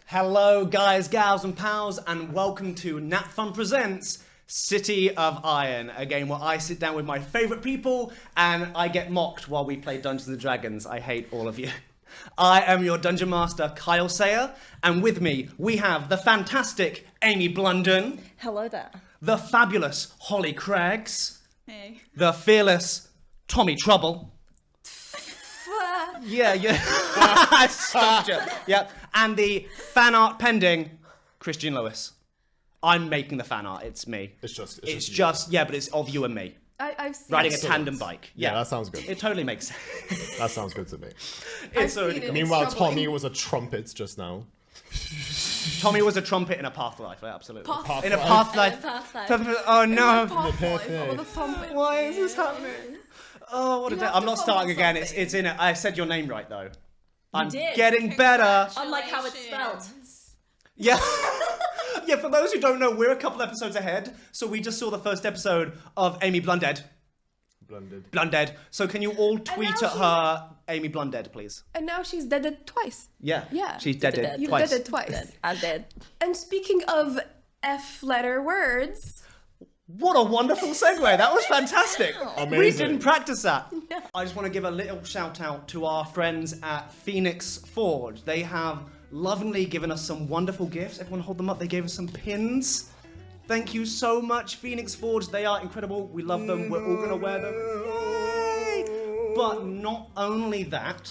Hello, guys, gals, and pals, and welcome to Nat Fun Presents City of Iron, a game where I sit down with my favourite people and I get mocked while we play Dungeons and Dragons. I hate all of you. I am your Dungeon Master Khyle Sayer, and with me we have the fantastic Amy Blunden. Hello there. The fabulous Holly Craggs. Hey. The fearless Tommy Trouble. Yeah. I stopped you. Yep. And the fan art pending Christian Lewes. I'm making the fan art. It's me. It's just yeah, but it's of you and me I've seen riding a it. tandem bike. Yeah, that sounds good. It totally makes sense. That sounds good to me. It's seen already it. cool. Meanwhile, It's troubling. Tommy was a trumpet just now. Tommy was a trumpet in a path life. Absolutely. Path In a path life. Oh no! Why is this happening? Oh, what a You day! have I'm to not follow starting again. something. It's in it. I said your name right though. I'm did. getting better. Unlike how it's spelled. Yeah. Yeah, for those who don't know, we're a couple episodes ahead. So we just saw the first episode of Amy Blunded. Blunded. So can you all tweet now at her Amy Blunded, please? And now she's deaded twice. Yeah. Yeah. She's deaded You've twice. deaded twice. I'm dead. And speaking of F-letter words, What a wonderful segue. That was fantastic. We Amazing. didn't practice that. I just want to give a little shout out to our friends at Phoenix Forge. They have lovingly given us some wonderful gifts. Everyone hold them up. They gave us some pins. Thank you so much, Phoenix Forge. They are incredible. We love them. We're all going to wear them. Yay! But not only that,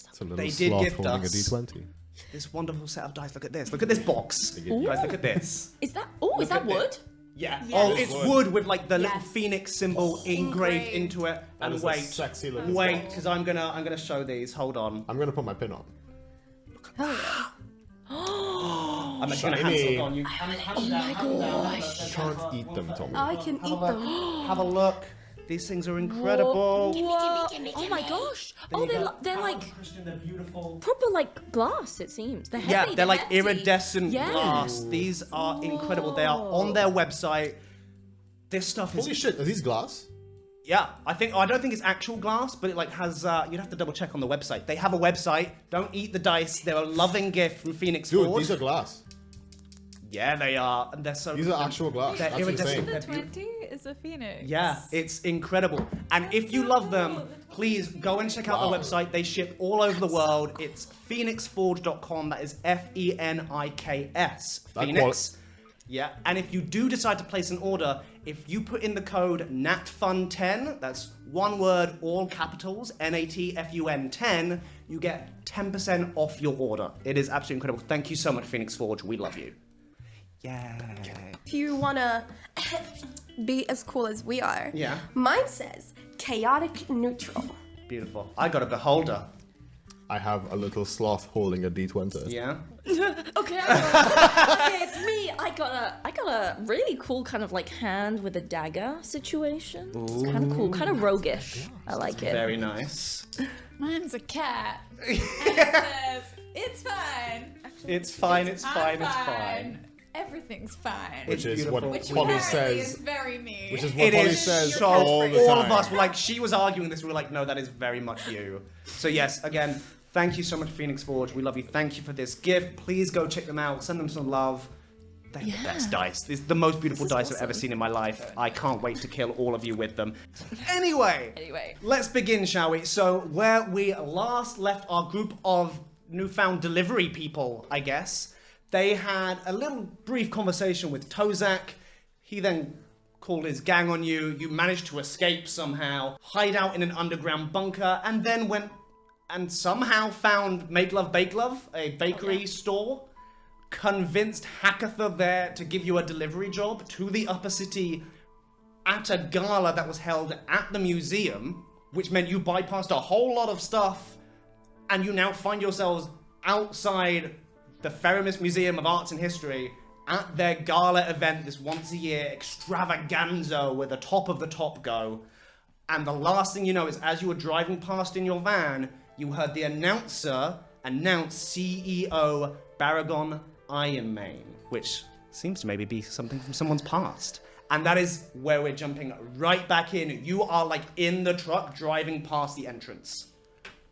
It's a little They did sloth gift holding us. a D20. this wonderful set of dice. Look at this. Look at this box. Guys, look at this. Is that? Oh, is that at wood? Yeah. Yes. Oh, it's wood with like the little Yes. phoenix symbol engraved Engraved. into it. That And is a wait, sexy looking wait, box. because I'm gonna show these. Hold on. I'm gonna put my pin on. I'm just gonna Shiny. hand on you. Hand down. You can't eat them, Tommy. I can eat them. Have a look. These things are incredible. Whoa. Oh my gosh. Oh, they're like Christian, they're beautiful. proper like glass. It seems. They're Yeah, heavy. they're like hefty. iridescent Yeah. glass. These are incredible. They are on their website. This stuff is Holy shit, are these glass? yeah. I don't think it's actual glass, but it like has. You'd have to double check on the website. They have a website. Don't eat the dice. They're a loving gift from Phoenix Dude, Forge. these are glass. Yeah, they are. And they're so. These are actual glass. They're That's iridescent. insane. They're The 20 is a phoenix. Yeah, it's incredible. And if you love them, please go and check out Wow. the website. They ship all over the world. It's phoenixforge.com. That is F-E-N-I-K-S. That Phoenix. Yeah, and if you do decide to place an order, if you put in the code NATFUN10, that's one word, all capitals, N-A-T-F-U-N 10, you get 10% off your order. It is absolutely incredible. Thank you so much, Phoenix Forge. We love you. Yay. If you wanna be as cool as we are, Yeah. mine says chaotic neutral. Beautiful. I got a beholder. I have a little sloth holding a D20. Yeah. Okay, okay, it's me. I got a really cool kind of like hand with a dagger situation. It's kind of cool, kind of roguish. I like it. Very nice. Mine's a cat. And it says, it's fine. Actually, It's fine, it's I'm fine, it's fine. Everything's fine. Which is what beautiful. Which Polly apparently is says. very me. Which is what It Polly is says so all the all time. of us were like, she was arguing this, we were like, no, that is very much you. So yes, again, thank you so much, Phoenix Forge. We love you. Thank you for this gift. Please go check them out. Send them some love. They're the best dice. This is the most beautiful dice I've ever seen in my life. I can't wait to kill all of you with them. Anyway, let's begin, shall we? So where we last left our group of newfound delivery people, I guess, they had a little brief conversation with Tozak. He then called his gang on you. You managed to escape somehow, hide out in an underground bunker, and then went and somehow found Make Love Bake Love, a bakery store. Convinced Hackatha there to give you a delivery job to the upper city at a gala that was held at the museum, which meant you bypassed a whole lot of stuff, and you now find yourselves outside the Ferrimus Museum of Arts and History at their gala event, this once a year extravaganza where the top of the top go. And the last thing you know is as you were driving past in your van, you heard the announcer announce CEO Baragon Ironmane, which seems to maybe be something from someone's past. And that is where we're jumping right back in. You are like in the truck driving past the entrance.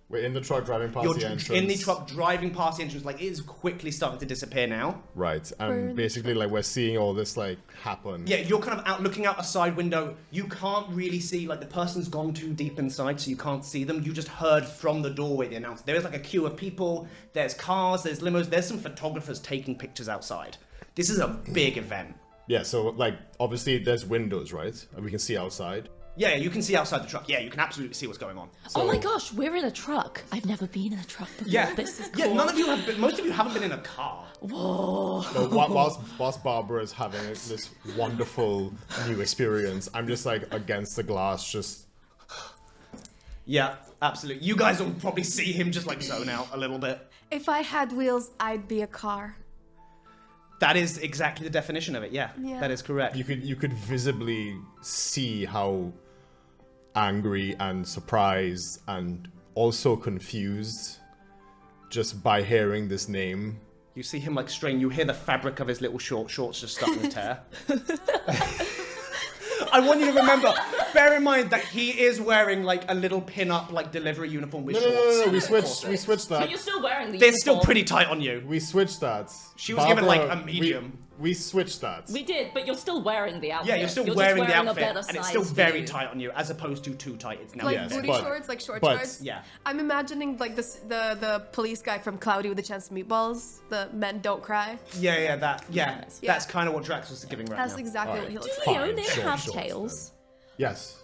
We're in the truck driving past You're the entrance. in the truck driving past the entrance, like it is quickly starting to disappear now. Right, and basically like we're seeing all this like happen. Yeah, you're kind of looking out a side window. You can't really see, like the person's gone too deep inside, so you can't see them. You just heard from the doorway the announcement. There is like a queue of people. There's cars. There's limos. There's some photographers taking pictures outside. This is a big event. Yeah, so like obviously there's windows, right? And we can see outside. Yeah, you can see outside the truck. Yeah, you can absolutely see what's going on. Oh my gosh, we're in a truck. I've never been in a truck before. Yeah, This is cool. yeah. None of you have been. Most of you haven't been in a car. Whoa. So whilst Barbara is having this wonderful new experience, I'm just like against the glass, just. Yeah, absolutely. You guys will probably see him just like zone out a little bit. If I had wheels, I'd be a car. That is exactly the definition of it. Yeah, Yeah. that is correct. You could visibly see how angry and surprised and also confused just by hearing this name. You see him like strain. You hear the fabric of his little shorts just starting to tear. I want you to remember, bear in mind that he is wearing like a little pin-up like delivery uniform with shorts. No, we switched But that. you're still wearing the They're uniform. still pretty tight on you. We switched that. She was given, like, a Barbara, medium. We switched that. We did, but you're still wearing the outfit. Yeah, you're still just wearing the a outfit, better and it's size still for very you. tight on you, as opposed to too tight. It's now Like Yes, booty but- shorts, like short but- shorts. Yeah. I'm imagining like the police guy from Cloudy with a Chance of Meatballs. The men don't cry. Yeah, Yeah. That's kind of what Drax was giving right That's now. exactly what Alright. he looks Do like. Fine, Leone sure, have sure, tails? Yes.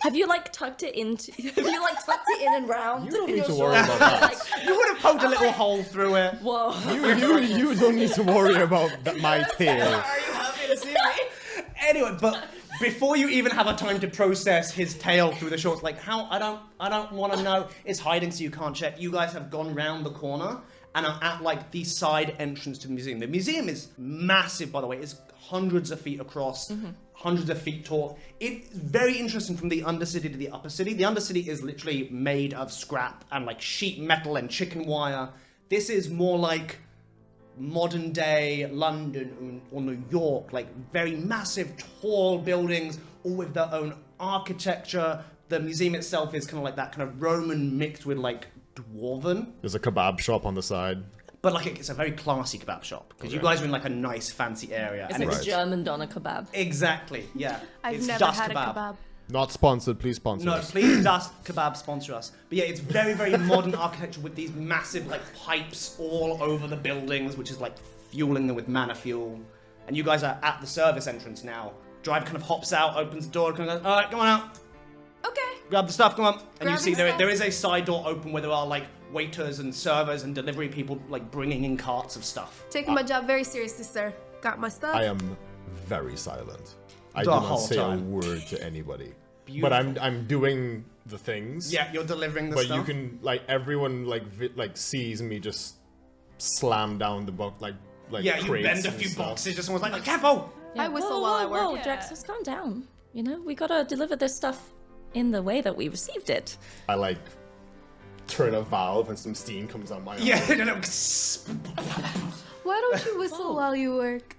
Have you like tucked it into? Have you like tucked it in and round? You don't in need your to worry shorts? about that. Like, You would have poked a little hole through it. whoa. You don't need to worry about my tail. Are you happy to see me? Anyway, but before you even have a time to process his tail through the shorts, like how I don't want to know. It's hiding, so you can't check. You guys have gone round the corner and are at like the side entrance to the museum. The museum is massive, by the way. It's hundreds of feet across, hundreds of feet tall. It's very interesting from the undercity to the upper city. The undercity is literally made of scrap and like sheet metal and chicken wire. This is more like modern day London or New York, like very massive, tall buildings, all with their own architecture. The museum itself is kind of like that kind of Roman mixed with like dwarven, There's a kebab shop on the side. but like it's a very classy kebab shop because you guys are in like a nice fancy area. It's and like it's a German doner kebab. exactly, yeah. I've it's never dust had a kebab. Not sponsored, please sponsor No, us. please, Dust Kebab sponsor us. But yeah, it's very, very modern architecture with these massive like pipes all over the buildings, which is like fueling them with mana fuel. And you guys are at the service entrance now. Driver kind of hops out, opens the door, kind of goes, all right, come on out, Okay. grab the stuff, come on. And you Grabbing see stuff. there is a side door open where there are like waiters and servers and delivery people like bringing in carts of stuff. Taking my job very seriously, sir. Got my stuff. I am very silent. I The do not whole say time. a word to anybody. Beautiful. But I'm doing the things. Yeah, you're delivering the But stuff. you can like everyone like sees me just slam down the book like yeah, you crates bend a and few stuff. boxes, just someone's like, careful! I whistle Whoa, while I whoa, work. Whoa, Yeah. Drax, just calm down. You know, we gotta deliver this stuff in the way that we received it. I like turn a valve and some steam comes out my Yeah, arm. no, no. Why don't you whistle while you work?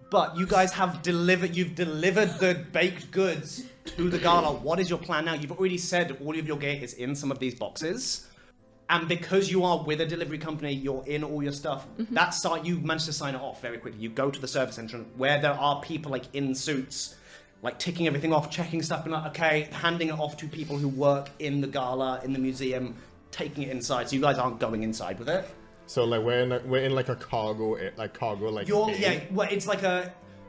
But you guys have you've delivered the baked goods to the gala. What is your plan now? You've already said all of your gear is in some of these boxes. And because you are with a delivery company, you're in all your stuff. That site, you managed to sign it off very quickly. You go to the service entrance where there are people like in suits, like ticking everything off, checking stuff, and like, okay, handing it off to people who work in the gala, in the museum, taking it inside. So you guys aren't going inside with it. So like we're in like a cargo You're, bay. yeah, well, it's like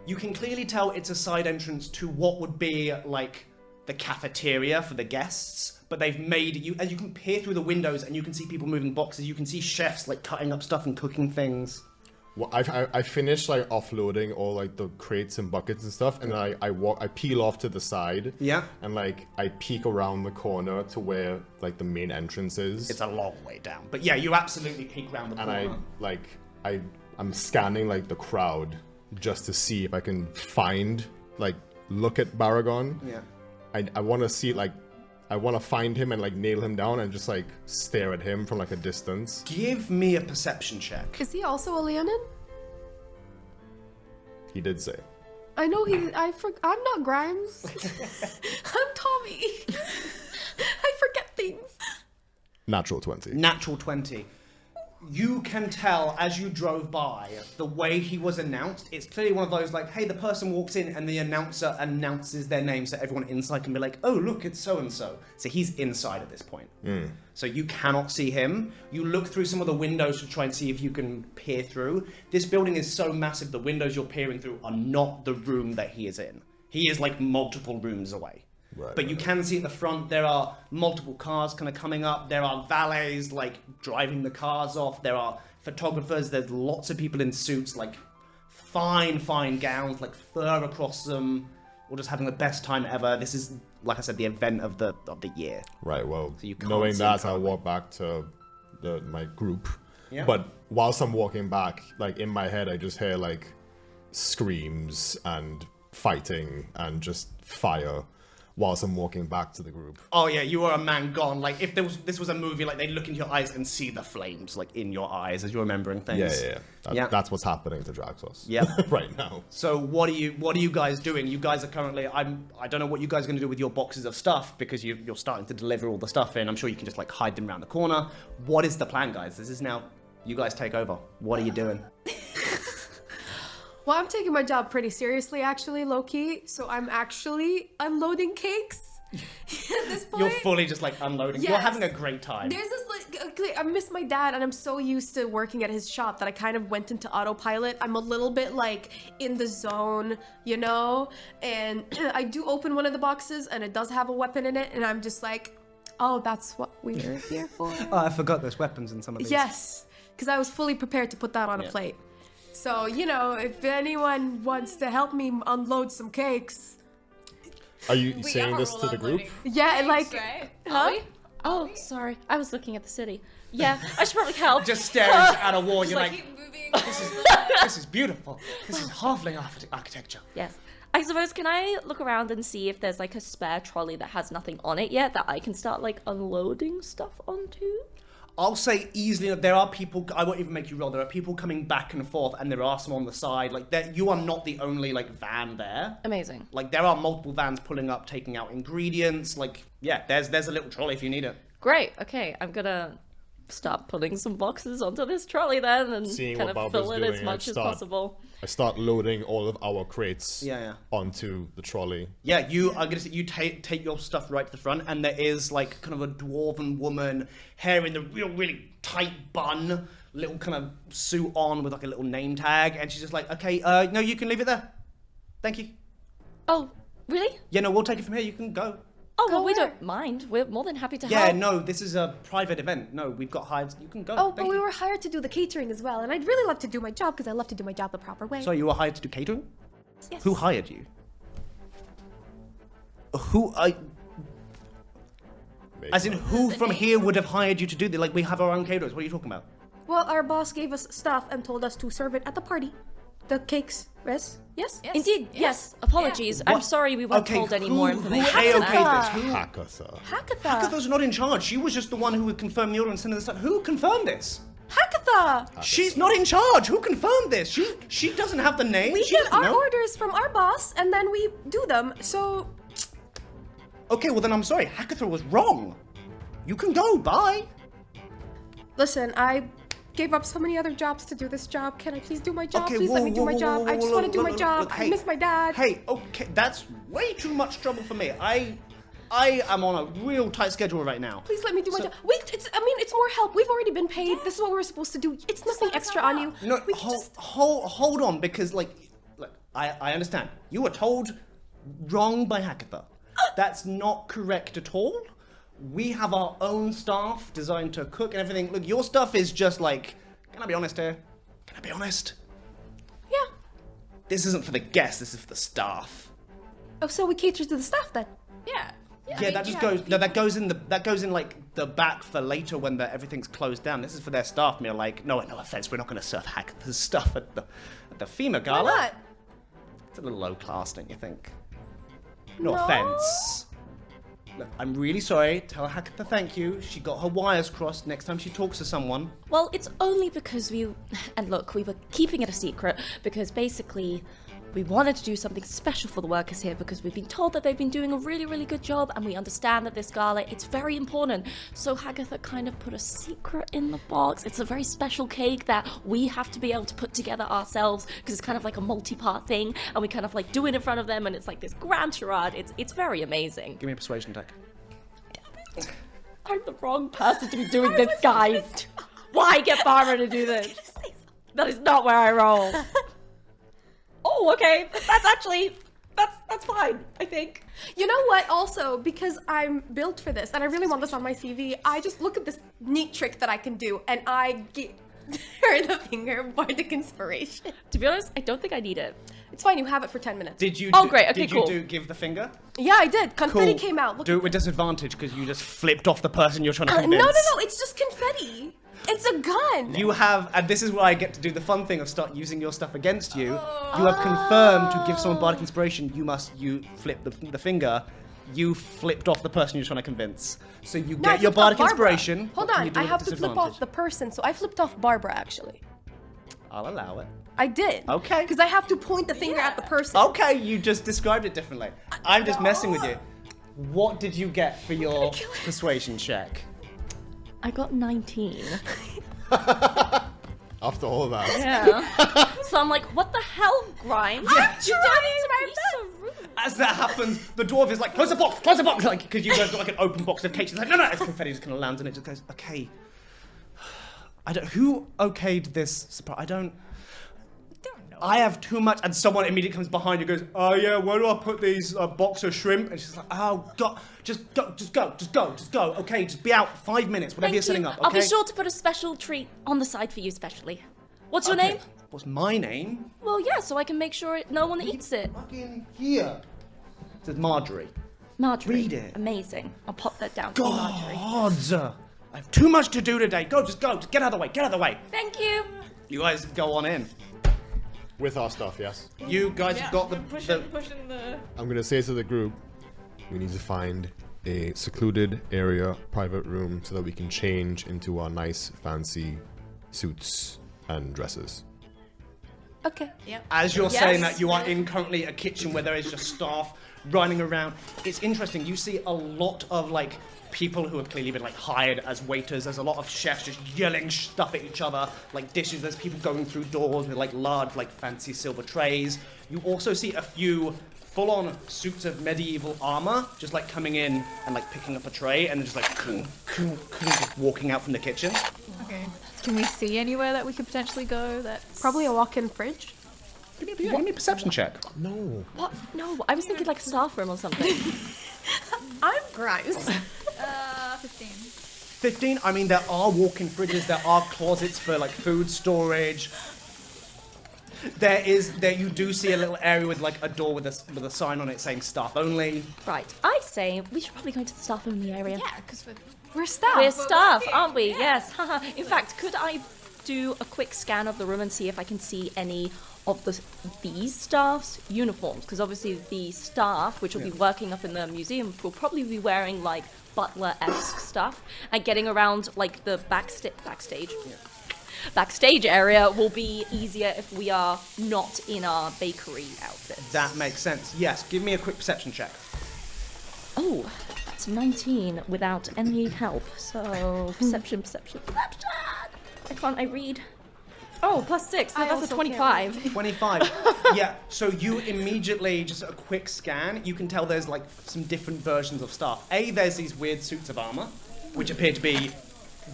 you can clearly tell it's a side entrance to what would be like the cafeteria for the guests, but they've made you, as you can peer through the windows and you can see people moving boxes, you can see chefs like cutting up stuff and cooking things. Well, I finished like offloading all like the crates and buckets and stuff, and then I peel off to the side. Yeah. And like I peek around the corner to where like the main entrance is. It's a long way down, but yeah, you absolutely peek around the and corner. I'm scanning like the crowd just to see if I can look at Baragon. Yeah. I want to see I want to find him and like nail him down and just like stare at him from like a distance. Give me a perception check. Is he also a Leonin? He did say. I know I'm not Grimes. I'm Tommy. I forget things. Natural 20. Natural 20. You can tell as you drove by, the way he was announced, it's clearly one of those like, hey, the person walks in and the announcer announces their name so everyone inside can be like, oh, look, it's so-and-so. So he's inside at this point. So you cannot see him. You look through some of the windows to try and see if you can peer through. This building is so massive, the windows you're peering through are not the room that he is in. He is like multiple rooms away. Right, But you can see at the front, there are multiple cars kind of coming up. There are valets, like, driving the cars off. There are photographers. There's lots of people in suits, like, fine gowns, like, fur across them. Or just having the best time ever. This is, like I said, the event of the year. Right, well, So you can't knowing see that, him I currently. walk back to my group. Yeah. But whilst I'm walking back, like, in my head, I just hear, like, screams and fighting and just fire whilst I'm walking back to the group. Oh, yeah, you are a man gone. Like, if this was a movie, like, they'd look into your eyes and see the flames, like, in your eyes as you're remembering things. Yeah. That's what's happening to Draxos. Yeah. right now. So what are you guys doing? You guys are currently, I don't know what you guys are going to do with your boxes of stuff because you're starting to deliver all the stuff in. I'm sure you can just like hide them around the corner. What is the plan, guys? This is now, you guys take over. What are you doing? Well, I'm taking my job pretty seriously, actually, low-key. So I'm actually unloading cakes at this point. You're fully just like unloading. You're Yes. having a great time. There's this, I miss my dad, and I'm so used to working at his shop that I kind of went into autopilot. I'm a little bit, like, in the zone, you know? And I do open one of the boxes, and it does have a weapon in it, and I'm just like, oh, that's what we're here for? Oh, I forgot there's weapons in some of these. Yes, because I was fully prepared to put that on a plate. So, you know, if anyone wants to help me unload some cakes. Are you saying this to the group? Yeah, like, right? huh? Oh, sorry. I was looking at the city. Yeah, I should probably help. Just staring at a wall, you're like, Keep moving. this is beautiful. This is halfling architecture. Yes. I suppose, can I look around and see if there's like a spare trolley that has nothing on it yet that I can start like unloading stuff onto? I'll say easily, there are people, I won't even make you roll, there are people coming back and forth and there are some on the side. Like, you are not the only, like, van there. Amazing. Like, there are multiple vans pulling up, taking out ingredients. Like, yeah, there's a little trolley if you need it. Great. Okay, I'm gonna start putting some boxes onto this trolley then and Seeing kind what of Balbo's fill it doing, as much I as start- possible. I start loading all of our crates Yeah. onto the trolley. Yeah, you are gonna say you take your stuff right to the front, and there is like kind of a dwarven woman, hair in the really tight bun, little kind of suit on with like a little name tag, and she's just like, okay, no, you can leave it there. Thank you. Oh, really? Yeah, no, we'll take it from here. You can go. Oh, well, we where? don't mind. We're more than happy to Yeah, help. no, this is a private event. No, we've got hired. You can go. Oh, Thank but we you. were hired to do the catering as well, and I'd really love to do my job because I love to do my job the proper way. So you were hired to do catering? Yes. Who hired you? Who I? As in, who from here would have hired you to do this? Like, we have our own caterers. What are you talking about? Well, our boss gave us stuff and told us to serve it at the party. The cakes, yes? Yes? Yes. Indeed, yes. Apologies. I'm What? sorry we weren't told any more information. Who than that. A-okayed this? Who? Hakatha. Hakatha! Hakatha's not in charge. She was just the one who would confirm the order and send the stuff. Who confirmed this? Hakatha! She's not in charge. Who confirmed this? She doesn't have the name. We She get doesn't our know. orders from our boss, and then we do them, so... Okay, well then I'm sorry. Hakatha was wrong. You can go. Bye. Listen, I gave up so many other jobs to do this job. Can I please do my job? Okay, Please let me do whoa, my whoa, job. whoa, I just whoa, want to do look, my job. look, I hey. miss my dad. Hey, okay, that's way too much trouble for me. I am on a real tight schedule right now. Please let me do my job. Wait, it's more help. We've already been paid. This is what we're supposed to do. It's nothing extra on you. No, We can hold on, because like, look, I understand. You were told wrong by Hakatha. That's not correct at all. We have our own staff designed to cook and everything. Look, your stuff is just like, can I be honest here? Can I be honest? Yeah. This isn't for the guests, this is for the staff. Oh, so we cater to the staff then? Yeah. Yeah, that just goes. No, that goes in like the back for later when everything's closed down. This is for their staff meal. Like, no offense, we're not going to serve Hakatha's stuff at the FEMA gala. Why not? It's a little low class, don't you think? No No. offense. Look, I'm really sorry. Tell Hakatha thank you. She got her wires crossed next time she talks to someone. Well, it's only because and look, we were keeping it a secret because basically we wanted to do something special for the workers here because we've been told that they've been doing a really, really good job, and we understand that this gala, it's very important. So Hagatha kind of put a secret in the box. It's a very special cake that we have to be able to put together ourselves because it's kind of like a multi-part thing, and we kind of like do it in front of them, and it's like this grand charade. It's very amazing. Give me a persuasion check. I'm the wrong person to be doing this, guys. Why get Barbara to do this? That is not where I roll. Oh, okay. That's actually, that's fine, I think. You know what? Also, because I'm built for this, and I really want this on my CV, I just look at this neat trick that I can do, and I give her the finger bardic inspiration. To be honest, I don't think I need it. It's fine. You have it for 10 minutes. Did you? Oh, great. Okay, did cool. you give the finger? Yeah, I did. Confetti Cool. came out. Look. Do it with disadvantage because you just flipped off the person you're trying to No, convince. no. It's just confetti. It's a gun. You have, and this is where I get to do the fun thing of start using your stuff against you. You have confirmed to give someone bardic inspiration. You flip the finger. You flipped off the person you're trying to convince. So you No, I get your flipped off bardic Barbara. inspiration. Hold and on. you do I it have with to flip off disadvantage. the person, so I flipped off Barbara actually. I'll allow it. I did. Okay. Because I have to point the finger at the person. Okay, you just described it differently. I'm just messing with you. What did you get for your persuasion check? I got 19. After all that. Yeah. So I'm like, what the hell, Grimes? Yeah. You don't need to be so rude. As that happens, the dwarf is like, close the box, like, because you guys got like an open box of cakes. It's like, no, as confetti just kind of lands and it just goes, okay. Who okayed this surprise? I don't know. I have too much, and someone immediately comes behind you and goes, oh yeah, where do I put these box of shrimp? And she's like, oh God, just go. Okay, just be out 5 minutes, whatever Thank you're setting you. up, okay? I'll be sure to put a special treat on the side for you, specially. What's your Okay. name? What's my name? Well, yeah, so I can make sure no one eats it. Fucking here. It says Marjorie. Marjorie. Read it. Amazing. I'll pop that down for you, Marjorie. God, I have too much to do today. Just get out of the way. Thank you. You guys go on in. With our stuff, yes. You guys have got the pushing the. I'm gonna say to the group, we need to find a secluded area, private room, so that we can change into our nice, fancy suits and dresses. Okay. Yep. As you're Yes. saying that, you are in currently a kitchen where there is just staff running around. It's interesting. You see a lot of like people who have clearly been like hired as waiters. There's a lot of chefs just yelling stuff at each other, like dishes. There's people going through doors with like large, like fancy silver trays. You also see a few full-on suits of medieval armor, just like coming in and like picking up a tray and then just like just walking out from the kitchen. Okay. Can we see anywhere that we could potentially go? That's Probably a walk-in fridge. Give me a perception check. No. What? No, I was thinking like a staff room or something. I'm Grimes. 15. 15. I mean, there are walk-in fridges. There are closets for like food storage. There you do see a little area with like a door with a sign on it saying staff only. Right. I say we should probably go to the staff room in the area. Yeah, because We're staff. We're staff, aren't we? Yes. Haha. In fact, could I do a quick scan of the room and see if I can see any of these staff's uniforms? Because obviously the staff, which will be working up in the museum, will probably be wearing like butler-esque stuff, and getting around like the backstage area will be easier if we are not in our bakery outfits. That makes sense. Yes. Give me a quick perception check. Oh, that's 19 without any help. So perception. Why can't I read? Oh, +6. So that's a also 25. 25. Yeah. So you immediately just a quick scan. You can tell there's like some different versions of staff. There's these weird suits of armor, which appear to be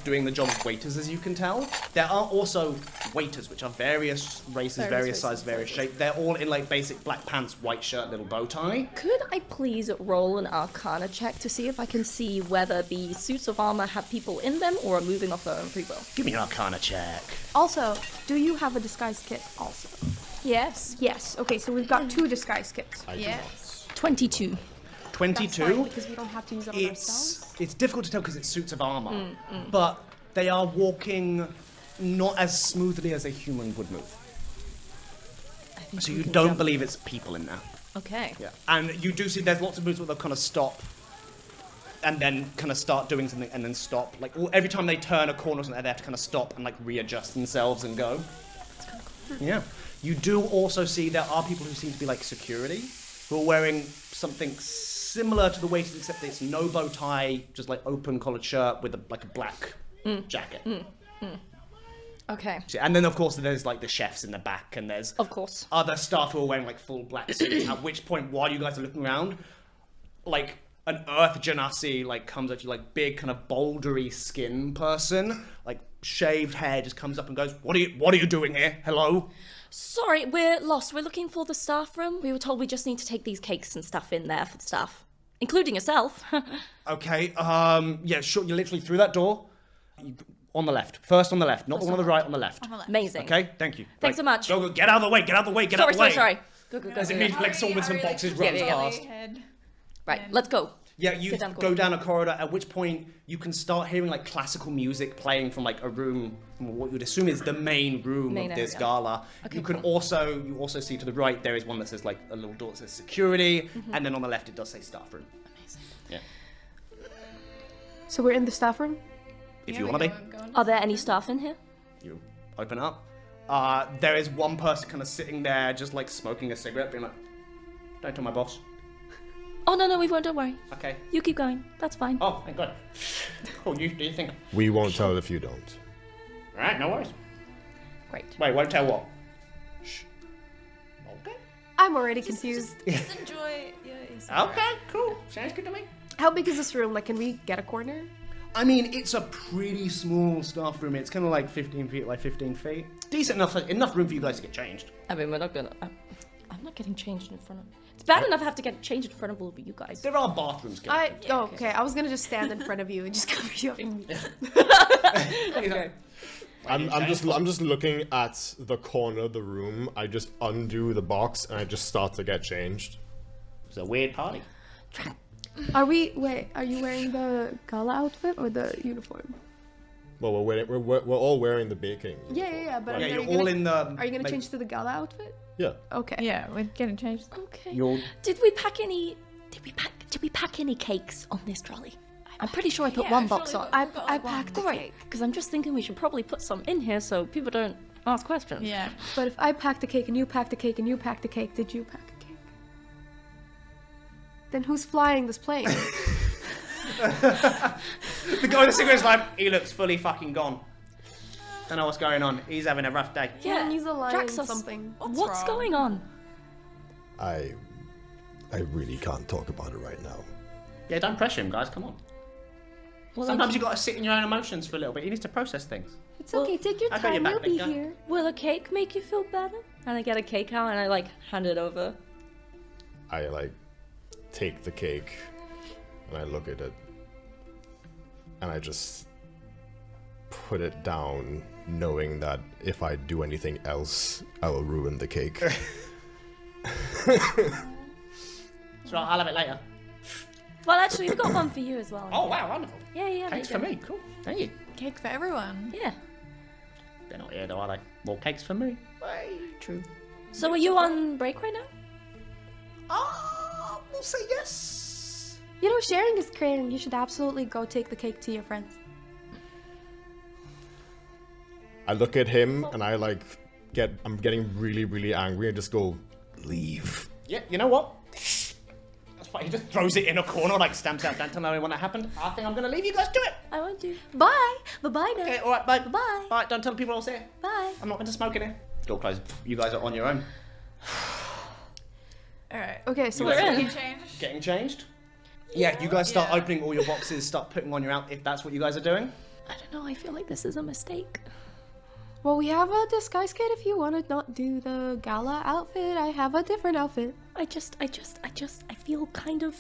doing the job of waiters, as you can tell. There are also waiters, which are various races, various sizes, various shapes. They're all in like basic black pants, white shirt, little bow tie. Could I please roll an Arcana check to see if I can see whether the suits of armor have people in them or are moving off their own free will? Give me an Arcana check. Also, do you have a disguise kit also? Yes. Yes. Okay, so we've got 2 disguise kits. I do Yeah. not. 22. 22. Because we don't have to use it on ourselves. It's difficult to tell because it's suits of armor, but they are walking not as smoothly as a human would move. So you don't believe it's people in there. Okay. Yeah. And you do see there's lots of moves where they'll kind of stop and then kind of start doing something and then stop. Like every time they turn a corner or something, they have to kind of stop and like readjust themselves and go. That's kind of cool. Yeah. You do also see there are people who seem to be like security, who are wearing something similar to the waist, except it's no bow tie, just like open collared shirt with a black jacket. Okay. And then of course there's like the chefs in the back, and there's Of course. other staff who are wearing like full black suits. At which point, while you guys are looking around, like an Earth Genasi like comes at you, like big kind of bouldery skin person, like shaved hair, just comes up and goes, What are you doing here? Hello? Sorry, we're lost. We're looking for the staff room. We were told we just need to take these cakes and stuff in there for the staff, including yourself. Okay, yeah, sure, you're literally through that door. On the left. First on the left, not the one on the right, on the left. Amazing. Okay, thank you. Thanks so much. Go, get out of the way, get out of the way, get out of the way. Sorry. Go. As it means like someone with some boxes runs past. Right, let's go. Yeah, you Get down the go corridor. down a corridor, at which point you can start hearing like classical music playing from like a room, what you would assume is the main room Main of this area. gala. Okay, You can cool. also see to the right there is one that says like a little door that says security, and then on the left it does say staff room. Amazing. Yeah. So we're in the staff room? If you want to be, Are there any staff in here? you open up. There is one person kind of sitting there just like smoking a cigarette, being like, don't tell my boss. Oh, no, we won't. Don't worry. Okay. You keep going. That's fine. Oh, thank God. Oh, do you think? We won't tell if you don't. Alright, no worries. Great. Wait, won't tell what? Shh. Okay. I'm already confused. Just enjoy. Okay, cool. Sounds good to me. How big is this room? Like, can we get a corner? I mean, it's a pretty small staff room. It's kind of like 15 feet by 15 feet. Decent enough room for you guys to get changed. I mean, we're not gonna. I'm not getting changed in front of. It's bad enough I have to get changed in front of all of you guys. There are bathrooms. Okay. I was gonna just stand in front of you and just cover you up. Okay. I'm just looking at the corner of the room. I just undo the box and I just start to get changed. It's a weird party. Are you wearing the gala outfit or the uniform? Well, we're all wearing the baking. Yeah, but Yeah, are you're you all gonna, in the. are you gonna like, change to the gala outfit? Yeah. Okay. Yeah, we're getting changed. Okay. You're. Did we pack any? Did we pack any cakes on this trolley? I'm pretty sure I put one box on. I packed the cake. Because I'm just thinking we should probably put some in here so people don't ask questions. Yeah. But if I packed the cake and you packed the cake and you packed the cake, did you pack a cake? Then who's flying this plane? The guy with the cigarette's like, he looks fully fucking gone. Don't know what's going on. He's having a rough day. Yeah. He's a lion Draxus, something. What's wrong? going on? I really can't talk about it right now. Yeah, don't pressure him, guys. Come on. Well, Sometimes you got to sit in your own emotions for a little bit. He needs to process things. It's okay, take your I got your time, back, we'll be big guy. here. will a cake make you feel better? And I get a cake out and I like hand it over. I like take the cake and I look at it and I just put it down, knowing that if I do anything else, I will ruin the cake. So I'll have it later. Well, actually, we've got one for you as well. Oh, wow, wonderful. Yeah. Cakes we for do. me. Cool. Thank you. Cake for everyone. Yeah. They're not here, though, are they? More cakes for me. True. So are you on break right now? We'll say yes. You know, sharing is caring. You should absolutely go take the cake to your friends. I look at him and I like I'm getting really, really angry and just go, leave. Yeah, you know what? That's why he just throws it in a corner, like stamps out, don't tell anyone that happened. I think I'm going to leave you guys to it. I won't do. Bye! Bye-bye now. Okay, alright, bye. Bye. Bye, don't tell people I was here. Bye. I'm not going to smoke in here. Door closed. You guys are on your own. Alright. Okay, so You let's guys Getting changed. Getting changed? Yeah, you guys start Yeah. opening all your boxes, start putting on your out if that's what you guys are doing. I don't know. I feel like this is a mistake. Well, we have a disguise kit if you want to not do the gala outfit. I have a different outfit. I feel kind of.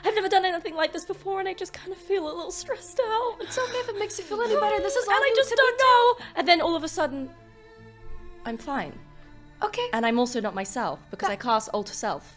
I've never done anything like this before, and I just kind of feel a little stressed out. It's okay if it makes you feel any better. This is all and I new just to don't me know. And then all of a sudden, I'm fine, too. Okay. and I'm also not myself because I cast alter self.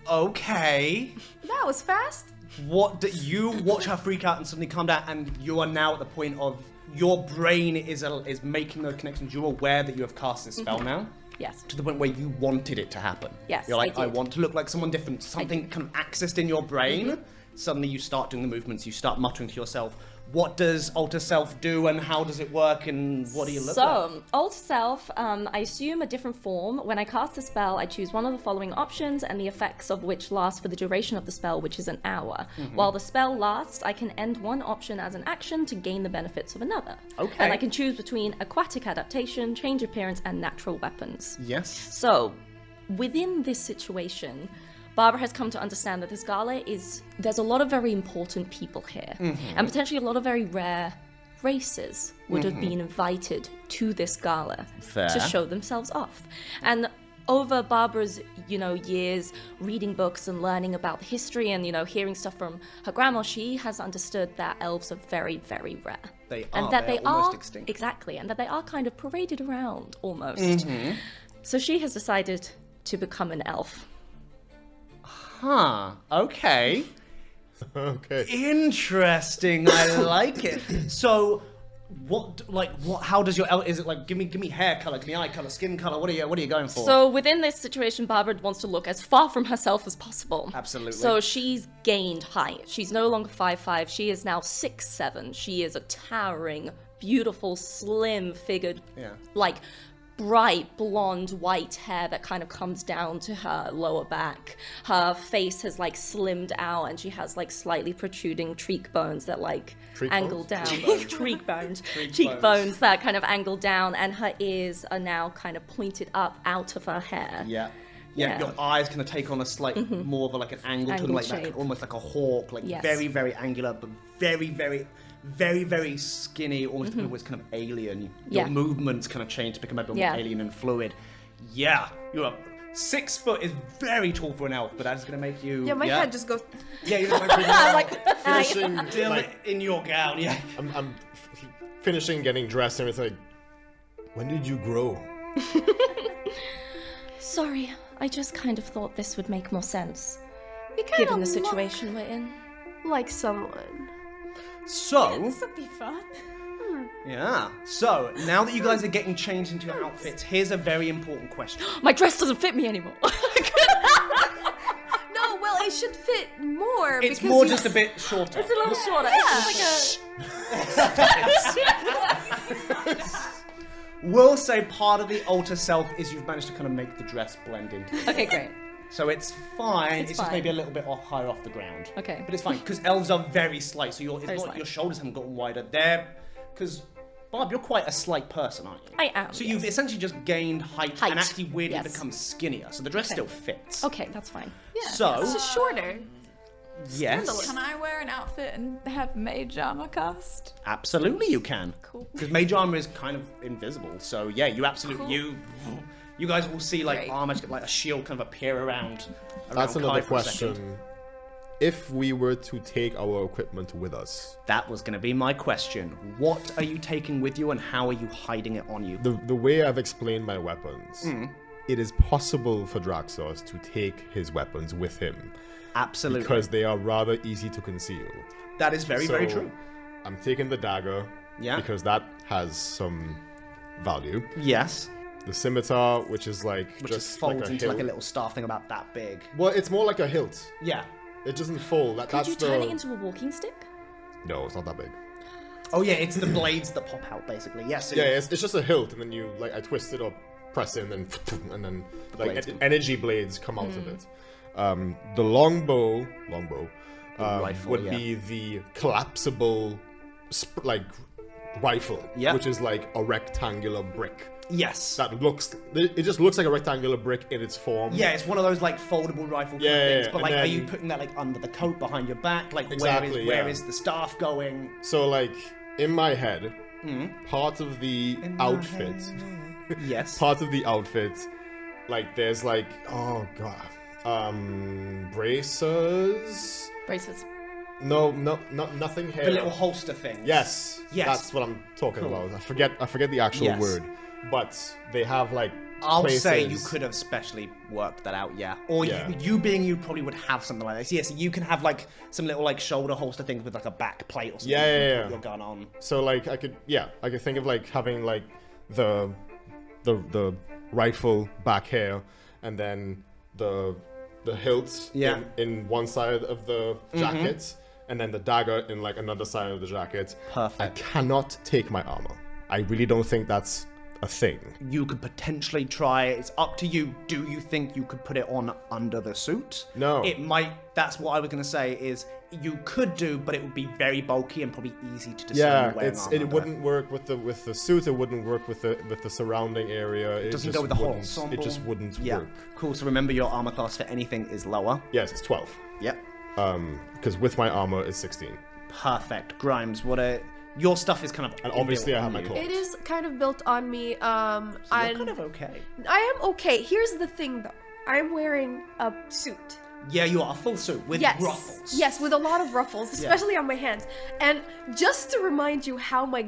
Okay. That was fast. What do you watch her freak out and suddenly calm down, and you are now at the point of your brain is making those connections. You're aware that you have cast this spell now. Yes. To the point where you wanted it to happen. Yes, You're like, I I did. want to look like someone different. Something kind of accessed in your brain suddenly you start doing the movements, you start muttering to yourself. What does Alter Self do, and how does it work, and what do you look like? So, Alter Self, I assume a different form. When I cast a spell, I choose one of the following options, and the effects of which last for the duration of the spell, which is an hour. While the spell lasts, I can end one option as an action to gain the benefits of another. Okay. And I can choose between aquatic adaptation, change appearance, and natural weapons. Yes. So, within this situation, Barbara has come to understand that this gala there's a lot of very important people here, and potentially a lot of very rare races would have been invited to this gala to show themselves off. And over Barbara's, years reading books and learning about the history and, hearing stuff from her grandma, she has understood that elves are very, very rare. They and are. that They're they almost are extinct. exactly, and that they are kind of paraded around almost. So she has decided to become an elf. Huh. Okay. Okay. Interesting. I like it. So, how does your elf? Is it like give me hair color, give me eye color, skin color? What are you going for? So within this situation, Barbara wants to look as far from herself as possible. Absolutely. So she's gained height. She's no longer 5'5". She is now 6'7". She is a towering, beautiful, slim-figured, bright blonde white hair that kind of comes down to her lower back. Her face has slimmed out, and she has slightly protruding cheekbones that angle down. Cheekbones that kind of angle down, and her ears are now kind of pointed up out of her hair. Yeah. Yeah. Your eyes kind of take on a slight more of an angle to them, Angled that, shape. almost like a hawk, Yes. very, very angular, but very, very, very, very skinny, almost always kind of alien. Your Yeah. movements kind of change to become a bit more Yeah. alien and fluid. Yeah, you're 6 foot is very tall for an elf, but that's gonna make you. Yeah, my head just goes. Yeah, you're like Finishing, still in your gown. Yeah. I'm finishing getting dressed, and it's like, when did you grow? Sorry, I just kind of thought this would make more sense, We kind given of the situation we're in. like someone. So. This would be fun. Yeah. So now that you guys are getting changed into your outfits, here's a very important question. My dress doesn't fit me anymore. No, well, it should fit more. It's because more you- just a bit shorter. It's a little shorter. We'll say part of the alter self is you've managed to kind of make the dress blend into it. Okay, great. So it's fine. It's just fine. maybe a little bit higher off the ground. Okay. But it's fine because elves are very slight. So Very slight. your shoulders haven't gotten wider. Because Barb, you're quite a slight person, aren't you? I am, So yes. you've essentially just gained height Height, and actually weirdly yes. become skinnier. So the dress still fits. Okay, that's fine. So It's just shorter. yes, Can I wear an outfit and have mage armor cast? absolutely you can. Cool. Because mage armor is kind of invisible. So yeah, you absolutely you guys will see Great. armor, like a shield, kind of appear around. That's Kai another for a second. question. If we were to take our equipment with us, That was going to be my question. What are you taking with you, and how are you hiding it on you? the way I've explained my weapons, it is possible for Draxos to take his weapons with him Absolutely. because they are rather easy to conceal. that is very, very So, true. I'm taking the dagger because that has some value. Yes. The scimitar, which is Which just just folds like a into hilt. like a little staff thing about that big. Well, it's more like a hilt. Yeah. It doesn't fold. Could That's you the. turn it into a walking stick? No, it's not that big. Oh yeah, it's the blades that pop out basically. Yes. Yeah, it's just a hilt, and then you I twist it or press it, and then blades come- energy blades come out of it. The longbow rifle, would yeah. be the collapsible rifle, Yeah. which is like a rectangular brick. Yes. It just looks like a rectangular brick in its form. Yeah, it's one of those foldable rifle kind Yeah, of things. yeah, But and are then- you putting that under the coat behind your back? Exactly, where yeah. is the staff going? So in my head, part of the outfit. Yes. Part of the outfit, there's bracers. Braces. No, nothing here. The little holster thing. Yes, Yes. that's what I'm talking Cool. about. I forget the actual Yes. word, but they have I'll places. say you could have specially worked that out, yeah. Or Yeah. you being you probably would have something like this. Yes, you can have some little shoulder holster things with a back plate or something. Yeah, you can yeah, put yeah. Your gun on. So I could think of having the rifle back here, and then the the hilts Yeah. in one side of the jacket, and then the dagger in like another side of the jacket. Perfect. I cannot take my armor. I really don't think that's a thing. You could potentially try. It's up to you. Do you think you could put it on under the suit? No. It might. That's what I was going to say. Is you could do, but it would be very bulky and probably easy to discern. Yeah, wearing armor it under. wouldn't work with the suit. It wouldn't work with the surrounding area. It Doesn't just go with the whole wouldn't- ensemble. It just wouldn't Yeah. work. Cool. So remember, your armor class for anything is lower. Yes, it's 12. Yep. Because with my armor it's 16. Perfect. Grimes, your stuff is kind of. And obviously I have my inbuilt. clothes. It is kind of built on me. You're I'm kind of okay. I am okay. Here's the thing though. I'm wearing a suit. Yeah, you are a full suit with Yes. ruffles. Yes, with a lot of ruffles, especially on my hands. And just to remind you how my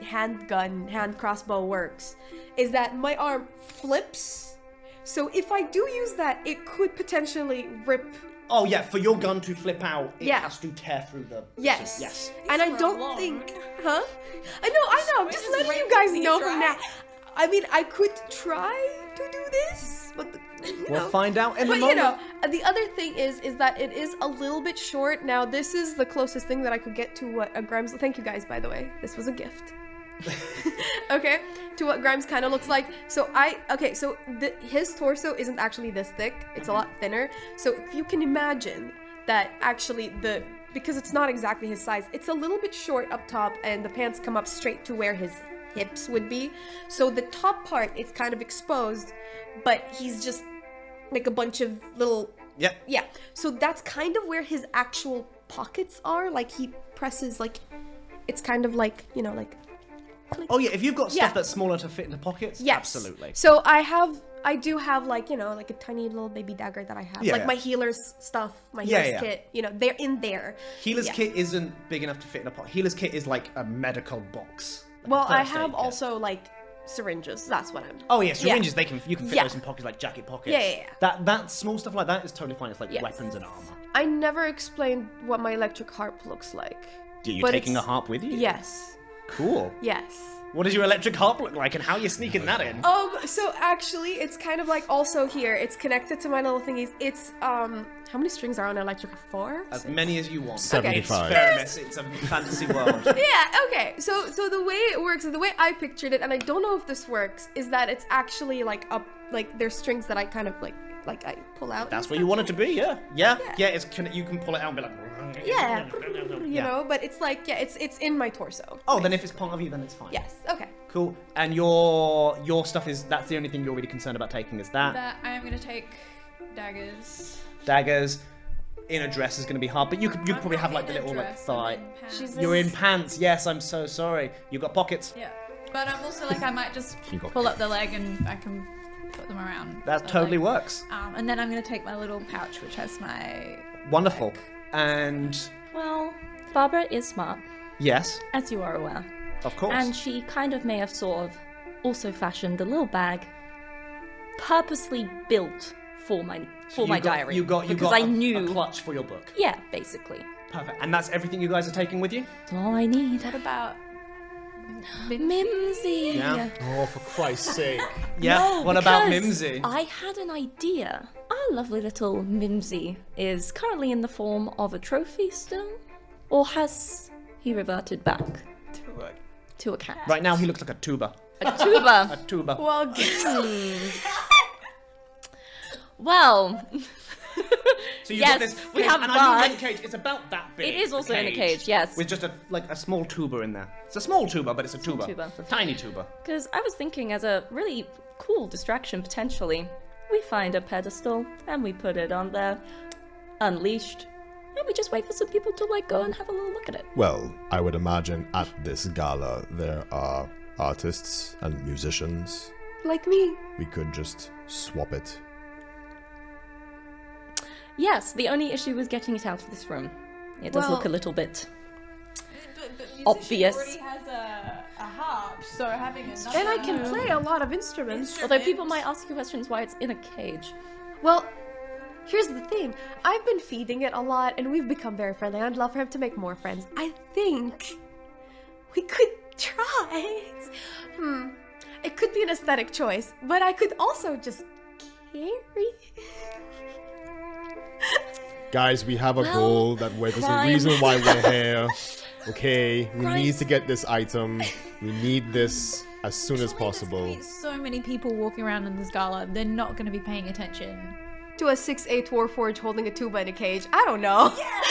hand crossbow works, is that my arm flips. So if I do use that, it could potentially rip. Oh yeah, for your gun to flip out, it Yeah. has to tear through the. Yes. Yes. And I were don't long. think, huh? I know. I'm just just letting you waiting guys for you know to from try. now. I mean, I could try to do this, but We'll find out in a But moment. you know, the other thing is that it is a little bit short. Now, this is the closest thing that I could get to what a Grimes. Thank you guys, by the way. This was a gift. Okay, to what Grimes kind of looks like. So his torso isn't actually this thick. It's a lot thinner. So if you can imagine that actually because it's not exactly his size, it's a little bit short up top, and the pants come up straight to where his hips would be. So the top part is kind of exposed, but he's just like a bunch of little. Yep. Yeah. So that's kind of where his actual pockets are. Like he presses like, it's kind of like, like. Oh yeah, if you've got stuff Yeah. that's smaller to fit into pockets, Yes. absolutely. So I do have like, like a tiny little baby dagger that I have. Yeah, like yeah. my healer's stuff, my Yeah, healer's yeah. kit, they're in there. Healer's Yeah. kit isn't big enough to fit in a pocket. Healer's kit is like a medical box. Like a Well, I first aid have kit. also like syringes. That's what I'm. Oh yeah, syringes. You can fit Yeah. those in pockets like jacket pockets. Yeah. That small stuff like that is totally fine. It's like Yes. weapons and armor. I never explained what my electric harp looks like. Are you But taking a it's- harp with you? Yes. Cool. Yes. What does your electric harp look like, and how are you sneaking that in? So actually, it's kind of like also here. It's connected to my little thingies. It's how many strings are on electric? 4? As many as you want. 75. Ferrimus, it's a fantasy world. Yeah, okay. So the way it works, the way I pictured it, and I don't know if this works, is that it's actually like there's strings that I kind of like I pull out. That's and where you stuff. want it to be, yeah. Yeah. You can pull it out and be like. Yeah, you know, but it's like it's in my torso. Oh, then if it's part of you, then it's fine. Yes. Okay. Cool. And your stuff that's the only thing you're really concerned about taking is that. That I am gonna take daggers. Daggers in a dress is going to be hard, but you could I'm probably not have like the in a little like dress, I'm thigh. in pants. She's You're in pants. Yes, I'm so sorry. You've got pockets. Yeah, but I'm also like I might just You got- pull up the leg and I can put them around. That the totally leg. works. And then I'm gonna take my little pouch which has my. Wonderful. And Well, Barbara is smart, yes, as you are aware. of course. And she kind of may have sort of also fashioned a little bag purposely built for my diary. You got because I a knew. clutch for your book. Yeah, basically. Perfect. And that's everything you guys are taking with you? That's all I need. What about? Mimsy. Yeah. Oh, for Christ's sake. Yeah. No, what about because Mimsy? I had an idea. Our lovely little Mimsy is currently in the form of a trophy still, or has he reverted back to a cat? Right now he looks like a tuba. A tuba. A tuba. Well, Well, So you've yes, got this we cage, have and I mean that. the cage. It's about that big. It is the also in a cage, yes. With just a small tuba in there. It's a small tuba, but it's a tuba. tuba. It's a tiny tuba. Because I was thinking as a really cool distraction potentially, we find a pedestal and we put it on there, unleashed, and we just wait for some people to like go and have a little look at it. Well, I would imagine at this gala there are artists and musicians. like me. We could just swap it. Yes, the only issue was getting it out of this room. It does Well- look a little bit. But Obvious. already has a harp, so having another. And I can play a lot of instruments. Although people might ask you questions why it's in a cage. Well, here's the thing. I've been feeding it a lot, and we've become very friendly. I'd love for him to make more friends. I think we could try. It could be an aesthetic choice, but I could also just carry. Guys, we have a goal that there's a reason why we're here. Okay, we need to get this item. We need this as soon as possible. There's so many people walking around in this gala, they're not going to be paying attention. To a 6'8" warforged holding a tuba in a cage. I don't know. Yeah.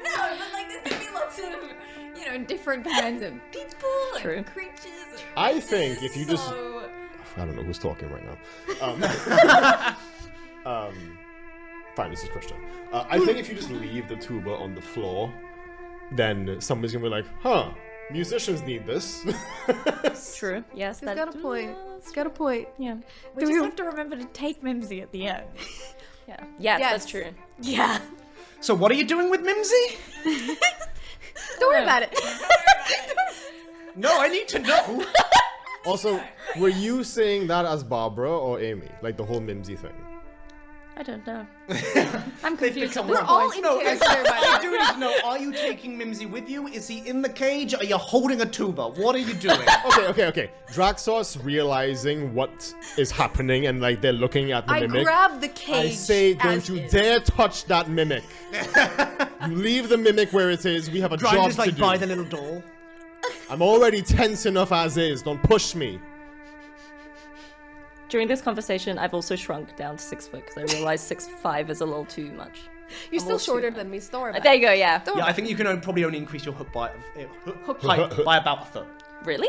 No, but like there's going to be lots of, you know, different kinds of people and creatures. And I think if you just... so... I don't know who's talking right now. Fine, this is Christian. I think if you just leave the tuba on the floor, then somebody's gonna be like, huh, musicians need this. True. Yes. He's got a point. He's got a point. Yeah. We just have to remember to take Mimsy at the end. Yeah. Yes, Yes. that's true. Yeah. So what are you doing with Mimsy? Don't worry about it. No, I need to know. Also, were you saying that as Barbara or Amy? Like the whole Mimsy thing? I don't know. I'm confused at this We're all point. in No, character, by the I way. do need to know, are you taking Mimsy with you? Is he in the cage? Are you holding a tuba? What are you doing? Okay. Draxos realizing what is happening and like they're looking at the I mimic. grabbed the cage. I say, don't as you is. dare touch that mimic. You leave the mimic where it is. We have a job Grinders to like do. by the little doll. I'm already tense enough as is. Don't push me. During this conversation, I've also shrunk down to 6 foot because I realized 6'5" is a little too much. You're still also- shorter than me, so don't worry about There it. you go. Yeah. Don't Yeah, worry I think you can probably only increase your hook by height by about a foot. Really?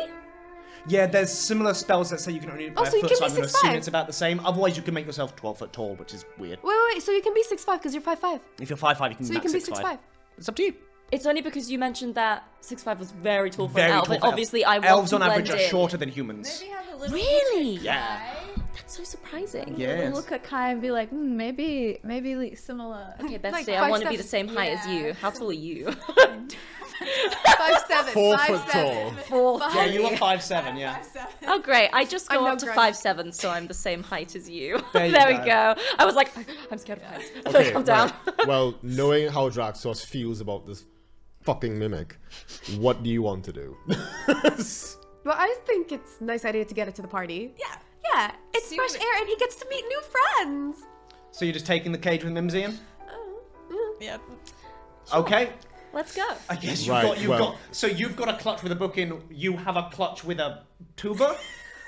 Yeah, there's similar spells that say you can only by Oh, a so you foot, can so be I'm going to assume 6'5". it's about the same. Otherwise, you can make yourself 12 foot tall, which is weird. Wait, so you can be 6'5" because you're 5'5". If you're 5'5", you can So you max can be 6'5". 6'5". It's up to you. It's only because you mentioned that 6'5" was very tall for Very an elf. tall And for obviously, I want elves to on average blend are in. shorter than humans. Maybe have a little Really? Yeah. That's so surprising. Yes. look at Kai and be like, maybe like similar. Okay, Like Bestie, I want to be 5'7". the same height as you. Yeah. How tall are you? 5'7". 4 foot tall. 4. Yeah, you are 5'7", yeah. Oh, great. I just go I'm up no to grunt. 5'7", so I'm the same height as you. There you we go. go. I was like, I'm scared of heights. Okay, Calm down. right. Well, knowing how Draxos feels about this fucking mimic, what do you want to do? Well, I think it's a nice idea to get it to the party. Yeah. Yeah, it's See fresh what- air and he gets to meet new friends. So you're just taking the cage with Mimsy in? Yeah. Okay. Let's go. I guess Right, well- so you've got a clutch with a book in, you have a clutch with a tuba?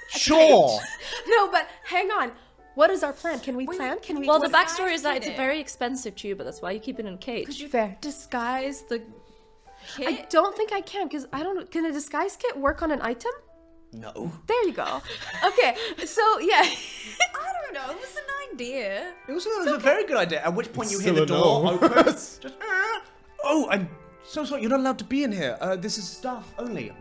Sure. No, but hang on. What is our plan? Can we plan? Can we? Well, the what- backstory is that it's a it. very expensive tuba. That's why you keep it in a cage. Fair. Disguise the kit. I don't think I can because I don't know. Can a disguise kit work on an item? No. There you go. Okay, so yeah. I don't know. It was an idea. It was a very good idea. At which point you hear Still the a door no. open. Just, oh, I'm so sorry. You're not allowed to be in here. This is staff only.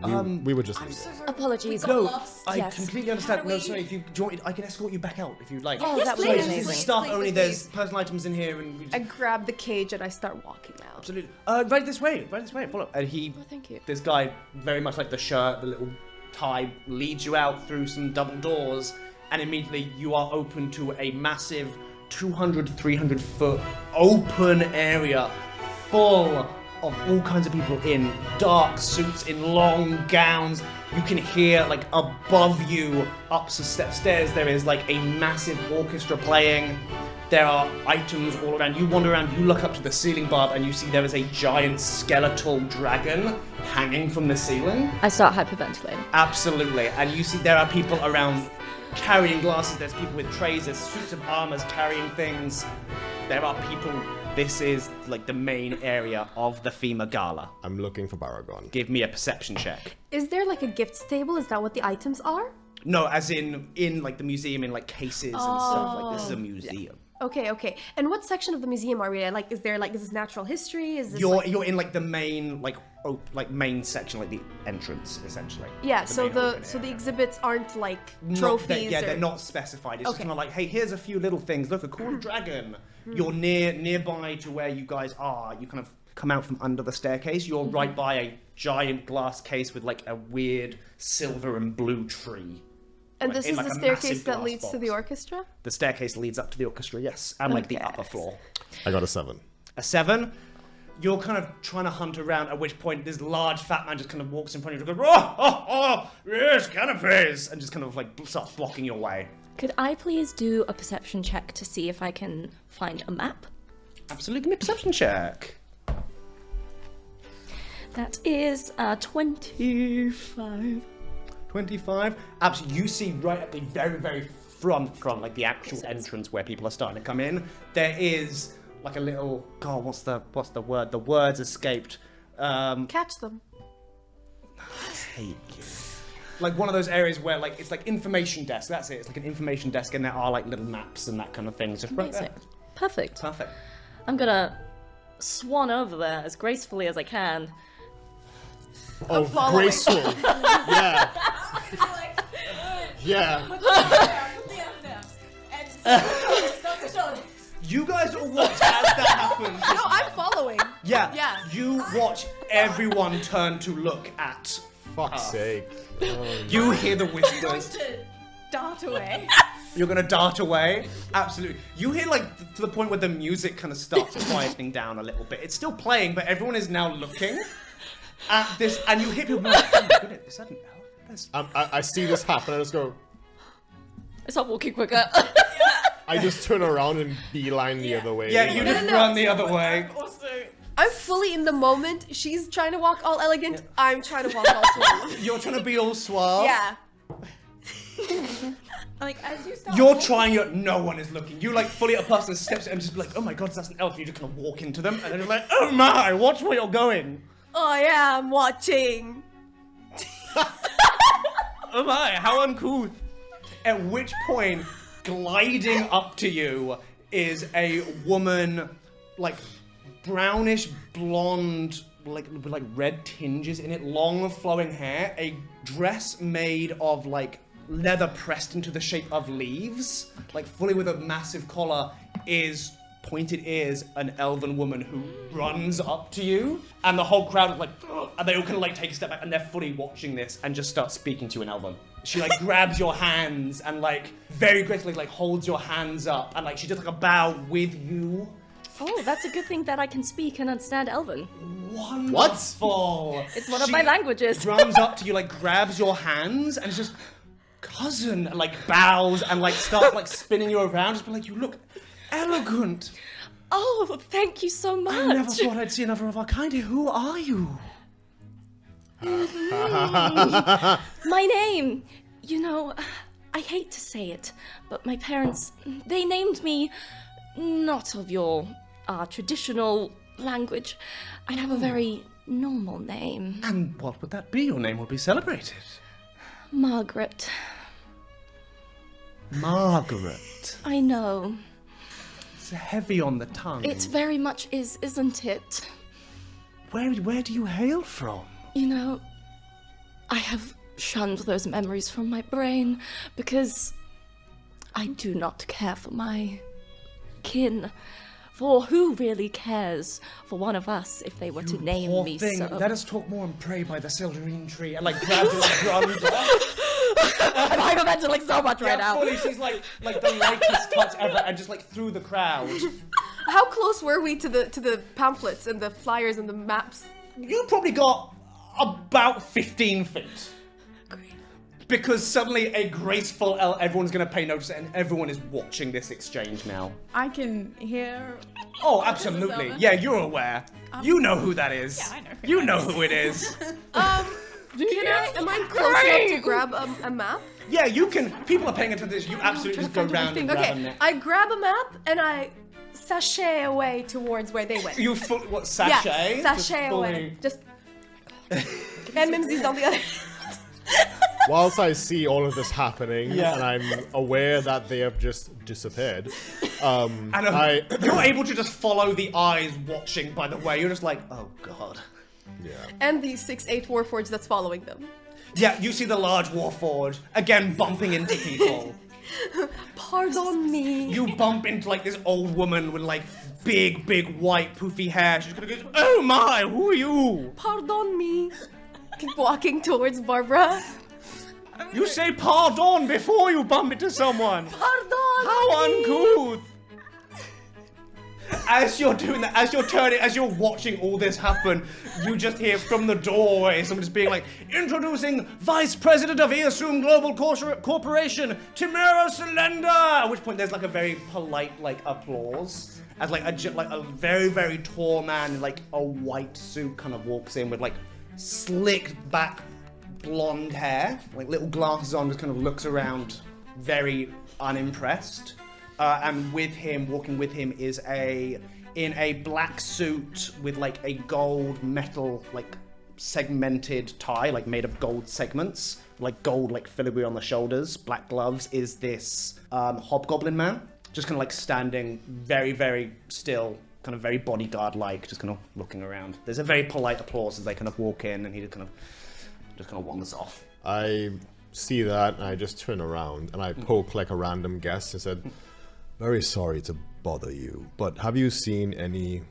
We were just. Apologies. No, lost. I Yes. completely understand. How do No, we- sorry. If you do, you want me, I can escort you back out if you'd like. Oh, that would So be this is amazing. staff Please, only. please, There's please. personal items in here, and we just, I grab the cage and I start walking out. absolutely. Right this way. Right this way. Follow. And he. Oh, thank you. This guy, very much like the shirt, the little tie, leads you out through some double doors, and immediately you are open to a massive 200, 300 foot open area full of all kinds of people in dark suits, in long gowns. You can hear, like, above you, up some stairs, there is, like, a massive orchestra playing. There are items all around. You wander around, you look up to the ceiling, Barb, and you see there is a giant skeletal dragon hanging from the ceiling. I start hyperventilating. Absolutely. And you see there are people around carrying glasses. There's people with trays. There's suits of armors carrying things. There are people. This is like the main area of the FEMA Gala. I'm looking for Baragon. Give me a perception check. Is there like a gifts table? Is that what the items are? No, as in like the museum, in like cases and stuff. Like this is a museum. Okay. And what section of the museum are we in? Like, is this natural history? Is this You're in like the main main section, like the entrance essentially. yeah. The So main open the area. exhibits aren't like Not trophies. that- yeah, or... they're not specified. It's just Okay. kind of like, hey, here's a few little things. Look, a cool dragon. You're nearby to where you guys are. You kind of come out from under the staircase. You're right by a giant glass case with like a weird silver and blue tree. And like, this in, is like, the a staircase massive that glass leads to the box. orchestra. The staircase leads up to the orchestra, yes, and like the Okay. upper floor. I got a 7. A 7. You're kind of trying to hunt around, at which point this large fat man just kind of walks in front of you and goes, oh, yes, canapes, and just kind of like starts blocking your way. Could I please do a perception check to see if I can find a map? Absolutely, give me a perception check. That is 25. 25. Absolutely, you see right at the very, very front, like the actual entrance where people are starting to come in, there is like a little, God, what's the word? The words escaped. Catch them. Take you. Like one of those areas where like it's like information desk. That's it. It's like an information desk, and there are like little maps and that kind of thing. Just right there. Perfect. Perfect. I'm gonna swan over there as gracefully as I can. Oh, graceful. Yeah. Yeah. You guys all watch as that happens. No, I'm following. Yeah. Yeah. You watch everyone turn to look at. Fuck's sake. You hear the whispers. To dart away. You're gonna dart away. Absolutely. You hear like to the point where the music kind of starts quietening down a little bit. It's still playing, but everyone is now looking at this, and you hear people like, "Oh my goodness, is that an elf?" I see this happen. I just go. I start walking quicker. I just turn around and beeline the other way. Yeah, you just run the other way. I'm fully in the moment. She's trying to walk all elegant. I'm trying to walk all suave. You're trying to be all suave. Yeah. Like, as you start You're walking- trying your. No one is looking. You like fully a person steps and just be like, oh my god, that's an elf. You're just gonna walk into them, and then you're like, oh my, watch where you're going. Oh yeah, I'm watching. Oh my, how uncouth. At which point, gliding up to you is a woman, like brownish blonde, with like red tinges in it, long flowing hair, a dress made of like leather pressed into the shape of leaves, like fully with a massive collar, is pointed ears, an elven woman who runs up to you, and the whole crowd is like, ugh, and they all kind of like take a step back, and they're fully watching this and just start speaking to you in elven. She like grabs your hands and like very gracefully like holds your hands up, and like she does like a bow with you. Oh, that's a good thing that I can speak and understand Elven. Wonderful. It's one of my languages. Runs up to you, like grabs your hands, and it's just cousin, and like bows and like starts like spinning you around, just be like, you look elegant. Oh, thank you so much. I never thought I'd see another of our kind here. Who are you? My name, you know, I hate to say it, but my parents, they named me not of your traditional language. I have a very normal name. And what would that be? Your name will be celebrated. Margaret. Margaret. I know. It's heavy on the tongue. It very much is, isn't it? Where do you hail from? You know, I have shunned those memories from my brain because I do not care for my kin. For who really cares for one of us if they were to name Poor me thing. so? Let us talk more and pray by the Silverine tree. And like grabs your drums. I'm hyperventilating so much right now. Fully, she's like the lightest touch ever, and just like through the crowd. How close were we to the pamphlets and the flyers and the maps? You probably got about 15 feet. Because suddenly a graceful everyone's gonna pay notice, and everyone is watching this exchange now. I can hear. Oh, absolutely. Yeah, you're aware. You know who that is. Yeah, I know who You that know is. who it is. Am I close enough to grab a map? Yeah, you can. People are paying attention to this. You absolutely just go round and grab them. Okay, I grab a map and I sashay away towards where they went. You what sachet? Yeah, Just sashay fully- away. Just. And Mimsy's on the other. Whilst I see all of this happening, Yeah. and I'm aware that they have just disappeared, And you're able to just follow the eyes watching, by the way. You're just like, oh god. yeah. And the 6'8" Warforged that's following them. Yeah, you see the large warforged, again bumping into people. Pardon me. You bump into like this old woman with like big white poofy hair. She's gonna go, oh my, who are you? Pardon me. Keep walking towards Barbara. You say pardon before you bump into someone. Pardon How me. uncouth! As you're doing that, as you're turning, as you're watching all this happen, you just hear from the doorway someone just being like, introducing Vice President of Eosum Global Corporation, Timera Solenda! At which point there's like a very polite like applause. as like a very, very tall man in like a white suit kind of walks in with like slicked back blonde hair, like little glasses on, just kind of looks around very unimpressed. And with him, walking with him is in a black suit with like a gold metal, like segmented tie, like made of gold segments, like gold, like filigree on the shoulders, black gloves, is this hobgoblin man, just kind of like standing very, very still, kind of very bodyguard-like, just kind of looking around. There's a very polite applause as they kind of walk in, and he just kind of wanders off. I see that, and I just turn around, and I poke like a random guest and said, very sorry to bother you, but have you seen any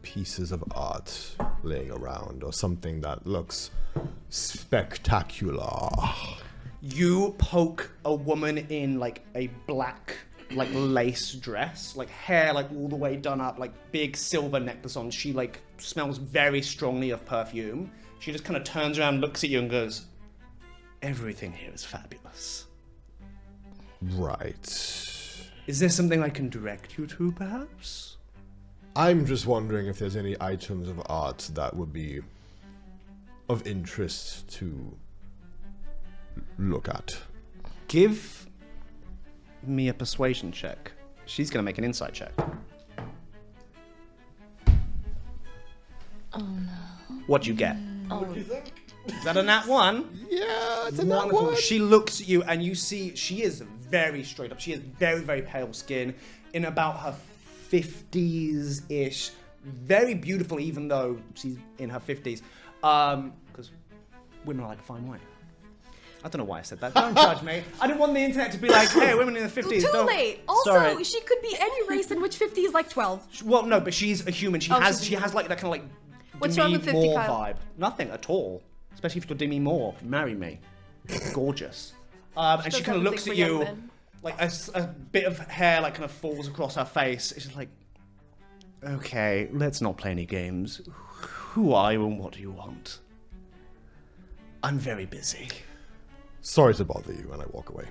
pieces of art laying around, or something that looks spectacular? You poke a woman in like a black, like lace dress, like hair like all the way done up, like big silver necklace on. She like smells very strongly of perfume. She just kind of turns around, looks at you and goes, everything here is fabulous. Right. Is there something I can direct you to, perhaps? I'm just wondering if there's any items of art that would be of interest to look at. Give me a persuasion check. She's going to make an insight check. Oh no. What do you get? Oh. Is that a nat 1? Yeah, it's a nat 1. She looks at you and you see she is very straight up. She has very, very pale skin, in about her 50s-ish. Very beautiful, even though she's in her 50s. Because women are like fine wine. I don't know why I said that. Don't judge me. I didn't want the internet to be like, hey, women in the 50s. Too don't... late. Also, Sorry. she could be any race in which 50 is like 12. Well, no, but she's a human. She has like that kind of like What's Demi wrong with 50, Moore Kyle? vibe. Nothing at all. Especially if you're Demi Moore. Marry me. Gorgeous. And she kind of looks at you, like a bit of hair like kind of falls across her face. It's just like, okay, let's not play any games. Who are you and what do you want? I'm very busy. Sorry to bother you, and I walk away.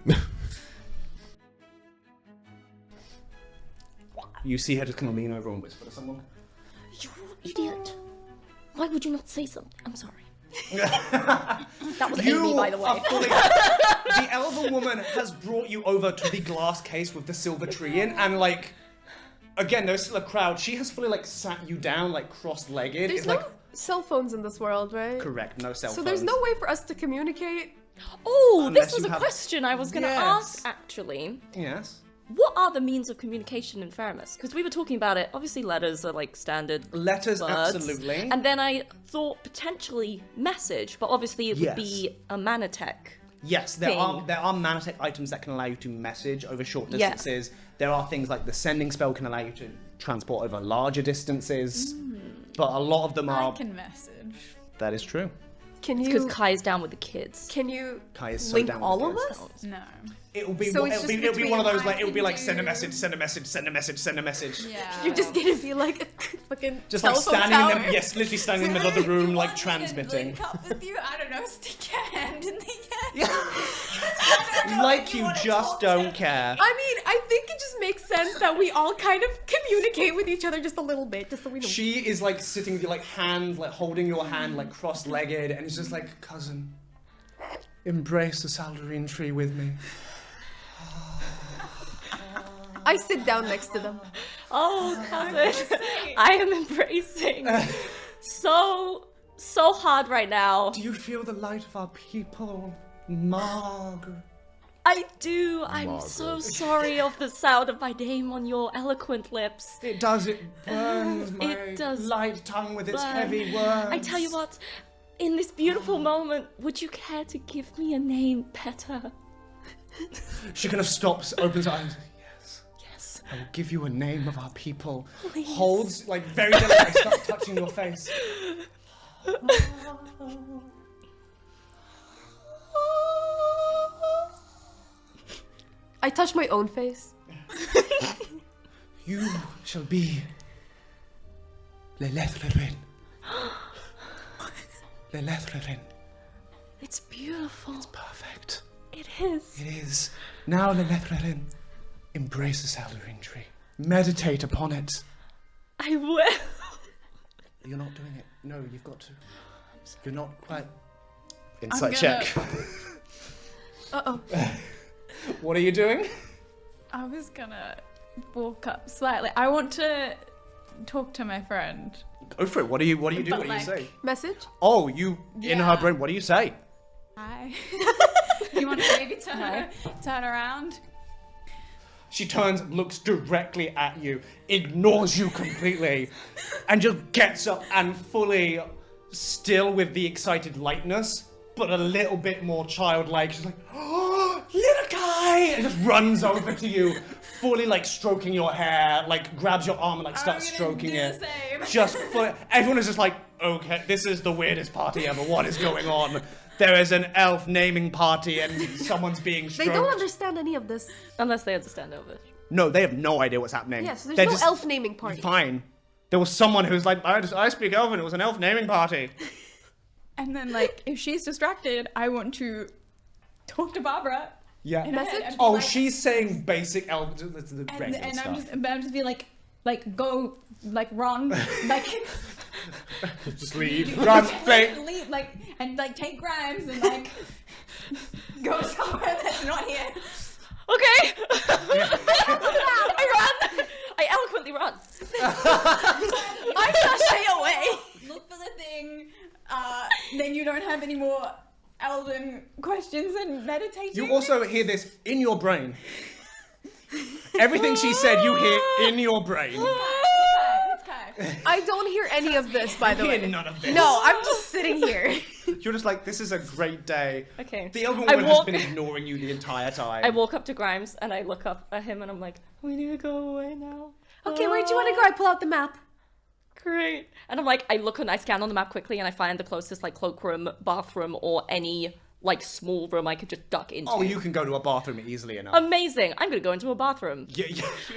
You see her just kind of lean over and whisper to someone. You idiot. Why would you not say something? I'm sorry. That was Amy, by the way. The elven woman has brought you over to the glass case with the silver tree in, and like, again, there's still a crowd. She has fully like sat you down, like cross-legged. There's it's no like cell phones in this world, right? correct, no cell So phones. there's no way for us to communicate. Oh, Unless this was you a have- question I was going to Yes. ask, actually. Yes. What are the means of communication in Ferrimus? Because we were talking about it. Obviously, letters are like standard. Letters, words. absolutely. And then I thought potentially message, but obviously it Yes. would be a manatech. Yes, there thing. are manatech items that can allow you to message over short Yeah. distances. There are things like the sending spell can allow you to transport over larger distances. But a lot of them I are. can message. That is true. Can Because you? Kai's down with the kids. Can you Kai is so link down with all the of kids. us? No. It'll be So one- it's it'll be just one of those between like it'll be I like can send a do- message, send a message, send a message, send a message. Yeah. You're just gonna be like a fucking Just like telephone standing tower. in the, yes, literally standing in the middle of the room, You like want me to transmitting. link up with you? I don't know, stick your hand in the air. Yeah. I don't know Like if you wanna just talk to don't me. care. I mean, I think it just makes sense that we all kind of communicate with each other just a little bit, just so we know. She is like sitting with your like hand, like holding your hand like cross-legged, and it's just like, cousin, embrace the salderine tree with me. I sit down next to them. Oh, cousin. I am embracing so hard right now. Do you feel the light of our people, Margaret? I do. I'm Margaret. so sorry of the sound of my name on your eloquent lips. It does. It burns my It does light tongue with its burn. heavy words. I tell you what, in this beautiful moment, would you care to give me a name, Petter? She kind of stops, opens her eyes. Yes. I will give you a name of our people. Please. Holds like very delicately, starts touching your face. I touch my own face. You shall be Lelethrin. Lelethrin. It's beautiful. Perfect. It is. It is. Now, Lelethrin, embrace the salderine tree. Meditate upon it. I will. You're not doing it. No, you've got to. You're not quite. I'm Insight gonna- check. Uh-oh. What are you doing? I was gonna walk up slightly. I want to talk to my friend. Go for it. What do you do? But What do you like- say? Message? Oh, you in her Yeah. brain. What do you say? Hi. You want to maybe turn around? She turns, looks directly at you, ignores you completely, and just gets up and fully, still with the excited lightness, but a little bit more childlike. She's like, "Oh, little guy!" and just runs over to you, fully like stroking your hair, like grabs your arm and like starts stroking do it. the same. Just fully, everyone is just like, okay, this is the weirdest party ever. What is going on? There is an elf naming party and someone's being They stroked. don't understand any of this. Unless they understand Elvish. No, they have no idea what's happening. Yeah, so They're there's no just elf naming party. Fine. There was someone who's like, I speak Elven. It was an elf naming party. And then, like, if she's distracted, I want to talk to Barbara. Yeah. in her head and be Oh, like- she's saying basic elf. The regular and stuff. I'm just be like go, like run, like Just leave. Run, play. leave, like and like take Grimes and like go somewhere that's not here. Okay. I run. I eloquently run. I sashay away. Look for the thing. Then you don't have any more Elven questions and meditating. You also hear this in your brain. Everything she said, you hear in your brain. It's Kai. I don't hear any of this, by the You way. hear none of this. No, I'm just sitting here. You're just like, this is a great day. Okay. The Elven I woman has walk- been ignoring you the entire time. I walk up to Grimes and I look up at him and I'm like, we need to go away now. Okay, where do you want to go? I pull out the map. Great. And I'm like, I scan on the map quickly and I find the closest like cloakroom, bathroom, or any like small room I could just duck into. Oh, you can go to a bathroom easily enough. Amazing. I'm gonna go into a bathroom. Yeah.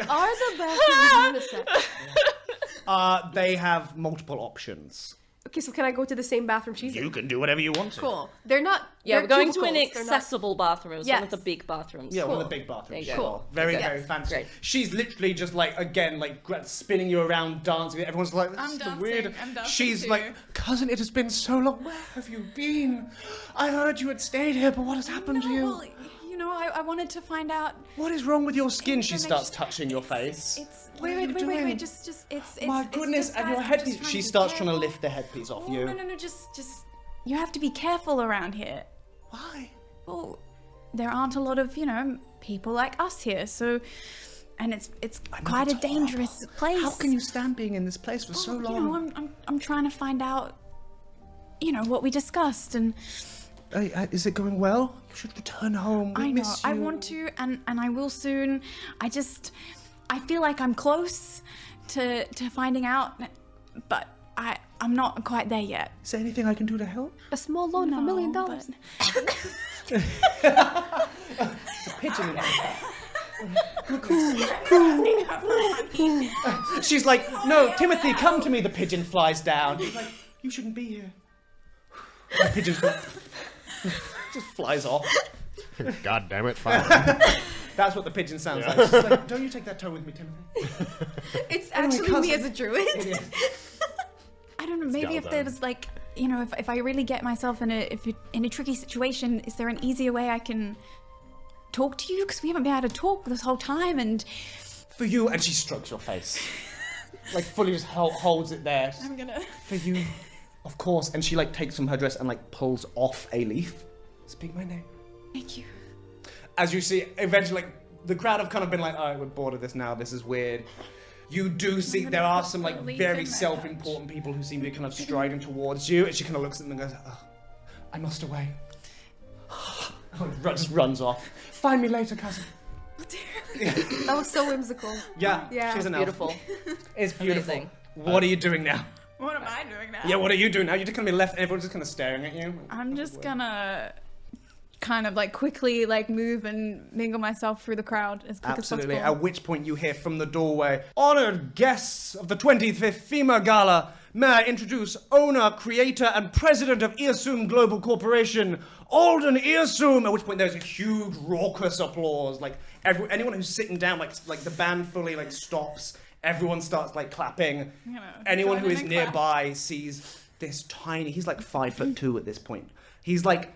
Are the bathrooms unisex? They have multiple options. Okay, so can I go to the same bathroom she's in? You can do whatever you want to. Cool. They're not. Yeah, they're we're going to an cubicles, they're not- accessible bathroom. One of Yes. the big bathrooms. Yeah, one of Cool. the big bathrooms. There you go. Sure. Cool. Very, Yes. very fancy. Great. She's literally just like, again, like spinning you around, dancing. Everyone's like, this I'm is the dancing, weird. I'm dancing She's too. like, cousin, it has been so long. Where have you been? I heard you had stayed here, but what has happened to you? Well, you know, I wanted to find out. What is wrong with your skin? She information. starts touching your face. It's What are you doing? just it's My it's goodness, just, and guys, your I'm headpiece. just She to be starts trying to careful. lift the headpiece off Oh, you. no, just you have to be careful around here. Why? Well, there aren't a lot of, you know, people like us here, so and it's I know, quite a it's dangerous place. How can you stand being in this place for so Well, long? You know, I'm trying to find out, you know, what we discussed, and Is it going well? You should return home. We I know miss I you. want to, and I will soon. I feel like I'm close to finding out, but I'm not quite there yet. Is there anything I can do to help? A small loan of $1 million. but- Pigeon. She's like, no, Timothy, come to me. The pigeon flies down. She's like, you shouldn't be here. The pigeon just flies off. God damn it, fine. That's what the pigeon sounds like. She's like, don't you take that toe with me, Timothy. It's Anyway, actually me cousin. as a druid. I don't know. Maybe if Galdan. there's like, you know, if I really get myself in a tricky situation, is there an easier way I can talk to you? Because we haven't been able to talk this whole time, and For you, and she strokes your face. Like, fully just holds it there. I'm gonna. For you, of course. And she, like, takes from her dress and, like, pulls off a leaf. Speak my name. Thank you. As you see, eventually, like, the crowd have kind of been like, all right, we're bored of this now. This is weird. You do see there are some, like, leaf very in my self-important people who seem to be kind of striding towards you. And she kind of looks at them and goes, oh, I must away. Just runs off. Find me later, cousin. That was so whimsical. Yeah, Yeah. she's an elf. Beautiful. It's beautiful. Amazing. What are you doing now? What am I doing now? Yeah, what are you doing now? You're just gonna be left and everyone's just kind of staring at you. I'm just gonna kind of like quickly like move and mingle myself through the crowd as quick Absolutely. as At possible. which point you hear from the doorway, honored guests of the 25th FEMA Gala, may I introduce owner, creator, and president of Earsum Global Corporation, Alden Earsum. At which point there's a huge raucous applause. Like anyone who's sitting down, like the band fully like stops. Everyone starts like clapping. Anyone who is nearby sees this tiny. He's like 5'2" at this point. He's like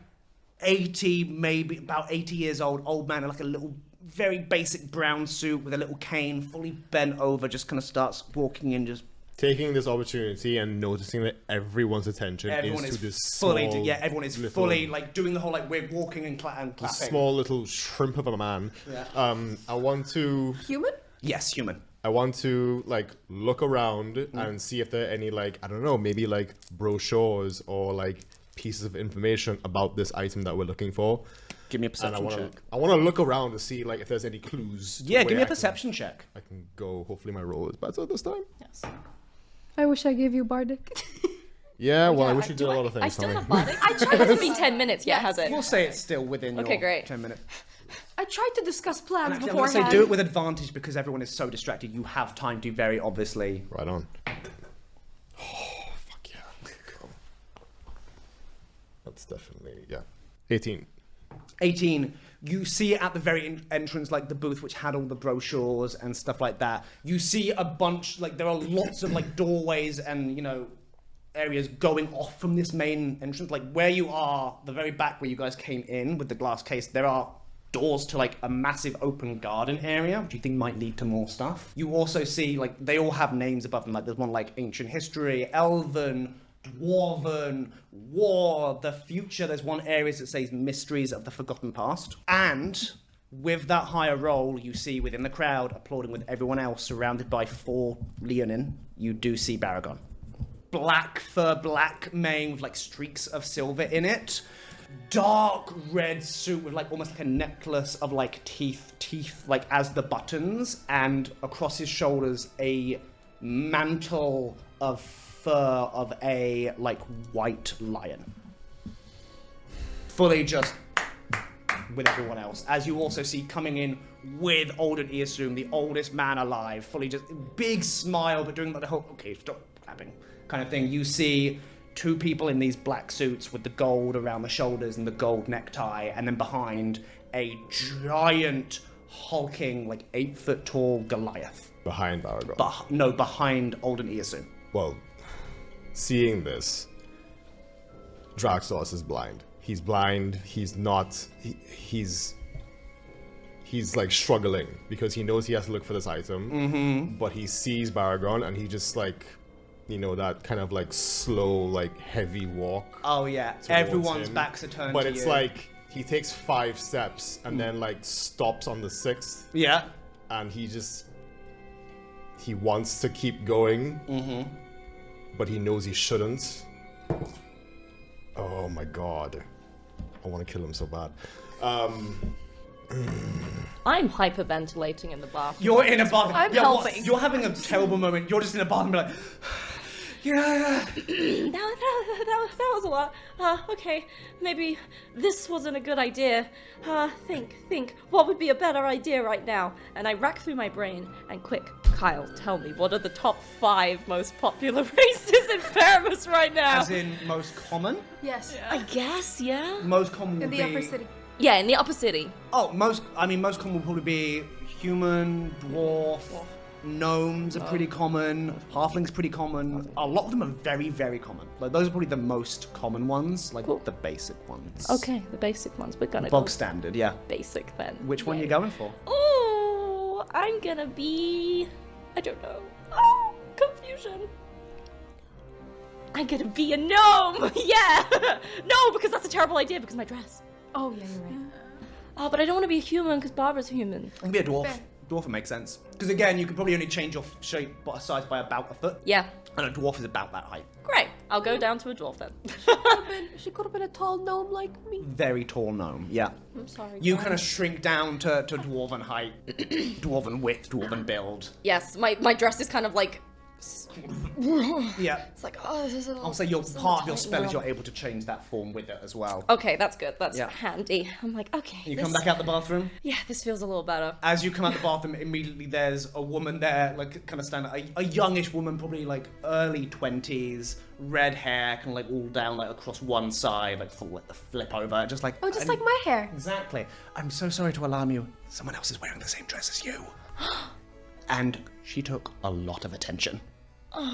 80, maybe about 80 years old man in like a little, very basic brown suit with a little cane, fully bent over, just kind of starts walking in, just taking this opportunity and noticing that everyone's attention is to this fully, small, everyone is fully like doing the whole like we're walking and clapping. Small little shrimp of a man. Yeah. I want to. Human? Yes, human. I want to like look around and see if there are any like, I don't know, maybe like brochures or like pieces of information about this item that we're looking for. Give me a perception check. I want to look around to see like if there's any clues. Yeah, give me a perception check. I can go. Hopefully my roll is better this time. Yes. I wish I gave you Bardic. Yeah, well, I wish you did a lot of things. I still for me. have Bardic. It hasn't been 10 minutes yet, has it? We'll say it's still within your great. 10 minutes. I tried to discuss plans Actually, I'm going to beforehand. say do it with advantage because everyone is so distracted. You have time to very obviously. Right on. Oh, fuck yeah. Cool. That's definitely, yeah. 18. 18, you see at the very entrance, like the booth which had all the brochures and stuff like that. You see a bunch, like there are lots of like doorways and, you know, areas going off from this main entrance. Like where you are, the very back where you guys came in with the glass case, there are doors to like a massive open garden area, which you think might lead to more stuff. You also see like they all have names above them. Like there's one like ancient history, elven, dwarven, war, the future. There's one area that says mysteries of the forgotten past. And with that higher roll, you see within the crowd, applauding with everyone else, surrounded by 4 Leonin, you do see Baragon. Black fur, black mane with like streaks of silver in it. Dark red suit with like almost like a necklace of like teeth like as the buttons, and across his shoulders a mantle of fur of a like white lion. Fully just with everyone else. As you also see coming in with Alden Earsum, the oldest man alive, fully just big smile, but doing like the whole okay, stop clapping kind of thing. You see 2 people in these black suits with the gold around the shoulders and the gold necktie, and then behind a giant hulking like 8-foot tall Goliath. Behind Baragon. No, behind Alden Earsum. Well, seeing this, Draxos is blind. He's blind. He's not. He's like struggling because he knows he has to look for this item. But he sees Baragon and he just like, you know, that kind of like slow, like heavy walk. Oh yeah, everyone's backs are turned but to it's you. like he takes 5 steps and then like stops on the 6th, yeah, and he wants to keep going, but he knows he shouldn't. Oh my god, I want to kill him so bad. I'm hyperventilating in the bathroom. you're in a bathroom. I'm yeah, what? helping. You're having a terrible moment. You're just in a bathroom, like, yeah. That was a lot. Okay, maybe this wasn't a good idea. Think. What would be a better idea right now? And I rack through my brain, and quick, Kyle, tell me, what are the top 5 most popular races in Ferrimus right now? As in most common. Yes. I guess, yeah. Most common would In the be upper city. Yeah, in the upper city. Oh, most common would probably be human, dwarf, gnomes are pretty common, halflings pretty common. A lot of them are very, very common. Like those are probably the most common ones, like the basic ones. Okay, the basic ones. We're gonna Bog go standard, yeah. basic then. Which one are you Yay. going for? Oh, I'm gonna be... I don't know. Oh, confusion. I'm gonna be a gnome! Yeah! No, because that's a terrible idea because of my dress. Oh, yeah, you're right. But I don't want to be a human because Barbara's human. You can be a dwarf. Fair. Dwarf would make sense. Because again, you could probably only change your shape size by about a foot. Yeah. And a dwarf is about that height. Great. I'll go down to a dwarf then. She could have been a tall gnome like me. Very tall gnome, yeah. I'm sorry. You guys. kind of shrink down to dwarven height, dwarven width, dwarven build. Yes, my dress is kind of like Yeah. It's like, oh, this is a I'll say your part of your spell is you're able to change that form with it as well. Okay, that's good. That's Yeah. handy. I'm like, okay. You come back out the bathroom. Yeah, this feels a little better. As you come out the bathroom, immediately there's a woman there, like kind of standing, a youngish woman, probably like early 20s, red hair, kind of like all down like across one side, like full like the flip over, just like. Oh, just like my hair. Exactly. I'm so sorry to alarm you. Someone else is wearing the same dress as you. And she took a lot of attention.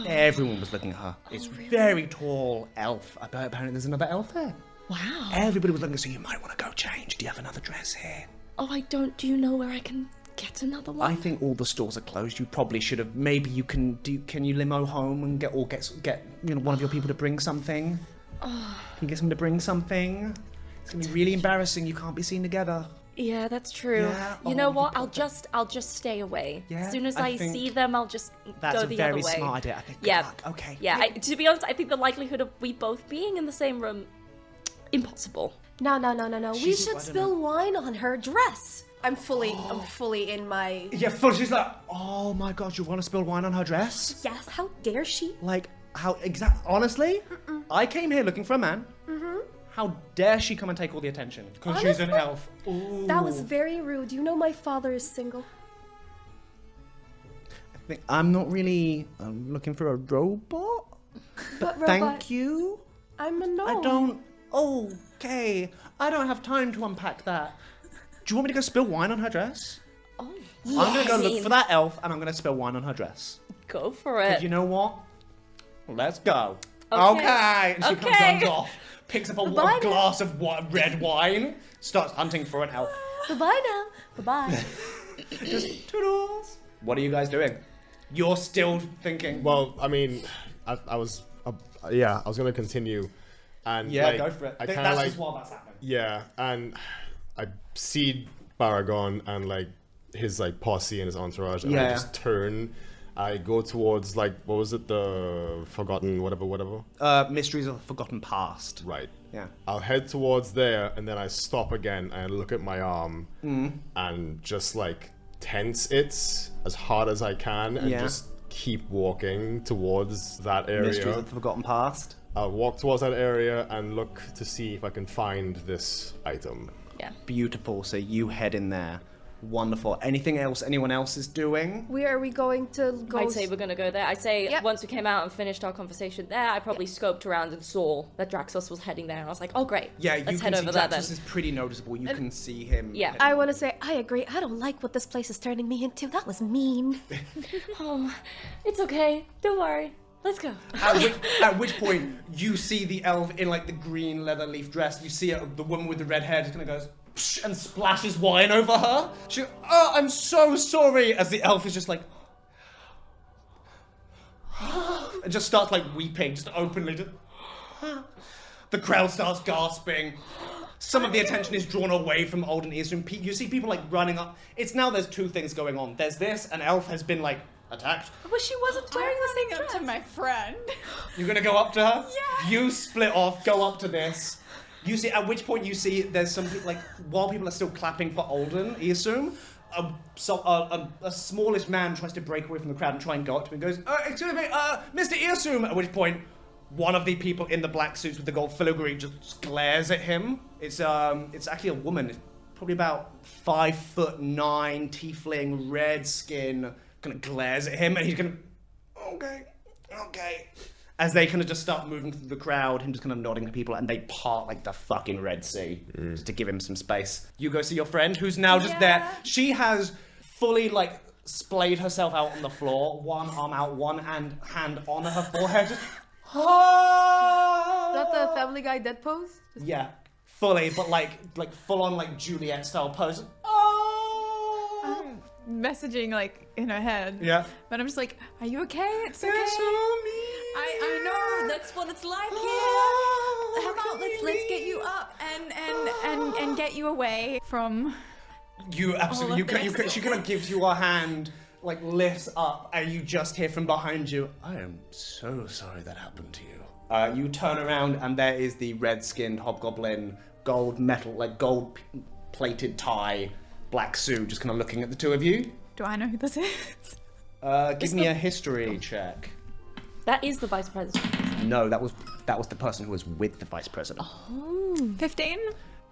Everyone was looking at her. It's very tall elf. Apparently there's another elf there. Wow. Everybody was looking, so you might want to go change. Do you have another dress here? Oh, I don't. Do you know where I can get another one? I think all the stores are closed. You probably should have. Maybe you can do. Can you limo home and get one of your people to bring something? Can you get someone to bring something? It's gonna be really embarrassing. You can't be seen together. Yeah, that's true. Yeah, you know oh, what? you I'll just stay away. Yeah, As soon as I I think see them, I'll just That's go a the very other way. smart idea. I think. Yeah. Good luck. Okay. Yeah. To be honest, I think the likelihood of we both being in the same room, impossible. No. We She's- I should don't spill wine on her dress. I'm fully in my. Yeah, full. She's like, oh my god, you want to spill wine on her dress? Yes, how dare she? Like, how Honestly, I came here looking for a man. How dare she come and take all the attention? Because she's an Honestly, elf. Ooh. That was very rude. You know my father is single. I'm not really looking for a robot. But Thank robot, you. I'm a gnome. I don't. Okay. I don't have time to unpack that. Do you want me to go spill wine on her dress? Oh, I'm gonna go I look mean, for that elf, and I'm gonna spill wine on her dress. Go for it. You know what? Let's go. Okay. And she Okay. runs off, picks up a Bye now. glass of red wine, starts hunting for an elf. Bye-bye now. Bye-bye. Just toodles. What are you guys doing? You're still thinking. Well, I mean, I was gonna continue, and Yeah, like, go for it. I That's kind of like, just while that's happening. yeah, and I see Baragon and like his like posse and his entourage, and I Yeah. just turn. I go towards like, what was it, the forgotten whatever. Mysteries of the Forgotten Past. Right. Yeah. I'll head towards there, and then I stop again and look at my arm and just like tense it as hard as I can, and Yeah. just keep walking towards that area. Mysteries of the Forgotten Past. I'll walk towards that area and look to see if I can find this item. Yeah. Beautiful. So you head in there. Wonderful. Anything else anyone else is doing? Where are we going to go? I'd say we're gonna go there. I say Yep. once we came out and finished our conversation there, I probably scoped around and saw that Draxos was heading there, and I was like, oh great. Yeah, let's you head can see over there then. Draxus is pretty noticeable. You can see him. Yeah. heading- I want to say, I agree. I don't like what this place is turning me into. That was mean. Oh, it's okay. Don't worry. Let's go. At which point you see the elf in like the green leather leaf dress. You see the woman with the red hair just kind of goes psh, and splashes wine over her. She, oh, I'm so sorry. As the elf is just like, and just starts like weeping, just openly. Just, the crowd starts gasping. Some of the attention is drawn away from Olden Eastern. You see people like running up. It's now there's two things going on. There's this, an elf has been like attacked. But she wasn't wearing the same up dress. to my friend. You're gonna go up to her? Yeah. You split off, go up to this. You see, at which point you see there's some people, like, while people are still clapping for Olden, you assume, a smallish man tries to break away from the crowd and try and go up to him and goes, excuse me, Mr. Earsum, at which point one of the people in the black suits with the gold filigree just glares at him. It's actually a woman, it's probably about 5'9", tiefling, red skin, kind of glares at him, and he's gonna, okay. As they kind of just start moving through the crowd, him just kind of nodding to people, and they part like the fucking Red Sea, just to give him some space. You go see your friend, who's now just there. She has fully, like, splayed herself out on the floor, one arm out, one hand on her forehead, just... Is that the Family Guy dead pose? Yeah, fully, but like full-on, like, Juliet-style pose. I'm messaging like in her head. Yeah. But I'm just like, are you okay? It's okay. I know that's what it's like here. How about let's get you up and get you away from. You absolutely, she kind of gives you a hand, like lifts up, and you just hear from behind you, I am so sorry that happened to you. You turn around, and there is the red-skinned hobgoblin, gold plated tie, black suit, just kind of looking at the two of you. Do I know who this is? Give me a history check. That is the vice president. No, that was the person who was with the vice president. 15?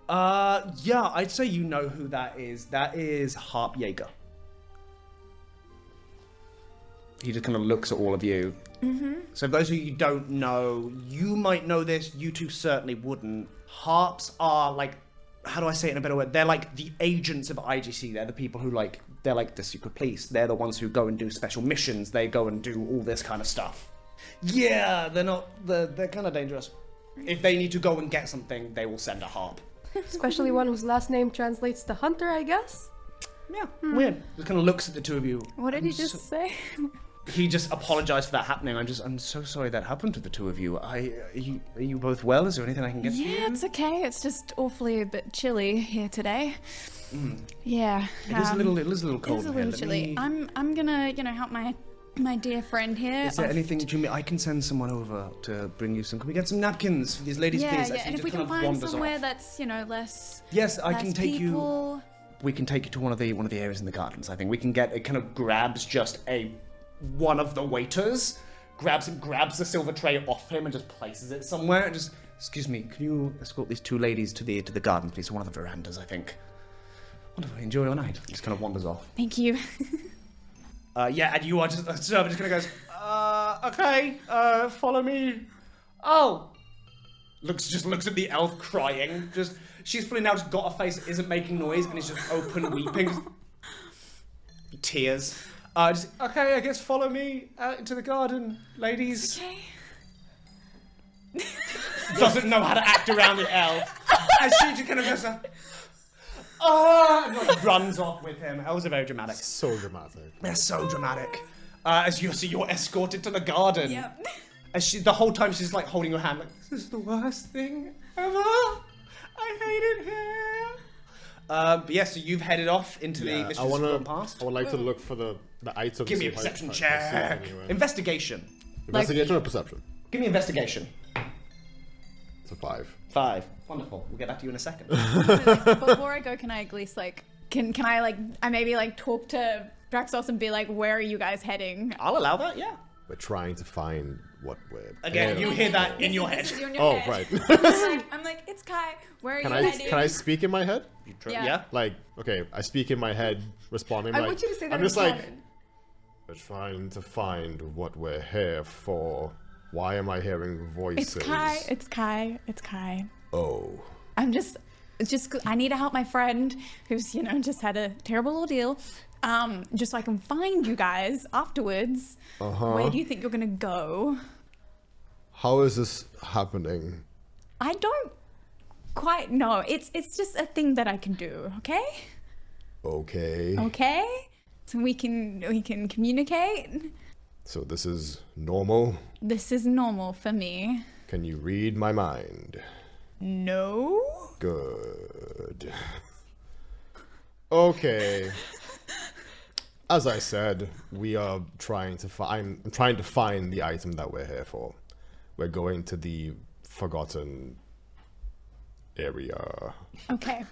Yeah, I'd say you know who that is. That is Harp Jaeger. He just kind of looks at all of you. So those of you who don't know, you might know this, you two certainly wouldn't. Harps are like, how do I say it in a better word? They're like the agents of IGC. They're the people who they're like the secret police. They're the ones who go and do special missions. They go and do all this kind of stuff. Yeah, they're kind of dangerous. If they need to go and get something, they will send a harp. Especially one whose last name translates to hunter, I guess. Yeah, weird. Just kind of looks at the two of you. What did he just say? He just apologized for that happening. I'm so sorry that happened to the two of you. Are you both well? Is there anything I can get for you? Yeah, it's okay. It's just awfully a bit chilly here today. Yeah. It is a little cold. It's a in here. little chilly. I'm gonna, help my dear friend here. Is there anything that I can send someone over to bring you some? Can we get some napkins for these ladies, please? Yeah, Actually, and if we can find somewhere that's, less. Yes, I less can take people. We can take you to one of the areas in the gardens. I think we can get. It kind of grabs just one of the waiters, grabs the silver tray off him and just places it somewhere. And just, excuse me, can you escort these two ladies to the garden, please? To one of the verandas, I think. Wonderful. Enjoy your night. Just kind of wanders off. Thank you. Yeah, and you are just a servant just kind of goes, okay, follow me. Oh, looks at the elf crying. She's fully now just got a face that isn't making noise and is just open weeping, tears. Okay, I guess follow me out into the garden, ladies. Okay. Doesn't know how to act around the elf. And she just kind of goes, and runs off with him. Elves are very dramatic. So dramatic. They're so dramatic. As you're escorted to the garden. Yep. As the whole time she's like holding your hand, like, this is the worst thing ever. I hate it here. But yeah, so you've headed off into the Mistress of Past. I would like to look for the items. Give me a perception check. Investigation. Investigation or perception? Give me investigation. It's a 5. 5. Wonderful. We'll get back to you in a second. Before I go, can I at least can I maybe talk to Draxos and be like, where are you guys heading? I'll allow that, yeah. We're trying to find what we're... Again, you hear that in your head. This is in your Oh, head. right. I'm like, it's Kai. Where are Can you I heading? speak in my head? Yeah. Okay, I speak in my head, responding I want you to say that I'm in just like, common. we're trying to find what we're here for. Why am I hearing voices? It's Kai. Oh. I need to help my friend who's, just had a terrible ordeal. Just so I can find you guys afterwards. Where do you think you're gonna go? How is this happening? I don't quite know. It's just a thing that I can do, okay? Okay. Okay? So we can communicate. So this is normal? This is normal for me. Can you read my mind? No? Good. Okay. As I said, we are trying to find the item that we're here for. We're going to the forgotten area. Okay.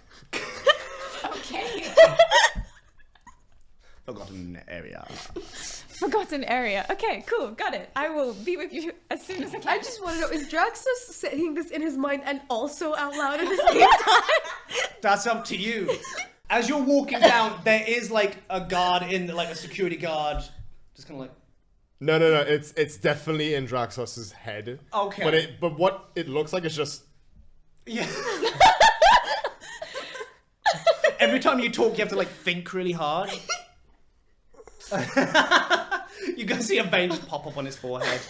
Okay. Forgotten area. Forgotten area. Okay, cool. Got it. I will be with you as soon as I can. I just want to know, is Draxus saying this in his mind and also out loud at the same time? That's up to you. As you're walking down, there is a guard a security guard, just kind of No. It's definitely in Draxos's head. Okay. But what it looks like is just... Yeah. Every time you talk, you have to think really hard. You can see a vein just pop up on his forehead.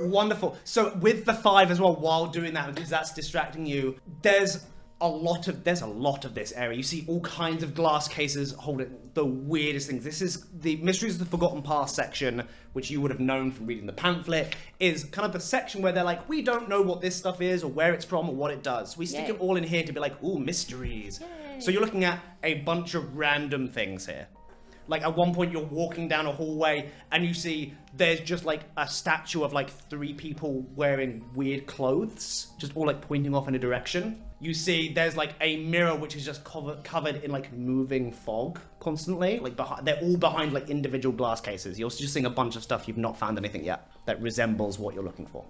Wonderful. So with the 5 as well, while doing that, because that's distracting you, there's a lot of this area. You see all kinds of glass cases holding the weirdest things. This is the Mysteries of the Forgotten Past section, which you would have known from reading the pamphlet, is kind of the section where they're like, we don't know what this stuff is or where it's from or what it does. We stick it all in here to be like, ooh, mysteries. Yay. So you're looking at a bunch of random things here. Like at one point you're walking down a hallway and you see there's just like a statue of like 3 people wearing weird clothes, just all like pointing off in a direction. You see there's like a mirror which is just covered in like moving fog constantly. Like they're all behind like individual glass cases. You're just seeing a bunch of stuff, you've not found anything yet that resembles what you're looking for.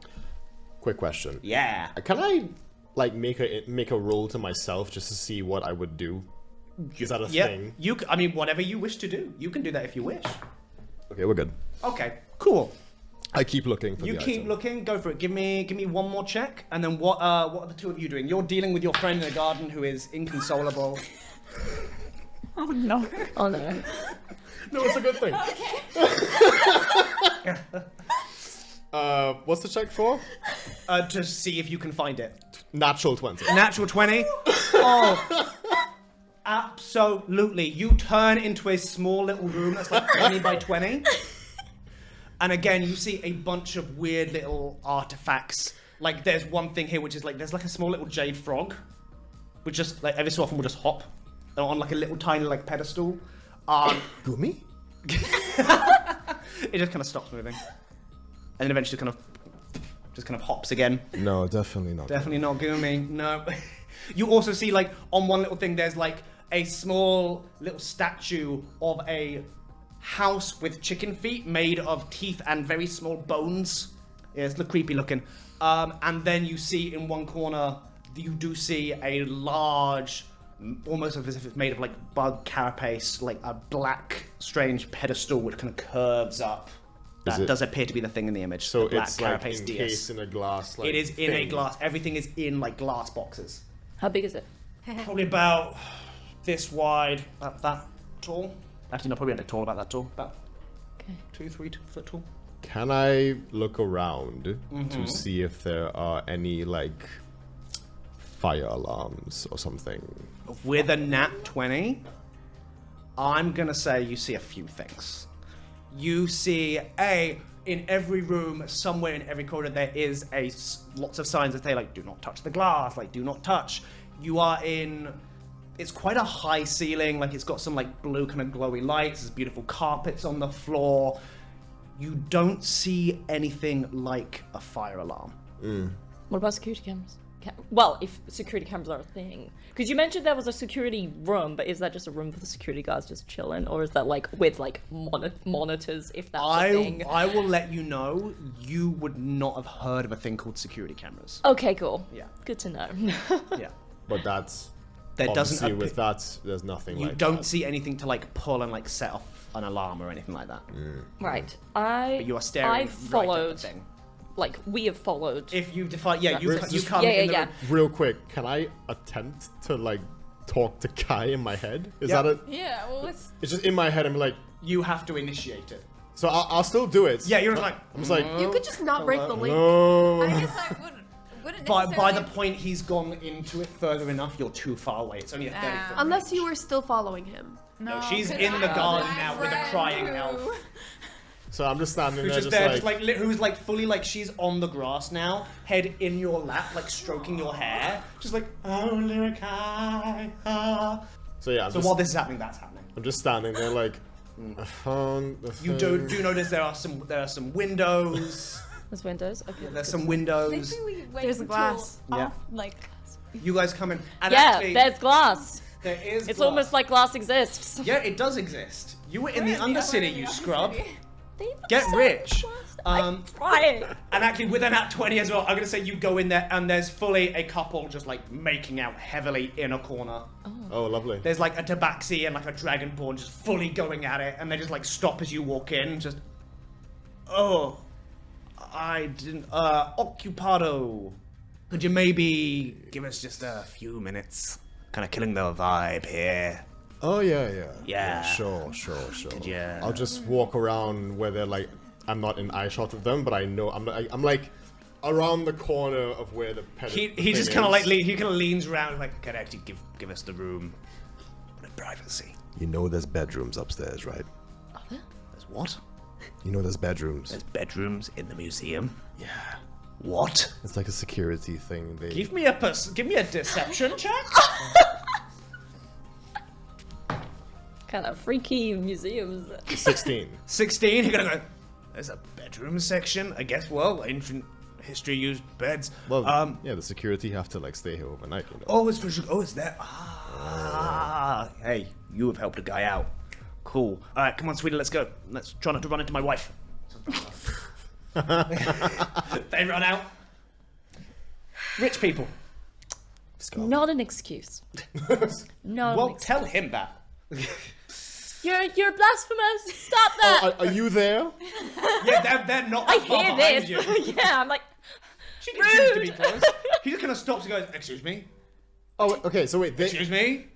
Quick question. Yeah. Can I like make a roll to myself just to see what I would do? Is that a thing? I mean, whatever you wish to do. You can do that if you wish. Okay, we're good. Okay, cool. I keep looking for You the keep item. looking, go for it. Give me one more check, and then what are the 2 of you doing? You're dealing with your friend in the garden who is inconsolable. Oh no. Oh no. No, it's a good thing. What's the check for? To see if you can find it. Natural 20. Natural 20. Oh, absolutely. You turn into a small little room that's like 20 by 20. And again, you see a bunch of weird little artifacts. Like there's one thing here which is like, there's like a small little jade frog, which just like every so often will just hop on like a little tiny like pedestal. Gumi? It just kind of stops moving. And then eventually just kind of hops again. No, definitely not. Definitely not Gumi, no. You also see, like, on one little thing, there's, like, a small little statue of a house with chicken feet made of teeth and very small bones. Yeah, it's creepy looking. And then you see in one corner, you do see a large, almost as if it's made of, like, bug carapace, like a black, strange pedestal which kind of curves up. That does appear to be the thing in the image. So the black it's like carapace encased in a glass. Like, it is in a thing. glass. Everything is in like glass boxes. How big is it? Probably about this wide, about that tall. Actually, no, probably not tall, about that tall. About 2-3 foot tall. Can I look around to see if there are any like fire alarms or something? With a nat 20, I'm gonna say you see a few things. You see in every room, somewhere in every corner, there is lots of signs that say like, do not touch the glass, like do not touch. You are in, it's quite a high ceiling, like it's got some like blue kind of glowy lights, there's beautiful carpets on the floor. You don't see anything like a fire alarm. What about security cameras? Well, if security cameras are a thing. Because you mentioned there was a security room, but is that just a room for the security guards just chilling? Or is that like with like monitors, if that's a thing? I will let you know, you would not have heard of a thing called security cameras. Okay, cool. Yeah. Good to know. Yeah. But that's There doesn't obviously with that. There's nothing. You like don't that. see anything to like pull and like set off an alarm or anything like that. Right. But you are staring I right followed, at the thing. like, we have followed. If you define, you Just- come in the room. Real quick, can I attempt to like talk to Kai in my head? Is that it? Yeah, well, it's It's just in my head. I'm like, You have to initiate it. so I'll still do it. Yeah, you're just like, I'm just like, You could just not break the link. no. I guess I wouldn't by necessarily... the point he's gone into it further enough, you're too far away. It's only a 30-foot Unless you range. were still following him. No, she's 'cause in the I- garden my now with a friend crying who- elf. So I'm just standing Who's there, just there, like, just like who's like fully like she's on the grass now, head in your lap, like stroking your hair, just like only Kai. so yeah. So while this is happening, that's happening. I'm just standing there, like, I found the You thing. do notice there are some windows. There's windows. Okay. There's some windows. Maybe we wait There's a until glass. Yeah. off, like... You guys come in, and Yeah, actually, there's glass. there is. It's glass. almost like glass exists. Yeah, it does exist. You were in the We're in the Undercity, Undercity. you scrub. They look Get so rich. I'm trying. And actually, with an at 20 as well, I'm gonna say you go in there, and there's fully a couple just like making out heavily in a corner. Oh, lovely. There's like a tabaxi and like a dragonborn just fully going at it, and they just like stop as you walk in, just. Oh, I didn't. Occupado. Could you maybe give us just a few minutes? Kind of killing the vibe here. Oh yeah. Yeah. Sure. you- I'll just walk around where they're like, I'm not in eye shot of them, but I know I'm like around the corner of where the pet. He just kind of like he kind of leans around like, can actually give us the room, the privacy. You know, there's bedrooms upstairs, right? There's what? You know, there's bedrooms. There's bedrooms in the museum. Yeah. What? It's like a security thing. They. Give me a deception check. kind of freaky museums. 16. 16. You're gonna go. There's a bedroom section. I guess. Well, ancient history used beds. Well, yeah, the security have to like stay here overnight. You know? Oh, it's for sure. Oh, it's there. Ah. Hey, you have helped a guy out. Cool. All right, come on, sweetie, let's go. Let's try not to run into my wife. They run out. Rich people. Not an excuse. No. Well, tell him that. You're blasphemous. Stop that. Are you there? Yeah, they're not. I that far hear behind this. you. Yeah, I'm like, She continues to be close. He just kind of stops and goes, "Excuse me, Oh, okay. So wait, excuse me.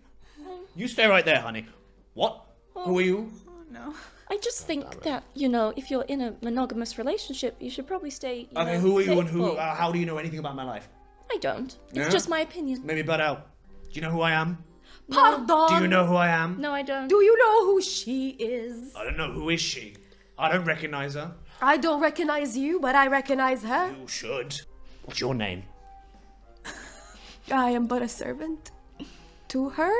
You stay right there, honey. What? Who are you? No. I just think that, you know, if you're in a monogamous relationship, you should probably stay. Okay, who are you and faithful. how do you know anything about my life? I don't. It's No? just my opinion. Maybe butt out. Do you know who I am? Pardon. Do you know who I am? No, I don't. Do you know who she is? I don't know. Who is she? I don't recognize her. I don't recognize you, but I recognize her. You should. What's your name? I am but a servant to her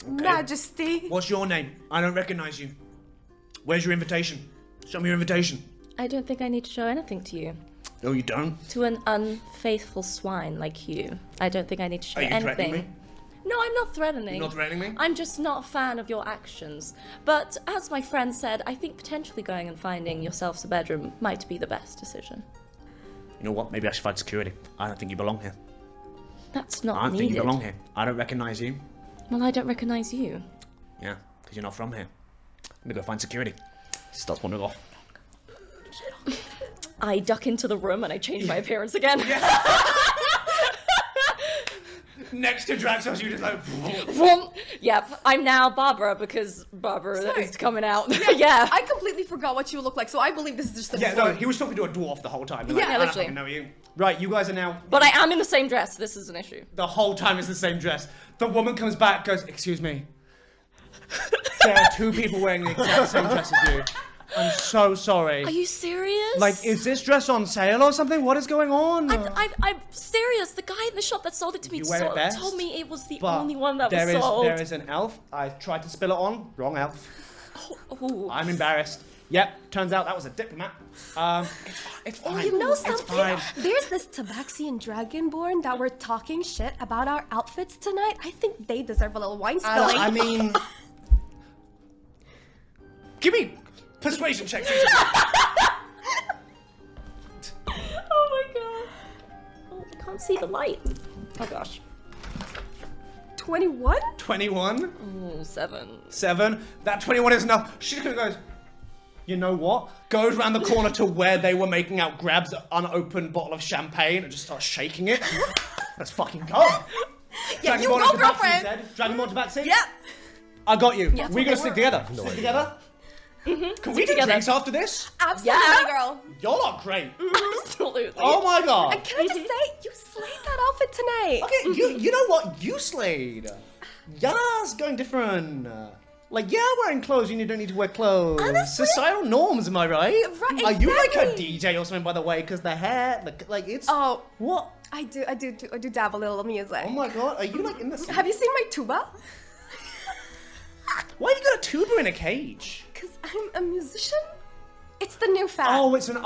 Majesty. What's your name? I don't recognize you. Where's your invitation? Show me your invitation. I don't think I need to show anything to you. No, you don't. To an unfaithful swine like you, I don't think I need to show Are you anything. threatening me? No, I'm not threatening. You're not threatening me? I'm just not a fan of your actions. But as my friend said, I think potentially going and finding yourselves a bedroom might be the best decision. You know what? Maybe I should find security. I don't think you belong here. That's not I don't needed. think you belong here. I don't recognize you. Well, I don't recognize you. Yeah, because you're not from here. I'm gonna go find security. She starts wandering off. I duck into the room and I change my appearance again. Next to Draxos, you just like. Vroom. Yep, I'm now Barbara because Barbara is coming out. Yeah. I completely forgot what you look like, so I believe this is just the Yeah, before. no, he was talking to a dwarf the whole time. Yeah, I don't literally. fucking know you. Right, you guys are now. But I am in the same dress. This is an issue. The whole time it's the same dress. The woman comes back, goes, "Excuse me. There are two people wearing the exact same dress as you. I'm so sorry. Are you serious? Like, is this dress on sale or something? What is going on?" I'm serious. The guy in the shop that sold it to me You wear it best, told me it was the But only one that there was is- sold. There is an elf. I tried to spill it on. Wrong elf. Ooh. I'm embarrassed. Yep, turns out that was a diplomat. It's fine. You know It's something? fine. There's this Tabaxian Dragonborn that were talking shit about our outfits tonight. I think they deserve a little wine spilling. I mean, give me persuasion check. Oh my god. Oh, I can't see the light. Oh gosh. 21? 21, Oh, 7. 7. That 21 is enough. She just goes, you know what? Goes round the corner to where they were making out, grabs an unopened bottle of champagne and just starts shaking it. Let's fucking go. Yeah, Dragonborn you go, into backseat, girlfriend. Zed. Dragonborn to backseat. Yeah. I got you. Yeah, We're gonna stick together. No Stick idea. together. Can we do together. drinks after this? Absolutely, Yeah. girl. Y'all are great. Absolutely. Oh my god. And can I just say, you slayed that outfit tonight. Okay, you know what? You slayed. Yes, going different. Like, yeah, wearing clothes, you don't need to wear clothes. Honestly- Societal norms, am I right? Right, Are you like a exactly. DJ or something, by the way? Because the hair, like, it's... Oh, What? I do dab a little music. Oh my god, are you like in the... Have you seen my tuba? Why have you got a tuba in a cage? Because I'm a musician. It's the new fad. Oh, it's an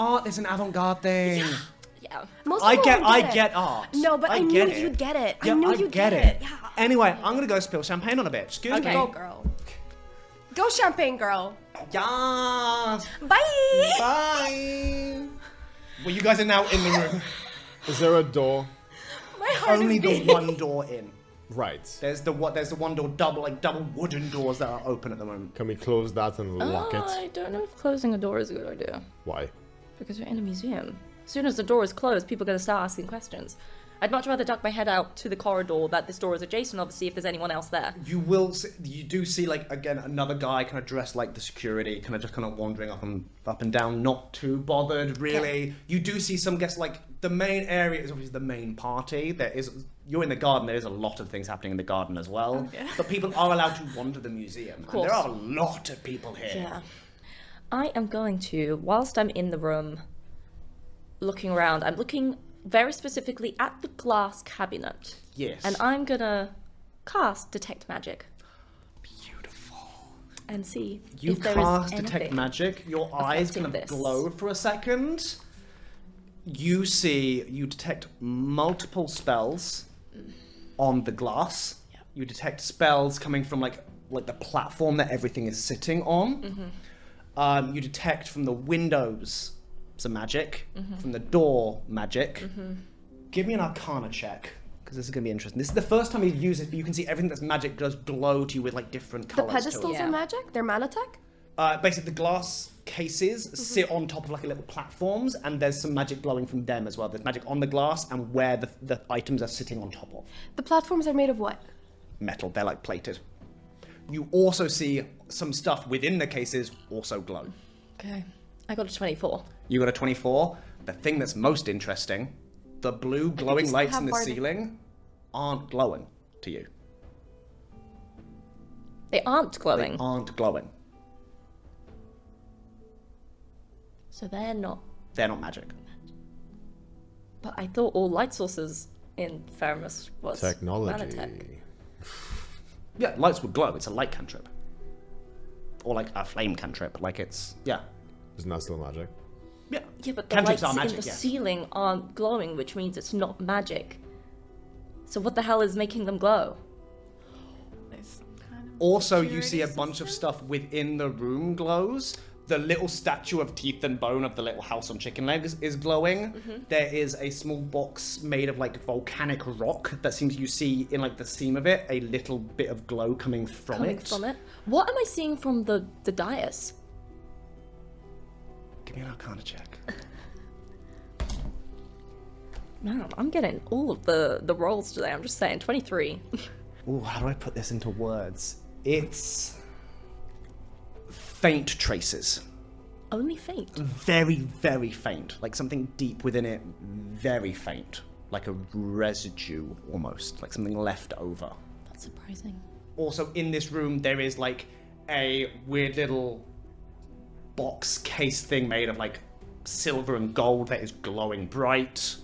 avant-garde thing. Yeah. Most I people get won't it. art. No, but I knew get it. you'd get it. Yeah, I knew you'd get it. Yeah. Anyway, I'm gonna go spill champagne on a bit. Excuse Okay. me. Go, girl. Go, champagne girl. Yes. Bye. Bye. Well, you guys are now in the room. Is there a door? My heart Only is the beating. one door in. Right. There's the one door, double wooden doors that are open at the moment. Can we close that and lock I it? don't know if closing a door is a good idea. Why? Because we're in a museum. As soon as the door is closed, people are going to start asking questions. I'd much rather duck my head out to the corridor that this door is adjacent of to see if there's anyone else there. You do see, like, again, another guy kind of dressed like the security, kind of just kind of wandering up and down, not too bothered, really. Yeah. You do see some guests, like, the main area is obviously the main party. You're in the garden, there is a lot of things happening in the garden as well. Okay. But people are allowed to wander the museum. And course. there are a lot of people here. Yeah. I am going to, whilst I'm in the room, looking around, I'm looking very specifically at the glass cabinet. Yes. And I'm gonna cast Detect Magic. Beautiful. and see You if there cast is detect anything. magic. Your eyes kind of affecting this. glow for a second. You detect multiple spells on the glass. Yep. You detect spells coming from like the platform that everything is sitting on. You detect from the windows some magic, from the door magic. Give me an Arcana check, because this is going to be interesting. This is the first time you use it, but you can see everything that's magic does glow to you with like different The colors. pedestals Yeah. are magic? They're mana tech? Basically, the glass cases sit on top of like a little platforms, and there's some magic glowing from them as well. There's magic on the glass and where the items are sitting on top of. The platforms are made of what? Metal, they're like plated. You also see some stuff within the cases also glow. Okay. I got a 24. You got a 24. The thing that's most interesting, the blue glowing still lights have in the bardic. ceiling aren't glowing to you. They aren't They glowing. aren't glowing. So they're not. They're not magic. But I thought all light sources in Ferrimus was Technology. nanotech. Yeah, lights would glow. It's a light cantrip. Or like a flame cantrip. Like it's, yeah. Isn't that still magic? Yeah. Yeah, but the Cantrips lights are magic, in the yes. ceiling aren't glowing, which means it's not magic. So what the hell is making them glow? There's some kind of Also, you security see a bunch of system? stuff within the room glows. The little statue of teeth and bone of the little house on chicken legs is glowing. There is a small box made of like volcanic rock that seems you see in like the seam of it, a little bit of glow coming from it. What am I seeing from the dais? Give me an Arcana check. Man, I'm getting all of the rolls today. I'm just saying, 23. Ooh, how do I put this into words? It's faint traces. Only faint. Very, very faint. Like something deep within it, very faint. Like a residue almost, like something left over. That's surprising. Also in this room there is like a weird little box case thing made of like silver and gold that is glowing bright.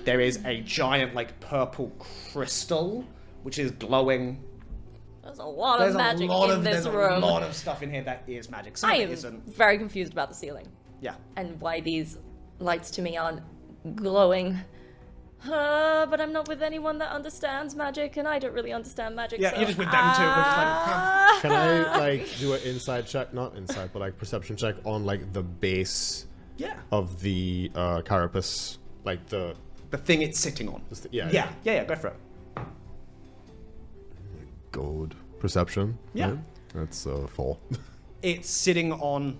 There is a giant like purple crystal which is glowing. There's a lot of magic in this there's room. a lot of stuff in here that is magic. Some I of am it isn't. very confused about the ceiling Yeah. and why these lights to me aren't glowing. But I'm not with anyone that understands magic, and I don't really understand magic. Yeah, so you're just with them too. We're just like, huh. Can I like do an inside check? Not inside, but like perception check on like the base Yeah. of the carapace, like the The thing it's sitting on. yeah. Yeah, go for it. Gold perception. Yeah. right? That's 4. It's sitting on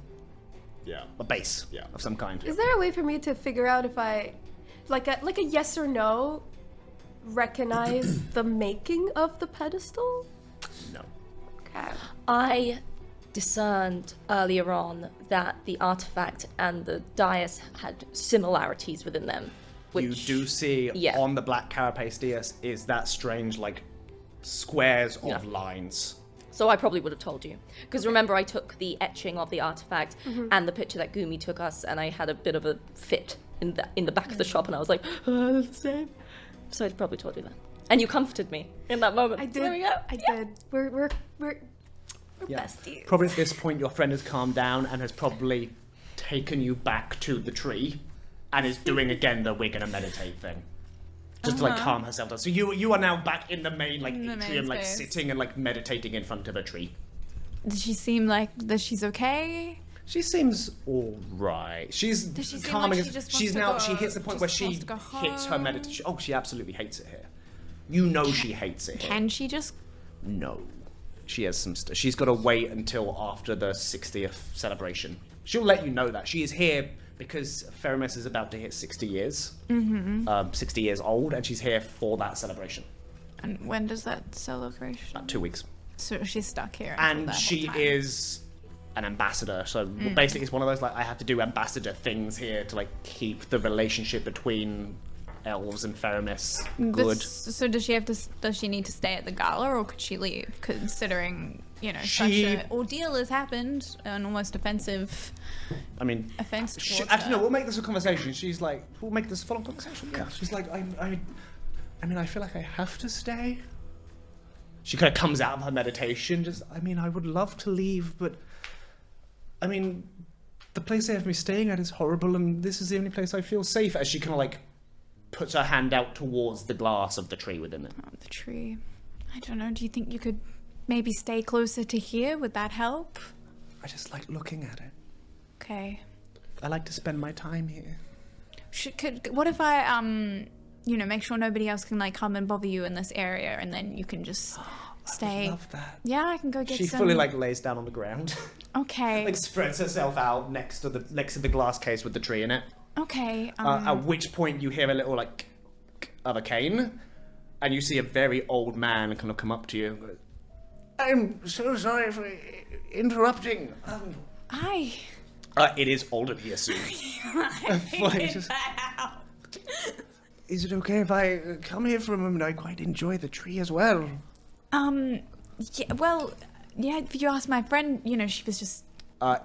Yeah. a base Yeah. of some kind. Is there a way for me to figure out if I, like a yes or no, recognize the making of the pedestal? No. Okay. I discerned earlier on that the artifact and the dais had similarities within them. Which, You do see yeah. on the black carapace dais is that strange like squares of Yeah. lines. So I probably would have told you. Because remember, I took the etching of the artifact and the picture that Gumi took us, and I had a bit of a fit in the back of the shop, and I was like, oh, that's the same. So I probably told you that. And you comforted me in that moment. I did. So there we go. I did. We're Yeah. besties. Probably at this point your friend has calmed down and has probably taken you back to the tree and is doing again the we're gonna meditate thing. Just to like calm herself down. So you are now back in the main like In the main atrium, like space. sitting and like meditating in front of a tree. Does she seem like that she's okay? She seems all right. She's Does she seem calming. like she just wants She's to now. go- She hits the point just where she wants to go hits her home? meditation. Oh, she absolutely hates it here. You know she hates it here. Can she just? No, she has some. She's got to wait until after the 60th celebration. She'll let you know that she is here because Ferrimus is about to hit 60 years. 60 years old, and she's here for that celebration. And when does that celebration? About 2 weeks. So she's stuck here. until And that whole she time. is an ambassador, so basically it's one of those like I have to do ambassador things here to like keep the relationship between elves and Ferrimus good. So does she have to? Does she need to stay at the gala, or could she leave? Considering such She- an ordeal has happened, an almost offensive I mean, offense towards actually no, her. we'll make this a conversation. She's like, we'll make this a full-on conversation. Yeah. She's like, I mean, I feel like I have to stay. She kind of comes out of her meditation. I would love to leave, but the place they have me staying at is horrible, and this is the only place I feel safe. As she kind of like puts her hand out towards the glass of the tree within it. Oh, the tree. I don't know. Do you think you could maybe stay closer to here? Would that help? I just like looking at it. Okay. I like to spend my time here. What if I make sure nobody else can like come and bother you in this area, and then you can just stay. I love that. Yeah, I can go get She some. fully like lays down on the ground. Okay. Like spreads herself out next to the glass case with the tree in it. Okay. At which point you hear a little like of a cane, and you see a very old man kind of come up to you and go, "I'm so sorry for interrupting." Hi. It is Alden, he assumes. Is it okay if I come here for a moment? I quite enjoy the tree as well. Yeah, well, yeah, if you ask my friend, she was just...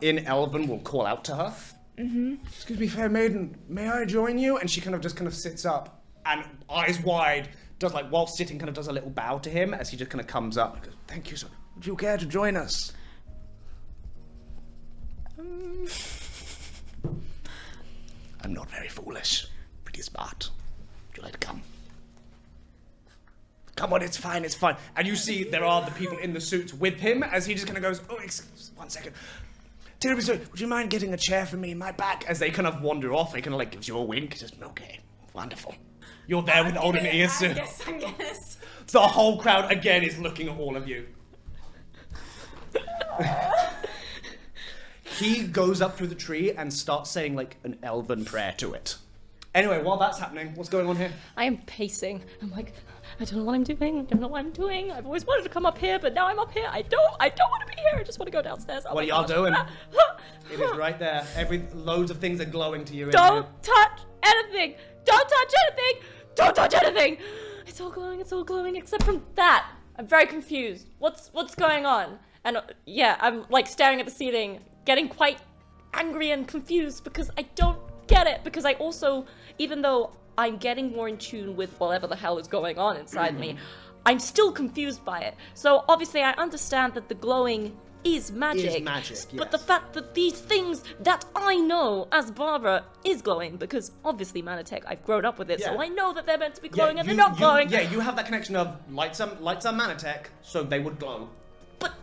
In Elven, we'll call out to her. Mm-hmm. "Excuse me, fair maiden, may I join you?" And she kind of sits up and eyes wide, does like, while sitting, kind of does a little bow to him as he just kind of comes up and goes, "Thank you, sir. Would you care to join us?" I'm not very foolish. Pretty smart. Would you like to come? Come on, it's fine, it's fine. And you see there are the people in the suits with him as he just kind of goes, "Oh, excuse, 1 second. Terribly sorry, would you mind getting a chair for me in my back?" As they kind of wander off, he kind of like gives you a wink. Just, "Okay, wonderful." You're there with Alden Earsoon. I guess. The whole crowd again is looking at all of you. He goes up to the tree and starts saying like an elven prayer to it. Anyway, while that's happening, what's going on here? I am pacing. I'm like, I don't know what I'm doing. I don't know what I'm doing. I've always wanted to come up here, but now I'm up here. I don't want to be here. I just want to go downstairs. Oh What are y'all doing? It is right there. Loads of things are glowing to you. in Don't here. touch anything. Don't touch anything. Don't touch anything. It's all glowing except from that. I'm very confused. What's going on? And I'm like staring at the ceiling, getting quite angry and confused because I don't get it. Because I also, even though I'm getting more in tune with whatever the hell is going on inside me, I'm still confused by it. So obviously I understand that the glowing is magic. But the fact that these things that I know as Barbara is glowing, because obviously Manatech, I've grown up with it, so I know that they're meant to be glowing and they're not glowing. Yeah, you have that connection of lights are Manatech, so they would glow. But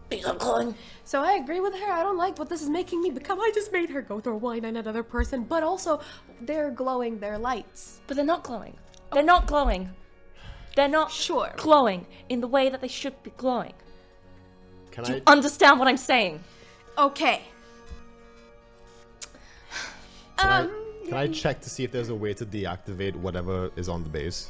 these are glowing. So I agree with her. I don't like what this is making me become. I just made her go throw wine on another person, but also they're glowing their lights. But they're not glowing. They're not glowing. They're not glowing in the way that they should be glowing. Do you understand what I'm saying? Okay. Can I check to see if there's a way to deactivate whatever is on the base?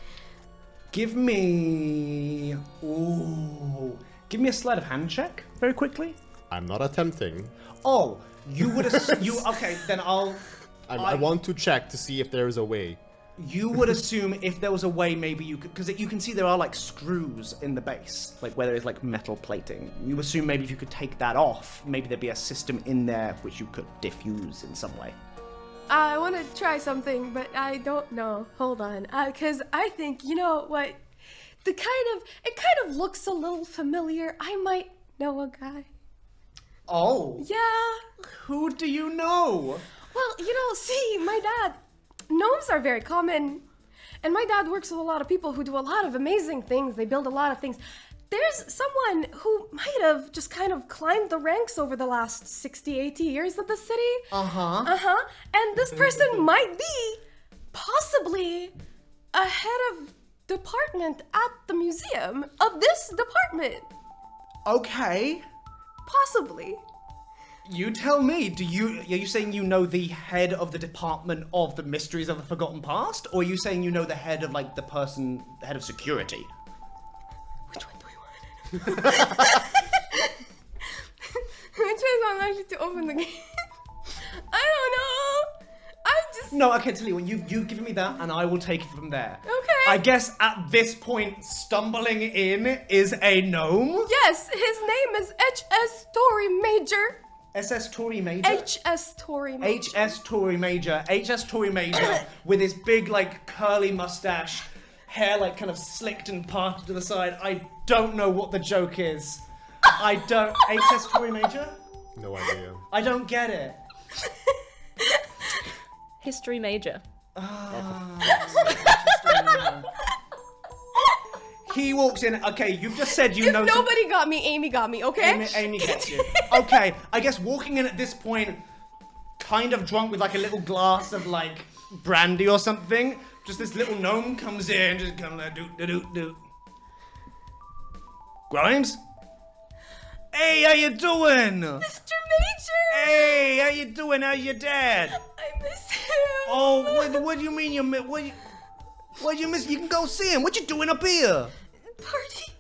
Give me a sleight of hand check very quickly. I'm not attempting. Oh, you would assume okay, then I want to check to see if there is a way. You would assume if there was a way, maybe you could, because you can see there are like screws in the base, like where there is like metal plating. You assume maybe if you could take that off, maybe there'd be a system in there which you could diffuse in some way. I want to try something, but I don't know. Hold on, because I think, you know what, it kind of looks a little familiar. I might know a guy. Oh. Yeah. Who do you know? Well, see, my dad. Gnomes are very common, and my dad works with a lot of people who do a lot of amazing things. They build a lot of things. There's someone who might have just kind of climbed the ranks over the last 60, 80 years of the city. And this person might be possibly a head of department at the museum of this department. Okay. Possibly. You tell me, are you saying you know the head of the department of the mysteries of the forgotten past? Or are you saying you know the head of like the head of security? Which one do we want? Which one allows you to open the gate? I don't know. No, I can tell you what, you give me that and I will take it from there. Okay. I guess at this point, stumbling in is a gnome? Yes, his name is H.S. Tory Major. SS Tory Major? H.S. Tory Major. H.S. Tory Major. H.S. Tory Major with his big, like, curly mustache, hair like kind of slicked and parted to the side. I don't know what the joke is. I don't. HS Tory Major? No idea. I don't get it. History major. He walks in. Okay, you've just said you know. Nobody got me. Amy got me. Okay. Amy gets you. Okay, I guess walking in at this point, kind of drunk with like a little glass of like brandy or something. Just this little gnome comes in, just kind of like do. Grimes? Hey, how you doing? Mr. Major. Hey, how you doing? How's your dad? I miss him. Oh, what do you mean you miss? What you miss? You can go see him. What you doing up here? Party.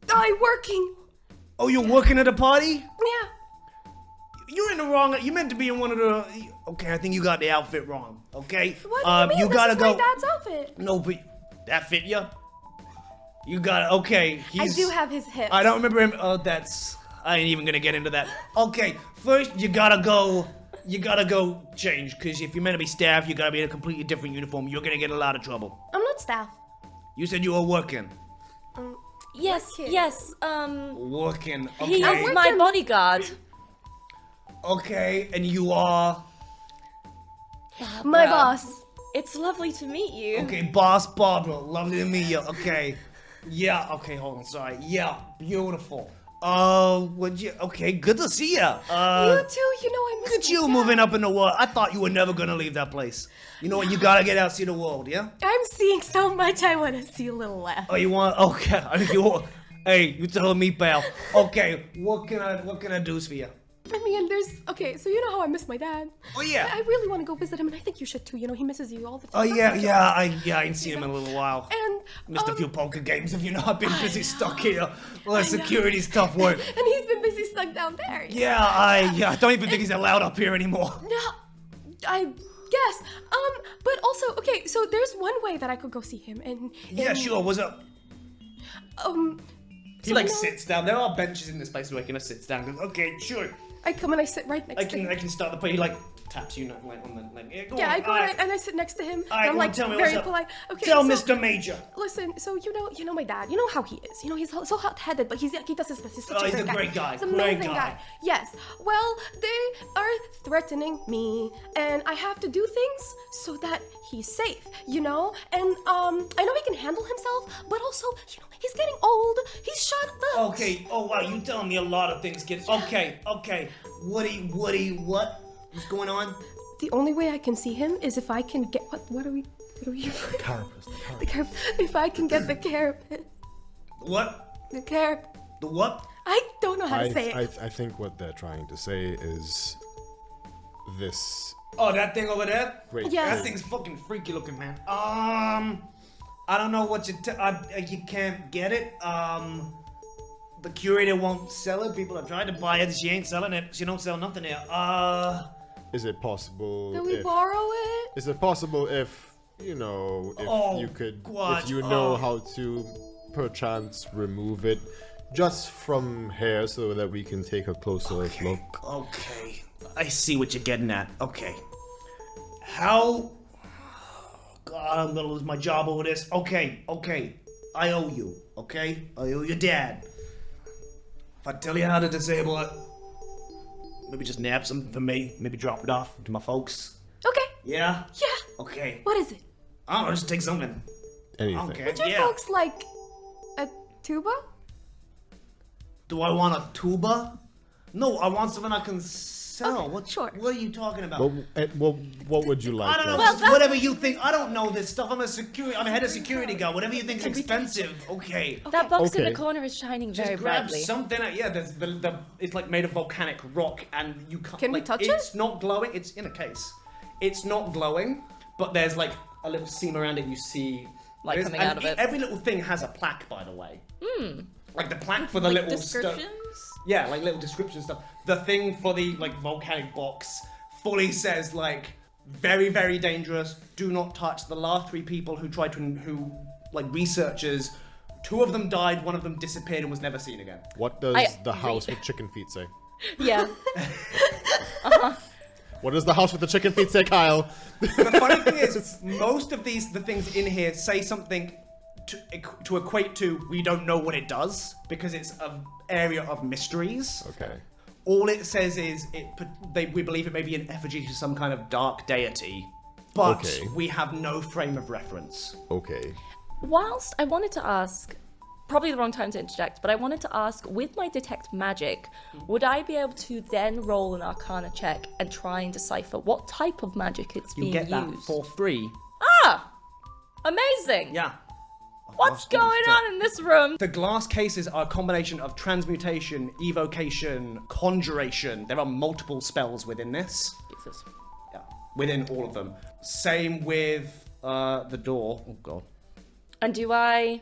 I working. Oh, you're working at a party? Yeah. You're in the wrong. You meant to be in one of the. Okay, I think you got the outfit wrong. Okay. What do you mean? You gotta this is go. my dad's outfit. No, but that fit you. You got it. Okay. I do have his hips. I don't remember him. Oh, that's. I ain't even gonna get into that. Okay, first you gotta go. You gotta go change, because if you're meant to be staff, you gotta be in a completely different uniform. You're gonna get in a lot of trouble. I'm not staff. You said you were working. Yes, Working. yes. Working. He Okay. is my bodyguard. Okay, and you are. My Well, boss. It's lovely to meet you. Okay, Boss Barbara. Lovely to meet you. Okay. Yeah. Okay. Hold on. Sorry. Yeah. Beautiful. Would you? Okay. Good to see ya. You too. You know I miss Look at my you dad. moving up in the world. I thought you were never gonna leave that place. You know what? You gotta get out, see the world. Yeah. I'm seeing so much. I want to see a little less. Oh, you want? Okay. Hey, you telling me, pal? Okay. What can I do for you? I mean, okay, so you know how I miss my dad. Oh yeah. I really want to go visit him, and I think you should too. You know, he misses you all the time. Oh yeah. I ain't seen him in a little while. And Missed a few poker games. Have you not been busy stuck here? Well, security's tough work. and he's been busy stuck down there. Yeah, I don't even think he's allowed up here anymore. No, I guess. But also, okay, so there's one way that I could go see him, and Yeah, sure. What's up? He so like you know, sits down. There are benches in this place where he kind of sits down. Goes, okay, sure. I come and I sit right next to him. I can start the party. He like taps you like on the like. Yeah, go Yeah, on. I go All right. and I sit next to him. All right, and I'm go on, like tell me very what's up. polite. Okay, Tell so, Mr. Major. Listen, so you know my dad. You know how he is. You know he's so hot-headed, but he does his best. He's such Oh, a he's great a great guy. He's an Great amazing guy. guy. Yes. Well, they are threatening me, and I have to do things so that he's safe. You know, and I know he can handle himself, but also you know he's getting old. He's shot up. Okay. Oh wow, you telling me a lot of things, kid. Okay. What? What's going on? The only way I can see him is if I can get what are we? Carapace. If I can get the carapace. What? The carap. The what? I don't know how to say it. I think what they're trying to say is this. Oh, that thing over there? Great. Yes. That thing's fucking freaky looking, man. I don't know what you can't get it. The curator won't sell it. People have tried to buy it. She ain't selling it. She don't sell nothing here. Is it possible? Can we if, borrow it? Is it possible if you know if Oh, you could God. if you know how to perchance remove it just from here so that we can take a closer look? Okay. I see what you're getting at. Okay. How? God, I'm gonna lose my job over this. Okay. I owe you. Okay? I owe your dad. If I tell you how to disable it, maybe just nab something for me. Maybe drop it off to my folks. Okay. Yeah? Yeah. Okay. What is it? I don't know, just take something. Anything. Okay. Would your Yeah. folks like a tuba? Do I want a tuba? No, I want something I can sell. Okay, What? sure. What are you talking about? What would you like? I don't know. then? Just whatever you think. I don't know this stuff. I'm a head of security guy. Whatever you think is expensive. Okay. That box in Okay. the corner is shining very Just grab brightly. something. Yeah, there's the it's like made of volcanic rock, and you can't. Can we like, touch it? It's not glowing. It's in a case. It's not glowing, but there's like a little seam around it. You see Light there's- coming and out of it. Every little thing has a plaque, by the way. Like the plaque for the little Descriptions? yeah, like little description stuff. The thing for the like volcanic box fully says like very, very dangerous. Do not touch. The last 3 people who tried to like researchers, 2 of them died, 1 of them disappeared and was never seen again. What does I- the house with chicken feet say? Yeah. What does the house with the chicken feet say, Kyle? The funny thing is, most of the things in here say something to equate to we don't know what it does because it's an area of mysteries. Okay. All it says is we believe it may be an effigy to some kind of dark deity, but we have no frame of reference. Okay. Whilst I wanted to ask, probably the wrong time to interject, but I wanted to ask, with my detect magic, would I be able to then roll an Arcana check and try and decipher what type of magic it's being used? You get that for free. Ah! Amazing! Yeah. What's going on in this room? The glass cases are a combination of transmutation, evocation, conjuration. There are multiple spells within this. Jesus. Yeah, within all of them. Same with the door. Oh god. And do I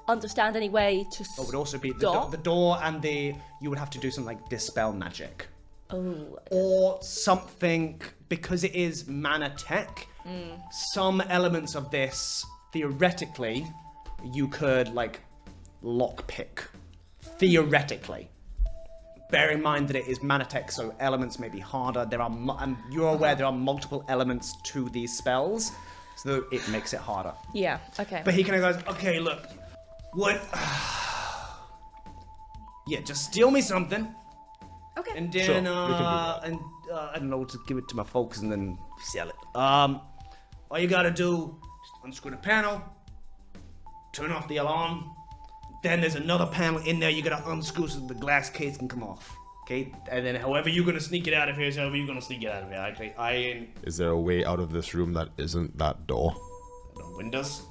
understand any way to It would also be stop? the door and you would have to do something like dispel magic. Oh. Or something, because it is mana tech, some elements of this, theoretically, you could, like, lockpick. Theoretically. Bear in mind that it is mana tech, so elements may be harder. And you're aware there are multiple elements to these spells, so it makes it harder. Yeah, okay. But he kind of goes, okay, look, what? Yeah, just steal me something. Okay. And Sure, then, we can do that. I don't know, to give it to my folks and then sell it. All you gotta do is unscrew the panel, turn off the alarm, then there's another panel in there you gotta unscrew so the glass case can come off. Okay? And then however you're gonna sneak it out of here is however you're gonna sneak it out of here. Actually, I ain't... Is there a way out of this room that isn't that door? No windows?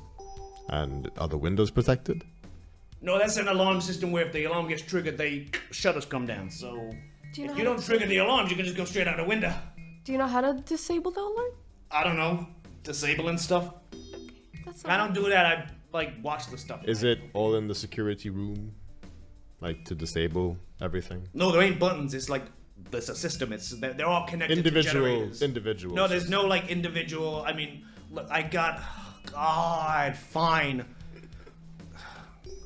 And are the windows protected? No, that's an alarm system where if the alarm gets triggered, the shutters come down. So Do you know if how you to don't trigger the alarms, you can just go straight out the window. Do you know how to disable the alarm? I don't know. Disabling stuff. That's I don't do that. I like watch the stuff. Is it all in the security room? Like to disable everything? No, there ain't buttons. It's like there's a system. They're all connected to generators. Individual. No, there's no like individual. I mean, look, I got. God, fine.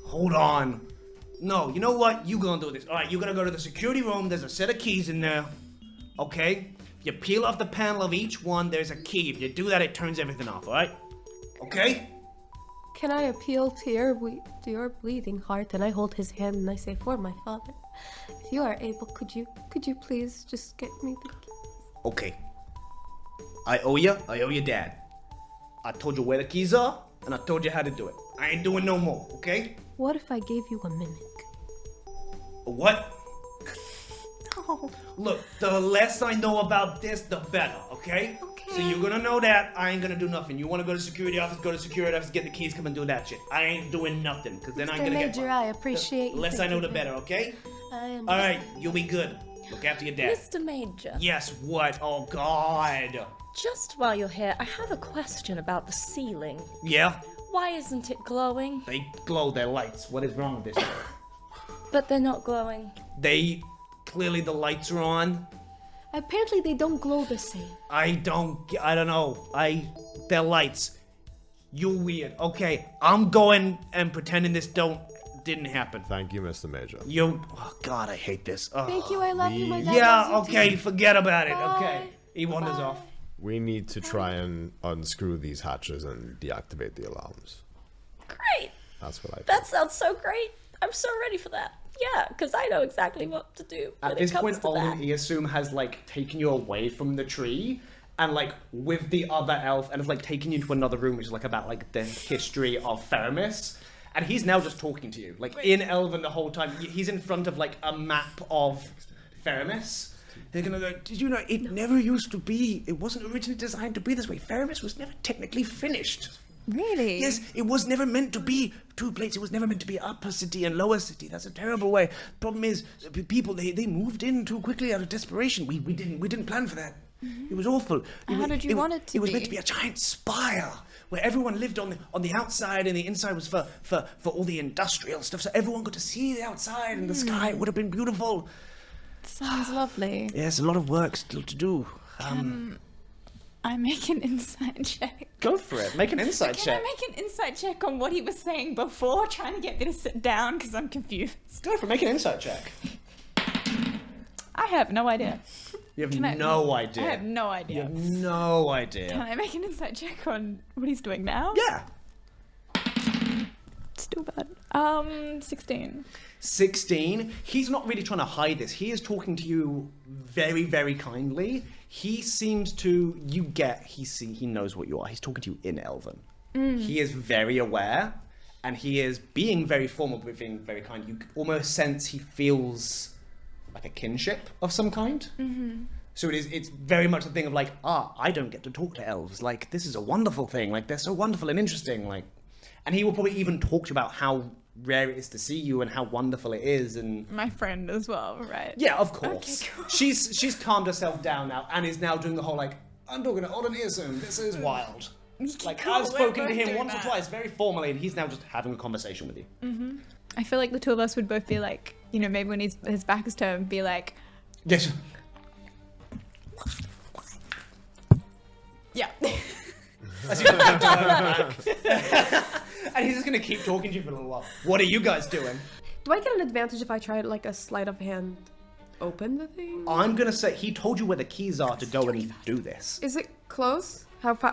Hold on. No, you know what? You gonna do this. All right, you're gonna go to the security room. There's a set of keys in there. Okay. If you peel off the panel of each one, there's a key. If you do that, it turns everything off. All right. Okay. Can I appeal to your bleeding heart? And I hold his hand and I say, for my father, if you are able, could you please just get me the keys? Okay. I owe you. I owe your dad. I told you where the keys are, and I told you how to do it. I ain't doing no more, okay? What if I gave you a mimic? A what? Oh, Look, the less I know about this, the better, okay? Okay. So you're gonna know that. I ain't gonna do nothing. You wanna go to security office, go to security office, get the keys, come and do that shit. I ain't doing nothing, because then I'm gonna get... Major, I appreciate The you. less I know, the thinking better, okay? I understand. Alright, you'll be good. Look after your dad. Mr. Major, Yes, what? Oh, God. just while you're here, I have a question about the ceiling. Yeah? Why isn't it glowing? They glow their lights. What is wrong with this? But they're not glowing. They... Clearly the lights are on. Apparently they don't glow the same. I don't know. They're lights. You're weird. Okay, I'm going and pretending this didn't happen. Thank you, Mr. Major. Oh God, I hate this. Oh. Thank you, I love you, my dad Yeah, loves you okay, too. forget about it. Bye. Okay. He wanders Bye. off. We need to try and unscrew these hatches and deactivate the alarms. Great! That's what I think. That sounds so great. I'm so ready for that. Yeah, because I know exactly what to do when At it this comes point, to that. Alden Easum has like taken you away from the tree and like with the other elf and has like taken you to another room which is like about like the history of Ferrimus. And he's now just talking to you, like in Elven the whole time. He's in front of like a map of Ferrimus. They're gonna go, did you know it never used to be, it wasn't originally designed to be this way. Ferrimus was never technically finished. really? Yes, it was never meant to be two plates. It was never meant to be upper city and lower city. That's a terrible way. Problem is, people they moved in too quickly out of desperation. We didn't plan for that. It was awful. How did you want it to It was be? meant to be a giant spire where everyone lived on the outside, and the inside was for all the industrial stuff. So everyone got to see the outside and the sky. It would have been beautiful. Sounds lovely. Yes, a lot of work still to do. I make an insight check. Go for it. Make an insight Can check. I make an insight check on what he was saying before, trying to get me to sit down because I'm confused? Go for it. Make an insight check. I have no idea. You have Can I- no idea. I have no You idea. have no idea. Can I make an insight check on what he's doing now? Yeah. too bad. 16. 16. He's not really trying to hide this. He is talking to you very, very kindly. He seems to, he knows what you are. He's talking to you in Elven. He is very aware, and he is being very formal, but being very kind. You almost sense he feels like a kinship of some kind. So it's very much the thing of like, I don't get to talk to elves. Like, this is a wonderful thing. Like, they're so wonderful and interesting. Like, and he will probably even talk to you about how rare it is to see you and how wonderful it is. And My friend as well, right? yeah, of course. Okay, cool. She's calmed herself down now and is now doing the whole like, I'm talking to Odin Earsoon. This is wild. Like, Cool, I've we're spoken to both him doing once or that. twice, very formally, and he's now just having a conversation with you. I feel like the two of us would both be like, you know, maybe when his back is turned, be like, Yes. yeah. As you turn back. And he's just gonna keep talking to you for a little while. What are you guys doing? Do I get an advantage if I try like a sleight of hand open the thing? I'm gonna say he told you where the keys are to go and do this. Is it close? How far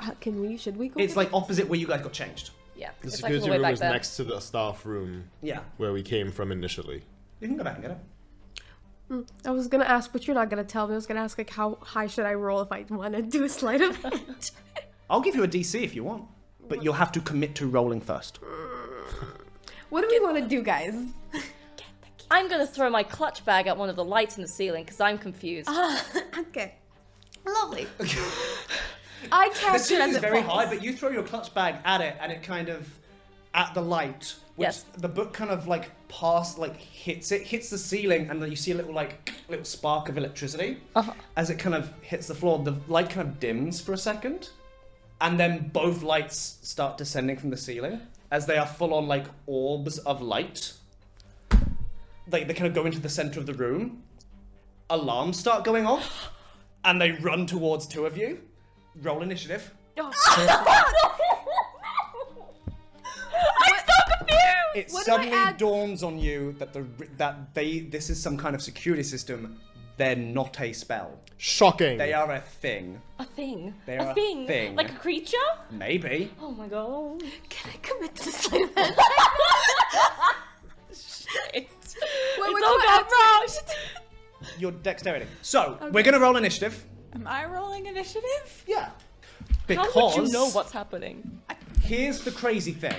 should we go? It's like opposite where you guys got changed. Yeah. The it's like all security the way room back is there. next to the staff room Yeah. where we came from initially. You can go back and get it. I was gonna ask, but you're not gonna tell me. I was gonna ask like how high should I roll if I want to do a sleight of hand? I'll give you a DC if you want, but you'll have to commit to rolling first. What do we want to do, guys? I'm gonna throw my clutch bag at one of the lights in the ceiling because I'm confused. Okay. Lovely. I The cast it ceiling as is it very falls. high, but you throw your clutch bag at it, and it kind of, at the light, which Yes. the book kind of like hits the ceiling, and then you see a little spark of electricity. As it kind of hits the floor, the light kind of dims for a second, and then both lights start descending from the ceiling as they are full on like orbs of light. They kind of go into the center of the room. Alarms start going off, and they run towards two of you. Roll initiative. I'm so confused! It What do I suddenly add? dawns on you that this is some kind of security system. They're not a spell. Shocking! They are a thing. A thing. They a are a thing. thing. Like a creature? Maybe. Oh my god. Can I commit to the sleight of hand? Shit. Well, It's we're all going gone out wrong. Your dexterity. So, we're gonna roll initiative. Am I rolling initiative? Yeah. How Because would you know what's happening? here's the crazy thing.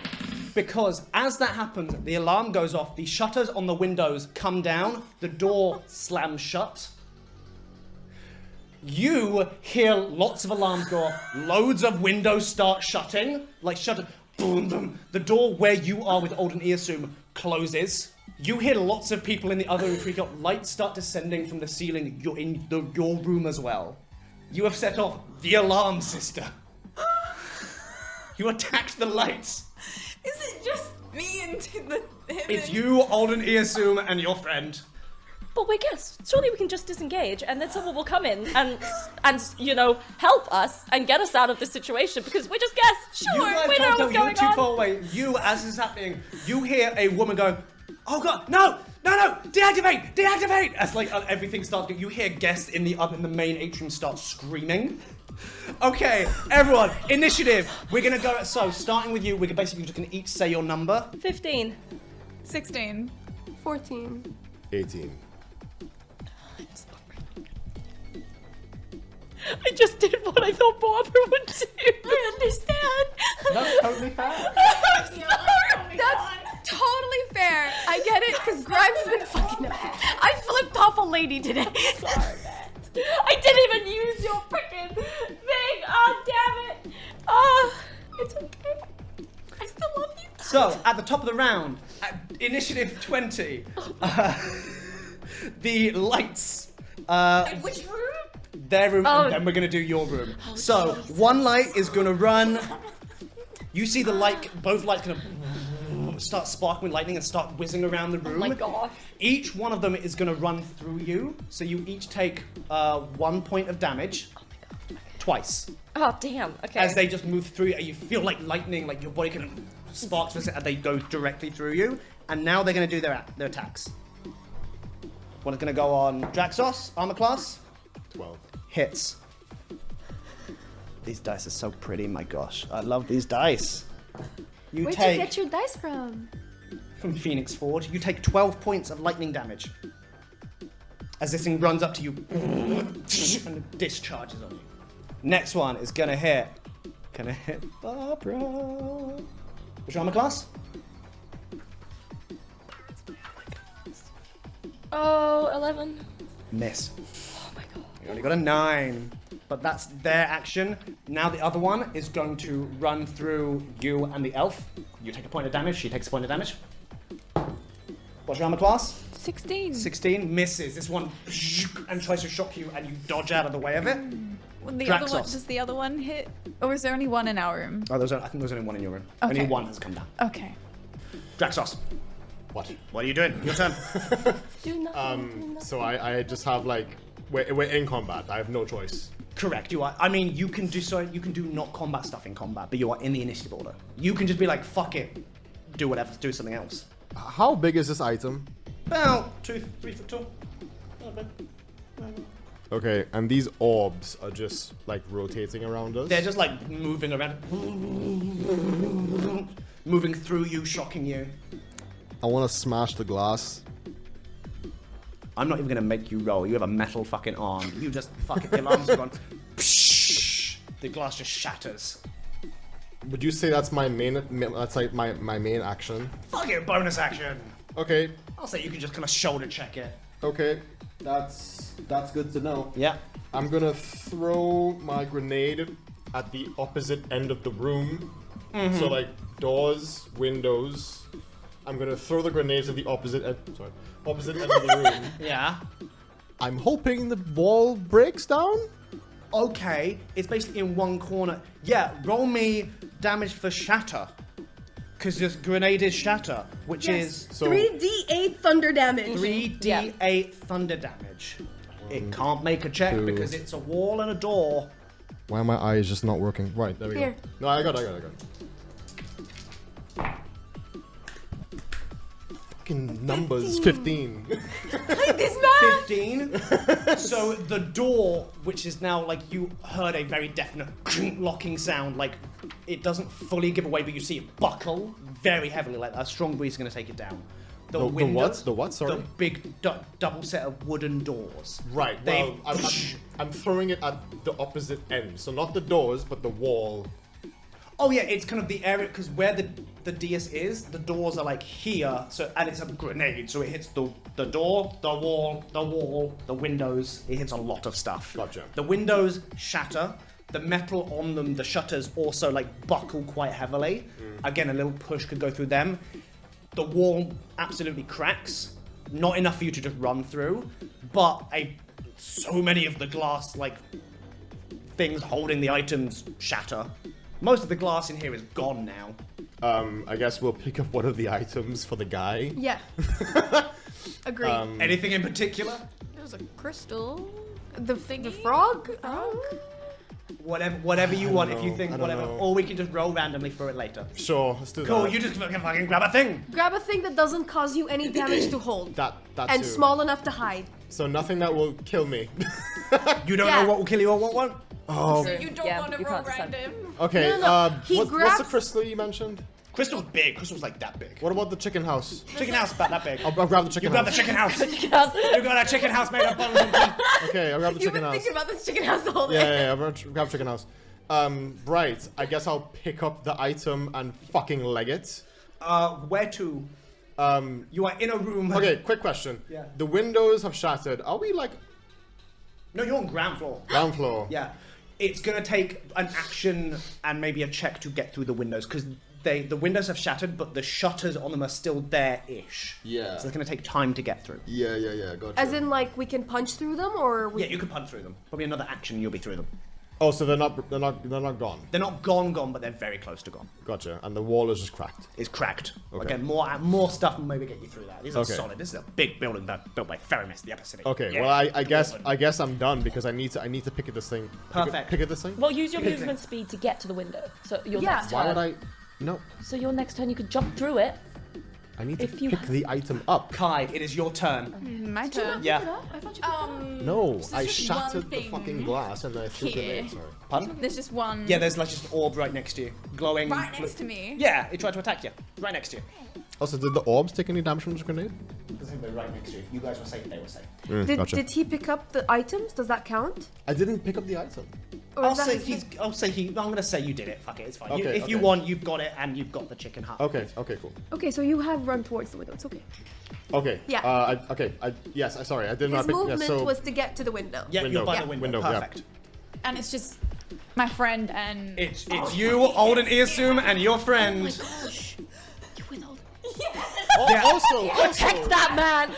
Because as that happens, the alarm goes off, the shutters on the windows come down, the door slams shut. You hear lots of alarms go off, loads of windows start shutting, like shutter, boom, boom. The door where you are with Odin Earsoon closes. You hear lots of people in the other room freak out. Lights start descending from the ceiling. You're in your room as well. You have set off the alarm, sister. You attacked the lights. Is it just me and him? It's you, Alden Earsoon, and your friend. But we're guests. Surely we can just disengage and then someone will come in and you know, help us and get us out of this situation because we're just guests. You Sure, guys we can't know tell, what's you're going too far on. away. You, as this is happening, you hear a woman going, "Oh god, no, deactivate, deactivate!" As like everything starts. You hear guests in the main atrium start screaming. Okay, everyone, initiative. We're gonna go. So starting with you, we're basically just gonna each say your number. 15. 16. 14. 18. I just did what I thought Barbara would do. I understand. That's totally fair. That's totally fair. I get it, because Grimes has been fucking up. I flipped off a lady today. Sorry, Matt. I didn't even use your freaking thing. Oh, damn it. Oh, It's okay. I still love you. So at the top of the round, at initiative 20, the lights. Which room? Their room, Oh. and then we're gonna do your room. So one light is gonna run. You see the light, both lights gonna start sparkling with lightning and start whizzing around the room. my gosh. Each one of them is gonna run through you, so you each take 1 point of damage. Twice. Oh, damn. Okay. As they just move through you, you feel like lightning, like your body kind of sparks with it, and they go directly through you. And now they're gonna do their attacks. One is gonna go on Draxos, armor class. 12. Hits. These dice are so pretty, my gosh. I love these dice. You Where'd take you get your dice from? from Phoenix Forge. You take 12 points of lightning damage. As this thing runs up to you and discharges on you. Next one is gonna hit. Barbara. What's your armor class? Oh, 11. Miss. Oh my god. You only got a 9. But that's their action. Now the other one is going to run through you and the elf. You take a point of damage, she takes a point of damage. What's your armor class? 16. 16. Misses. This one and tries to shock you and you dodge out of the way of it. Well, the Draxos. other one, does the other one hit? Or is there only one in our room? Oh, I think there's only one in your room. Okay. Only one has come down. Okay. Draxos, What? what are you doing? Your turn. Do nothing. So I just have like we're in combat. I have no choice. Correct, you are. I mean, you can do not combat stuff in combat, but you are in the initiative order. You can just be like, fuck it, do whatever, do something else. How big is this item? About 2-3 foot tall. Not bad. Okay, and these orbs are just like rotating around us. They're just like moving around, moving through you, shocking you. I want to smash the glass. I'm not even gonna make you roll. You have a metal fucking arm. You just fuck it. The alarm's gone. Psh, the glass just shatters. Would you say that's my main? That's like my main action. Fuck it, bonus action. Okay, I'll say you can just kind of shoulder check it. okay, that's good to know. Yeah. I'm gonna throw my grenade at the opposite end of the room. So like doors, windows. I'm gonna throw the grenade to the opposite end. Sorry, opposite end of the room. Yeah. I'm hoping the wall breaks down. Okay, it's basically in one corner. Yeah, roll me damage for shatter. Because this grenade is shatter, which is So 3d8 thunder damage. 3d8 thunder damage. It can't make a check 2. because it's a wall and a door. why are my eyes just not working? Right, there we Here. go. No, I got it. Fucking numbers, 15. This man! 15. So the door, which is now like you heard a very definite locking sound, like it doesn't fully give away, but you see it buckle very heavily, like a strong breeze is going to take it down. The what? The what? Sorry? The big double set of wooden doors. Right. They've- Well, I'm throwing it at the opposite end, so not the doors, but the wall. Oh yeah, it's kind of the area because where the dais is, the doors are like here. So and it's a grenade, so it hits the door, the wall, the windows. It hits a lot of stuff. Gotcha. The windows shatter. The metal on them, the shutters also like buckle quite heavily. Again, a little push could go through them. The wall absolutely cracks. Not enough for you to just run through, but so many of the glass like things holding the items shatter. Most of the glass in here is gone now. I guess we'll pick up one of the items for the guy. Yeah. Agreed. Anything in particular? There's a crystal. the frog? Whatever you want. If you know, think I don't whatever, know. or we can just roll randomly for it later. Sure, let's do Cool. that. You just fucking grab a thing. Grab a thing that doesn't cause you any damage to hold. that And too. small enough to hide. So nothing that will kill me. You don't Yeah. know what will kill you or what won't. Oh. So you don't Yeah, want to you roll can't decide. random. Okay. No. He What's the grabs- crystal you mentioned? Crystal's big. Crystal's like that big. What about the chicken house? Chicken house about that big. I'll grab the You chicken grab the house. chicken house. You got a chicken house made of bones and teeth. Okay, I'll grab the You've chicken been house. thinking about this chicken house the whole day. Yeah, I'll grab chicken house. Right. I guess I'll pick up the item and fucking leg it. Where to? You are in a room. Okay, quick question. Yeah. The windows have shattered. Are we like No, you're on ground floor. ground floor? Yeah. It's gonna take an action and maybe a check to get through the windows because the windows have shattered, but the shutters on them are still there-ish. Yeah. So it's gonna take time to get through. Yeah, gotcha. As in, like, we can punch through them, or we... Yeah, you can punch through them. Probably another action, you'll be through them. Oh, so they're not gone. They're not gone, but they're very close to gone. Gotcha. And the wall is just cracked. It's cracked. Okay. Again, more stuff will maybe get you through that. These are Okay. solid. This is a big building built by Ferrimus, the upper city. Okay. Yeah. Well, I guess I'm done because I need to pick at this thing. Perfect. Pick at this thing. Well, use your Good movement speed to get to the window. So your Yeah. next turn. Why would I? No. So your next turn, you could jump through it. I need to If you pick the item up. Kai, it is your turn. My turn. Yeah. No, So I there's just one shattered the thing fucking glass and I threw here. it. Sorry. Pardon? There's just one. Yeah, there's like just an orb right next to you, glowing. Right next to me. Yeah, it tried to attack you. Right next to you. Also, did the orbs take any damage from this grenade? Because they were right next to you. You guys were safe. They were safe. Did he pick up the items? Does that count? I didn't pick up the item. Or I'll is that say his- I'm gonna say you did it. Fuck it, it's fine. Okay, if you okay. want, you've got it, and you've got the chicken hut. Okay, cool. Okay, so you have run towards the window. It's okay. Okay. Yeah. Sorry, I did His not pick. movement Yeah, so was to get to the window. Yeah, Window. you're by Yeah. the window. Window, yeah. Perfect. And it's just my friend and. It's you, Alden Iasum, and your friend. Gosh. You withhold. also, Protect that man!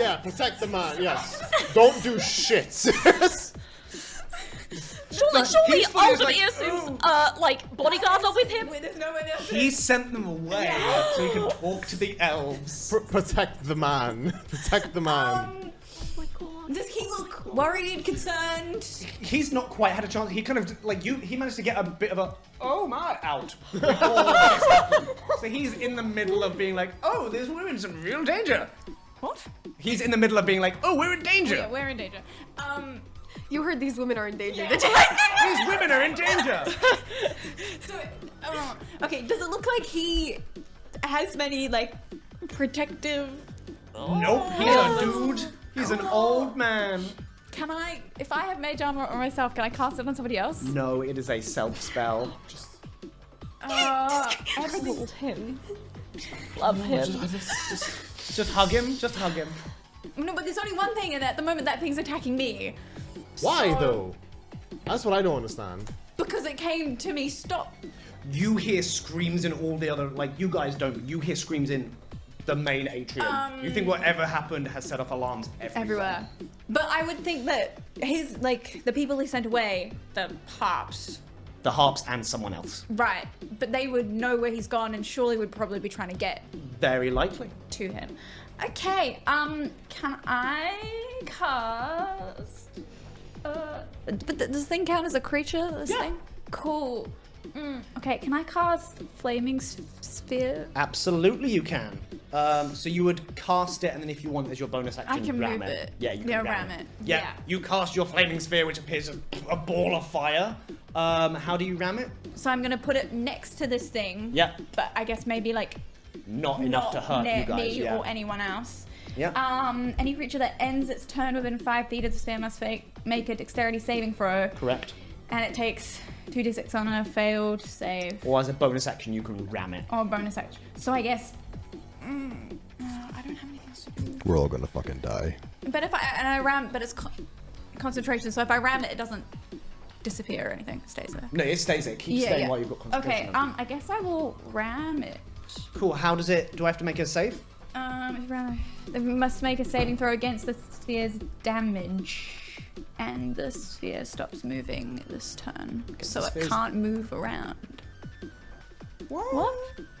yeah, protect the man. Yes. Don't do shit. Surely he's fully Alden like, Iasum's, like, bodyguards are with him? There's no one else. He sent them away so he can talk to the elves. Protect the man. Protect the man. Oh my god. Does he look worried, concerned? He's not quite had a chance. He kind of like you. He managed to get a bit of a oh my out. So he's in the middle of being like, oh, we're in some real danger. What? He's in the middle of being like, oh, we're in danger. Yeah, we're in danger. You heard these women are in danger. These women are in danger. So, okay, does it look like he has many, like, protective... Nope, he's a dude. He's an old man. Can I, if I have mage armor on myself, can I cast it on somebody else? No, it is a self spell. Everything. Hold him. Love him. Just hug him. Just hug him. No, but there's only one thing, and at the moment that thing's attacking me. Why So- though? That's what I don't understand. Because it came to me, stop. You hear screams in all the other, like, you guys don't. You hear screams in the main atrium. You think whatever happened has set off alarms everywhere. But I would think that his, like, the people he sent away, the harps, The harps and someone else. right, but they would know where he's gone and surely would probably be trying to get Very likely. to him. Okay, can I cast... but does this thing count as a creature, this Yeah. thing? Cool. Okay, can I cast Flaming Sphere? Absolutely, you can. So you would cast it, and then if you want as your bonus action, I can ram move it. it. Yeah, you can Yeah, ram ram it. it. Yeah, Yeah. you cast your flaming sphere, which appears as a ball of fire. How do you ram it? So I'm gonna put it next to this thing. Yeah. But I guess maybe like Not enough to hurt near you guys. me Yeah. or anyone else. Yeah. Any creature that ends its turn within 5 feet of the sphere must make a dexterity saving throw, Correct. and it takes 2d6 on a failed save Or as a bonus action, you can ram it. or a bonus action. So I guess I don't have anything else to do. We're all gonna fucking die. But if I ram, but it's concentration. So if I ram it, it doesn't disappear or anything. It stays there. No, it stays there. Keep staying while you've got concentration. Okay. I guess I will ram it. Cool. How does it? Do I have to make a save? If you ram it, they must make a saving throw against the sphere's damage, and the sphere stops moving this turn, so the it sphere's- can't move around. What?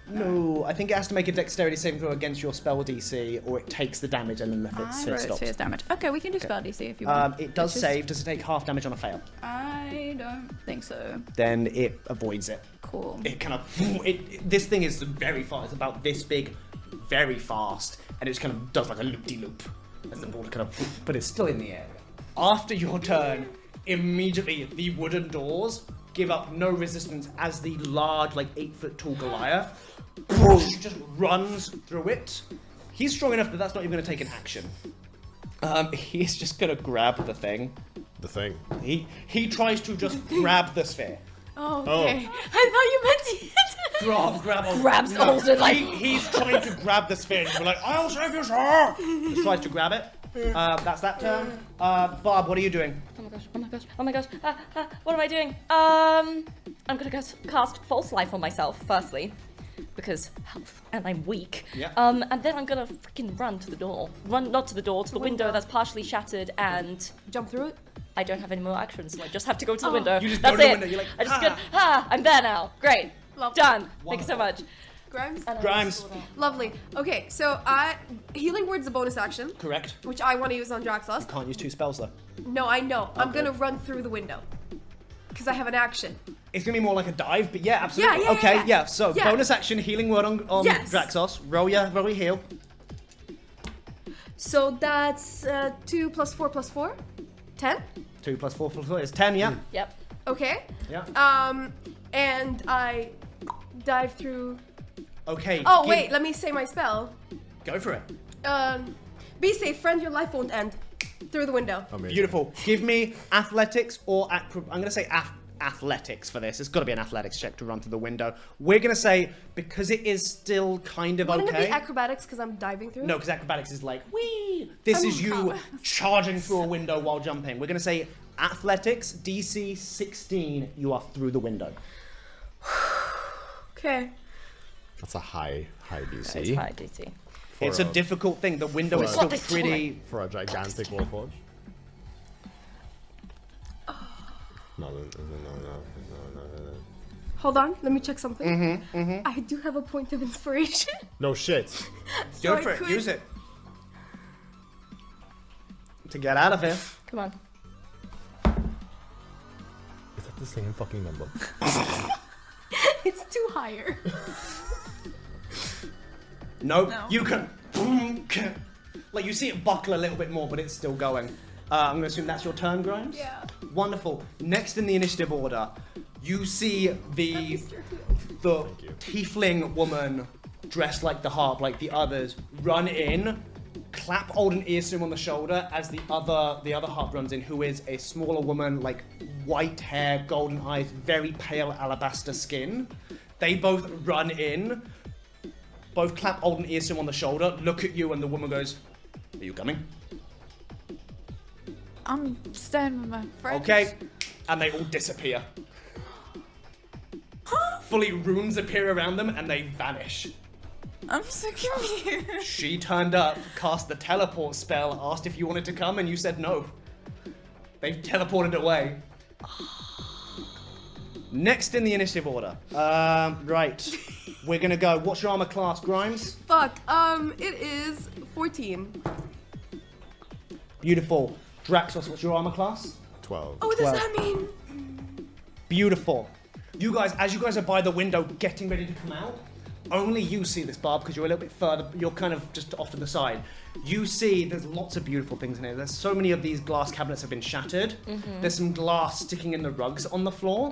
No, I think it has to make a dexterity saving throw against your spell DC, or it takes the damage and then the I it wrote stops. sphere's damage. Okay, we can do spell DC if you want. It does It's just- save. Does it take half damage on a fail? I don't think so. Then it avoids it. Cool. It kind of this thing is very fast. It's about this big, very fast, and it just kind of does like a loop-de-loop as the ball kind of, but it's still in the air. After your turn, immediately the wooden doors give up no resistance as the large, like 8-foot tall Goliath just runs through it. He's strong enough that that's not even going to take an action. He's just going to grab the thing. The thing. He tries to just grab the sphere. Oh, okay. I thought you meant it. Grab Grabs Alden, like- he's trying to grab the sphere and be like, I'll save you, sir! Just tries to grab it. That's that turn. Barb, what are you doing? Oh my gosh, oh my gosh, oh my gosh. What am I doing? I'm gonna cast False Life on myself, firstly. Because health, and I'm weak. Yeah. And then I'm gonna freaking run to the door. Run, not to the door, to the window that's partially shattered, and Jump through it. I don't have any more actions, so I just have to go to the window. You just go That's to the it. window, you're like, I just "Ha." go, I'm there now. Great. Lovely. Done. Thank you so much. Grimes. Grimes. Lovely. Okay, so healing word's a bonus action, Correct. which I want to use on Draxos. Can't use 2 spells though. No, I know. I'm Okay. gonna run through the window because I have an action. It's gonna be more like a dive, but yeah, absolutely. Yeah, okay, yeah. So Yeah. bonus action healing word on Yes. Draxos. Roll your heal. So that's 2 + 4 + 4, 10. 2 + 4 + 4 is 10. Yeah. Yep. Okay. Yeah. And I dive through. Okay. Oh wait, let me say my spell. Go for it. Be safe, friend. Your life won't end. Through the window. Amazing. Beautiful. Give me athletics or I'm gonna say athletics for this. It's got to be an athletics check to run through the window. We're gonna say because it is still kind of Wouldn't okay. it be acrobatics because I'm diving through? No, because acrobatics is like wee. This is you charging through a window while jumping. We're gonna say athletics DC 16. You are through the window. Okay. That's a high DC. It's high DC. It's a difficult thing. The window is for still pretty. For a gigantic warforge. No. Hold on. Let me check something. I do have a point of inspiration. No shit. Go I for it. could- Use it. To get out of here. Come on. Is that the same fucking number? It's too higher. Nope. No. You can. Like you see it buckle a little bit more, but it's still going. I'm gonna assume that's your turn, Grimes. Yeah. Wonderful. Next in the initiative order, you see the tiefling woman dressed like the harp, like the others, run in, clap Olden Earsum on the shoulder as the other harp runs in, who is a smaller woman, like white hair, golden eyes, very pale alabaster skin. They both run in, both clap Olden Earsum on the shoulder, look at you, and the woman goes, "Are you coming?" I'm staying with my friends. Okay, and they all disappear. Fully runes appear around them and they vanish. I'm so confused. She turned up, cast the teleport spell, asked if you wanted to come, and you said no. They've teleported away. Next in the initiative order. Right. We're gonna go. What's your armor class, Grimes? Fuck. It is 14. Beautiful. Draxos, what's your armor class? 12. Oh, what does 12. that mean? Beautiful. You guys, as you guys are by the window getting ready to come out, only you see this, Barb, because you're a little bit further, you're kind of just off to the side. You see there's lots of beautiful things in here. There's so many of these glass cabinets have been shattered. There's some glass sticking in the rugs on the floor,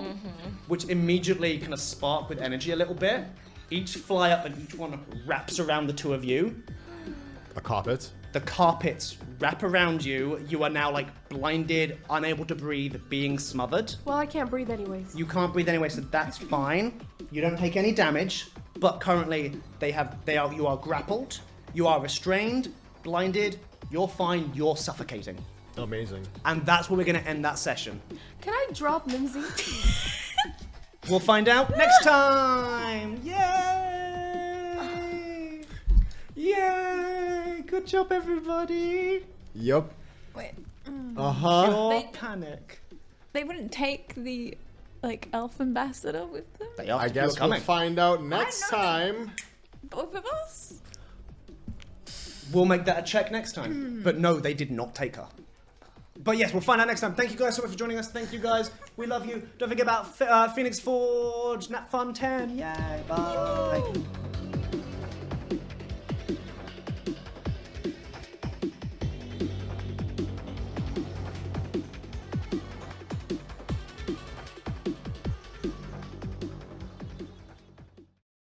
which immediately kind of spark with energy a little bit. Each fly up and each one wraps around the two of you. A carpet. The carpets wrap around you. You are now like blinded, unable to breathe, being smothered. Well, I can't breathe anyways. You can't breathe anyway, so that's fine. You don't take any damage, but currently you are grappled, you are restrained, blinded, you're fine, you're suffocating. Amazing. And that's where we're gonna end that session. Can I drop Mimsy? We'll find out next time! Yay! Yay! Good job, everybody! Yup. Wait, Uh-huh. Pure panic. they wouldn't take the like elf ambassador with them? They are I guess we'll coming. find out next time. Both of us? We'll make that a check next time. But no, they did not take her. But yes, we'll find out next time. Thank you guys so much for joining us. Thank you guys. We love you. Don't forget about Phoenix Forge, Nat Fun 10. Yay. Bye.